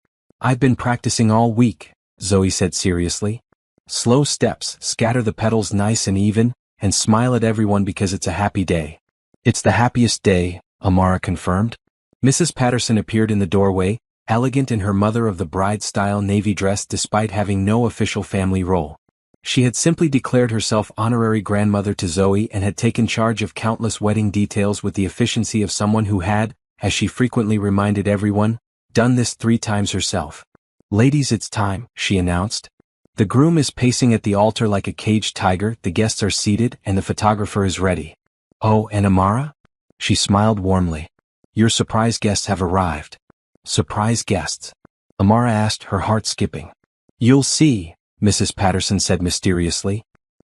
"I've been practicing all week," Zoe said seriously. "Slow steps, scatter the petals nice and even, and smile at everyone because it's a happy day." "It's the happiest day," Amara confirmed. Mrs. Patterson appeared in the doorway, elegant in her mother-of-the-bride-style navy dress despite having no official family role. She had simply declared herself honorary grandmother to Zoe and had taken charge of countless wedding details with the efficiency of someone who had, as she frequently reminded everyone, done this 3 times herself. "Ladies, it's time," she announced. "The groom is pacing at the altar like a caged tiger, the guests are seated, and the photographer is ready." "Oh, and Amara?" She smiled warmly. "Your surprise guests have arrived." "Surprise guests?" Amara asked, her heart skipping. "You'll see," Mrs. Patterson said mysteriously.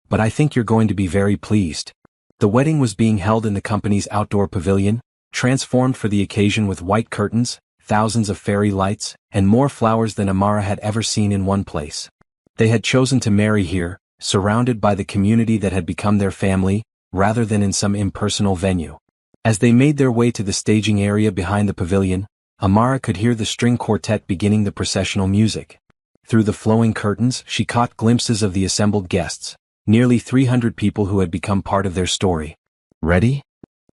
"But I think you're going to be very pleased." The wedding was being held in the company's outdoor pavilion, transformed for the occasion with white curtains, thousands of fairy lights, and more flowers than Amara had ever seen in one place. They had chosen to marry here, surrounded by the community that had become their family, rather than in some impersonal venue. As they made their way to the staging area behind the pavilion, Amara could hear the string quartet beginning the processional music. Through the flowing curtains, she caught glimpses of the assembled guests, nearly 300 people who had become part of their story. "Ready?"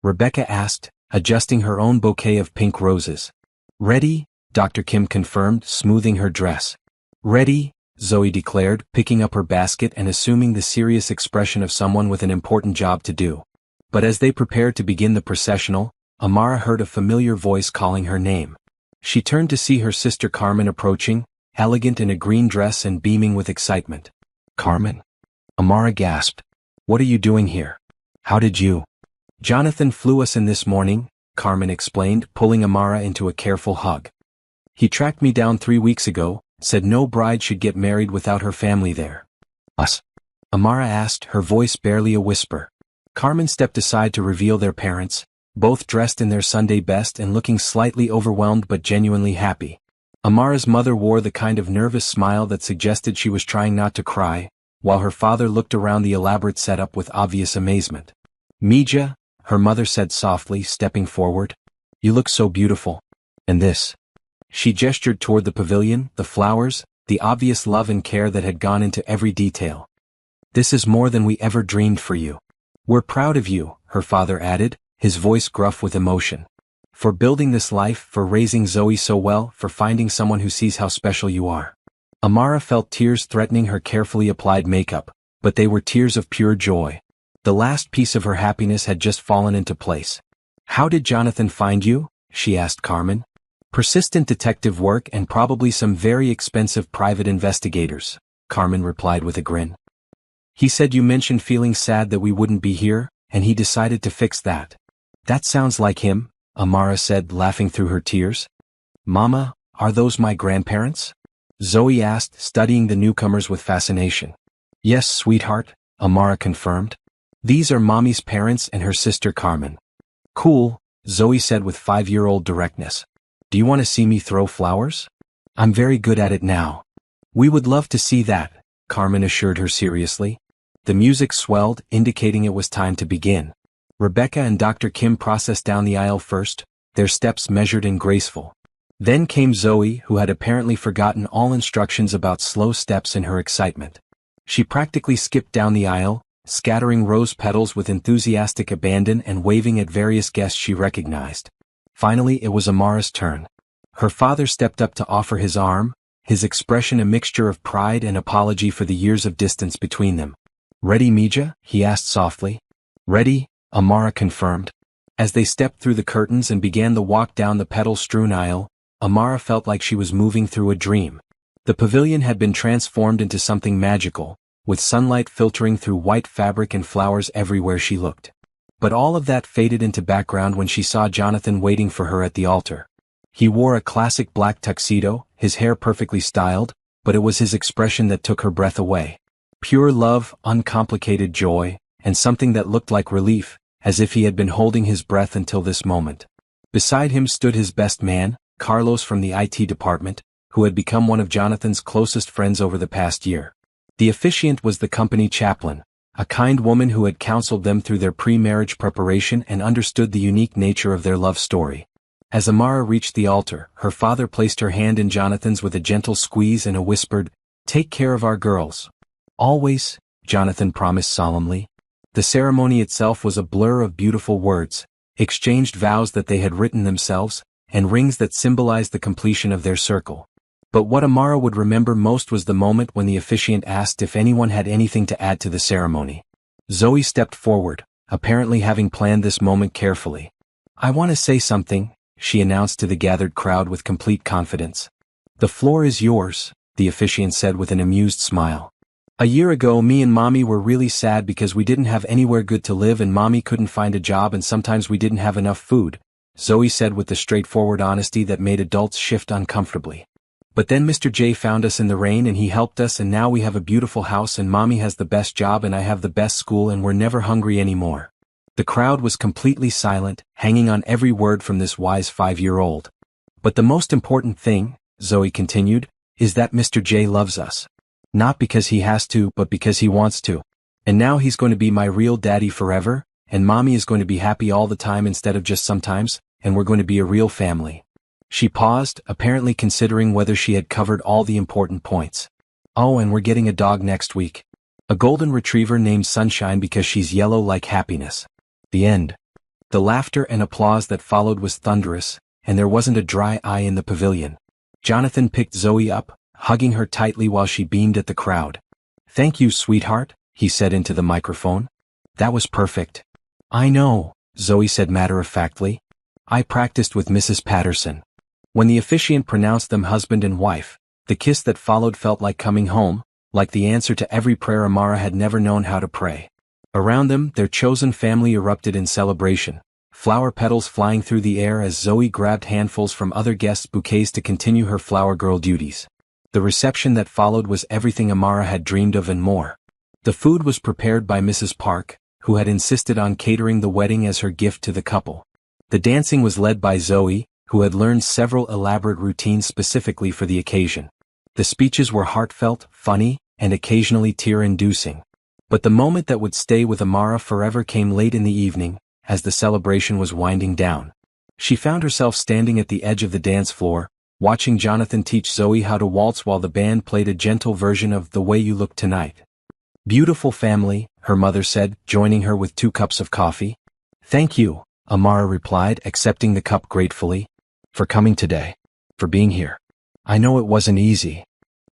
Rebecca asked, adjusting her own bouquet of pink roses. "Ready?" Dr. Kim confirmed, smoothing her dress. "Ready?" Zoe declared, picking up her basket and assuming the serious expression of someone with an important job to do. But as they prepared to begin the processional, Amara heard a familiar voice calling her name. She turned to see her sister Carmen approaching, elegant in a green dress and beaming with excitement. "Carmen?" Amara gasped. "What are you doing here? How did you?" "Jonathan flew us in this morning," Carmen explained, pulling Amara into a careful hug. "He tracked me down 3 weeks ago, said no bride should get married without her family there." "Us?" Amara asked, her voice barely a whisper. Carmen stepped aside to reveal their parents, both dressed in their Sunday best and looking slightly overwhelmed but genuinely happy. Amara's mother wore the kind of nervous smile that suggested she was trying not to cry, while her father looked around the elaborate setup with obvious amazement. "Mija," her mother said softly, stepping forward. "You look so beautiful. And this?" She gestured toward the pavilion, the flowers, the obvious love and care that had gone into every detail. "This is more than we ever dreamed for you. We're proud of you," her father added, his voice gruff with emotion. "For building this life, for raising Zoe so well, for finding someone who sees how special you are." Amara felt tears threatening her carefully applied makeup, but they were tears of pure joy. The last piece of her happiness had just fallen into place. "How did Jonathan find you?" she asked Carmen. "Persistent detective work and probably some very expensive private investigators," Carmen replied with a grin. "He said you mentioned feeling sad that we wouldn't be here, and he decided to fix that." "That sounds like him," Amara said, laughing through her tears. "Mama, are those my grandparents?" Zoe asked, studying the newcomers with fascination. "Yes, sweetheart," Amara confirmed. "These are Mommy's parents and her sister Carmen." "Cool," Zoe said with 5-year-old directness. "Do you want to see me throw flowers? I'm very good at it now." "We would love to see that," Carmen assured her seriously. The music swelled, indicating it was time to begin. Rebecca and Dr. Kim processed down the aisle first, their steps measured and graceful. Then came Zoe, who had apparently forgotten all instructions about slow steps in her excitement. She practically skipped down the aisle, scattering rose petals with enthusiastic abandon and waving at various guests she recognized. Finally, it was Amara's turn. Her father stepped up to offer his arm, his expression a mixture of pride and apology for the years of distance between them. "Ready, Mija?" he asked softly. "Ready," Amara confirmed. As they stepped through the curtains and began the walk down the petal-strewn aisle, Amara felt like she was moving through a dream. The pavilion had been transformed into something magical, with sunlight filtering through white fabric and flowers everywhere she looked. But all of that faded into background when she saw Jonathan waiting for her at the altar. He wore a classic black tuxedo, his hair perfectly styled, but it was his expression that took her breath away. Pure love, uncomplicated joy, and something that looked like relief, as if he had been holding his breath until this moment. Beside him stood his best man, Carlos from the IT department, who had become one of Jonathan's closest friends over the past year. The officiant was the company chaplain, a kind woman who had counseled them through their pre-marriage preparation and understood the unique nature of their love story. As Amara reached the altar, her father placed her hand in Jonathan's with a gentle squeeze and a whispered, "Take care of our girls." "Always," Jonathan promised solemnly. The ceremony itself was a blur of beautiful words, exchanged vows that they had written themselves, and rings that symbolized the completion of their circle. But what Amara would remember most was the moment when the officiant asked if anyone had anything to add to the ceremony. Zoe stepped forward, apparently having planned this moment carefully. "I want to say something," she announced to the gathered crowd with complete confidence. "The floor is yours," the officiant said with an amused smile. "A year ago me and Mommy were really sad because we didn't have anywhere good to live and Mommy couldn't find a job and sometimes we didn't have enough food," Zoe said with the straightforward honesty that made adults shift uncomfortably. "But then Mr. J found us in the rain and he helped us and now we have a beautiful house and Mommy has the best job and I have the best school and we're never hungry anymore." The crowd was completely silent, hanging on every word from this wise 5-year-old. "But the most important thing," Zoe continued, "is that Mr. J loves us. Not because he has to, but because he wants to. And now he's going to be my real daddy forever, and Mommy is going to be happy all the time instead of just sometimes, and we're going to be a real family." She paused, apparently considering whether she had covered all the important points. "Oh, and we're getting a dog next week. A golden retriever named Sunshine because she's yellow like happiness." The end. The laughter and applause that followed was thunderous, and there wasn't a dry eye in the pavilion. Jonathan picked Zoe up, hugging her tightly while she beamed at the crowd. "Thank you, sweetheart," he said into the microphone. "That was perfect." "I know," Zoe said matter-of-factly. "I practiced with Mrs. Patterson." When the officiant pronounced them husband and wife, the kiss that followed felt like coming home, like the answer to every prayer Amara had never known how to pray. Around them, their chosen family erupted in celebration, flower petals flying through the air as Zoe grabbed handfuls from other guests' bouquets to continue her flower girl duties. The reception that followed was everything Amara had dreamed of and more. The food was prepared by Mrs. Park, who had insisted on catering the wedding as her gift to the couple. The dancing was led by Zoe, who had learned several elaborate routines specifically for the occasion. The speeches were heartfelt, funny, and occasionally tear-inducing. But the moment that would stay with Amara forever came late in the evening, as the celebration was winding down. She found herself standing at the edge of the dance floor, watching Jonathan teach Zoe how to waltz while the band played a gentle version of "The Way You Look Tonight." "Beautiful family," her mother said, joining her with 2 cups of coffee. "Thank you," Amara replied, accepting the cup gratefully. "For coming today. For being here. I know it wasn't easy."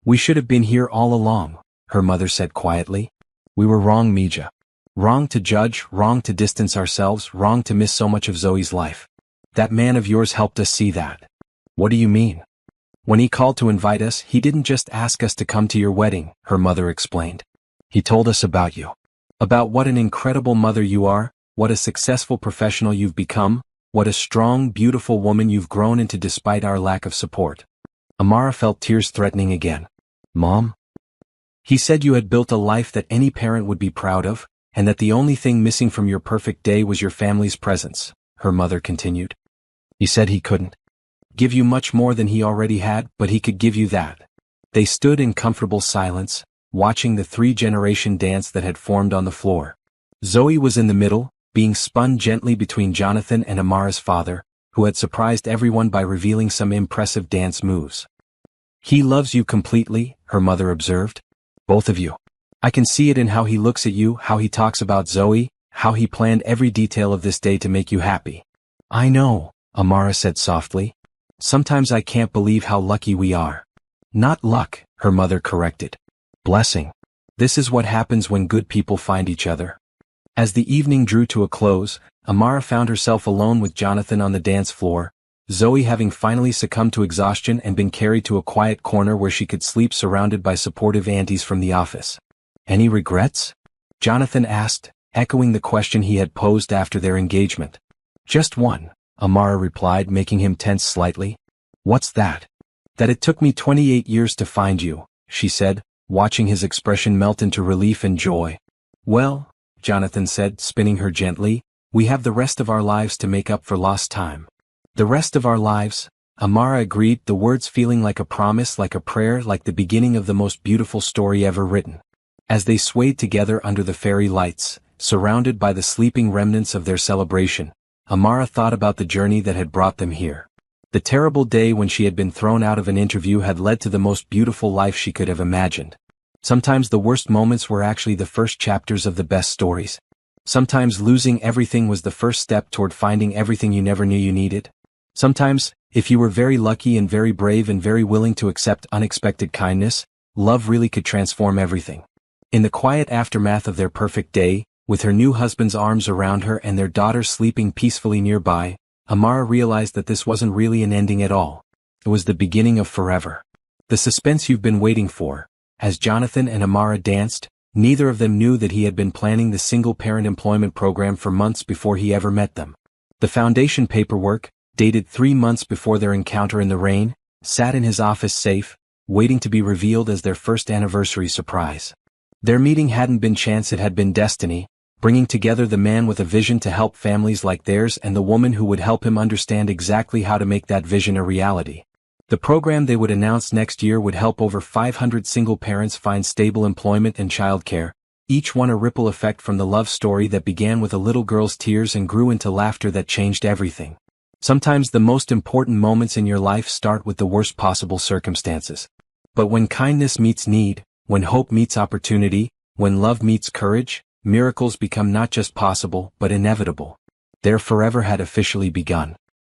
"We should have been here all along," her mother said quietly. "We were wrong, Mija. Wrong to judge, wrong to distance ourselves, wrong to miss so much of Zoe's life. That man of yours helped us see that." "What do you mean?" "When he called to invite us, he didn't just ask us to come to your wedding," her mother explained. "He told us about you. About what an incredible mother you are, what a successful professional you've become, what a strong, beautiful woman you've grown into despite our lack of support." Amara felt tears threatening again. "Mom?" "He said you had built a life that any parent would be proud of, and that the only thing missing from your perfect day was your family's presence," her mother continued. "He said he couldn't give you much more than he already had, but he could give you that." They stood in comfortable silence, watching the 3-generation dance that had formed on the floor. Zoe was in the middle, being spun gently between Jonathan and Amara's father, who had surprised everyone by revealing some impressive dance moves. "He loves you completely," her mother observed. "Both of you. I can see it in how he looks at you, how he talks about Zoe, how he planned every detail of this day to make you happy." "I know," Amara said softly. "Sometimes I can't believe how lucky we are." "Not luck," her mother corrected. "Blessing. This is what happens when good people find each other." As the evening drew to a close, Amara found herself alone with Jonathan on the dance floor, Zoe having finally succumbed to exhaustion and been carried to a quiet corner where she could sleep surrounded by supportive aunties from the office. "Any regrets?" Jonathan asked, echoing the question he had posed after their engagement. "Just one," Amara replied, making him tense slightly. "What's that?" "That it took me 28 years to find you," she said, watching his expression melt into relief and joy. "Well," Jonathan said, spinning her gently, "we have the rest of our lives to make up for lost time." "The rest of our lives," Amara agreed, the words feeling like a promise, like a prayer, like the beginning of the most beautiful story ever written. As they swayed together under the fairy lights, surrounded by the sleeping remnants of their celebration, Amara thought about the journey that had brought them here. The terrible day when she had been thrown out of an interview had led to the most beautiful life she could have imagined. Sometimes the worst moments were actually the first chapters of the best stories. Sometimes losing everything was the first step toward finding everything you never knew you needed. Sometimes, if you were very lucky and very brave and very willing to accept unexpected kindness, love really could transform everything. In the quiet aftermath of their perfect day, with her new husband's arms around her and their daughter sleeping peacefully nearby, Amara realized that this wasn't really an ending at all. It was the beginning of forever. The suspense you've been waiting for. As Jonathan and Amara danced, neither of them knew that he had been planning the single-parent employment program for months before he ever met them. The foundation paperwork, dated 3 months before their encounter in the rain, sat in his office safe, waiting to be revealed as their first anniversary surprise. Their meeting hadn't been chance, it had been destiny, bringing together the man with a vision to help families like theirs and the woman who would help him understand exactly how to make that vision a reality. The program they would announce next year would help over 500 single parents find stable employment and childcare, each one a ripple effect from the love story that began with a little girl's tears and grew into laughter that changed everything. Sometimes the most important moments in your life start with the worst possible circumstances. But when kindness meets need, when hope meets opportunity, when love meets courage, miracles become not just possible but inevitable. Their forever had officially begun.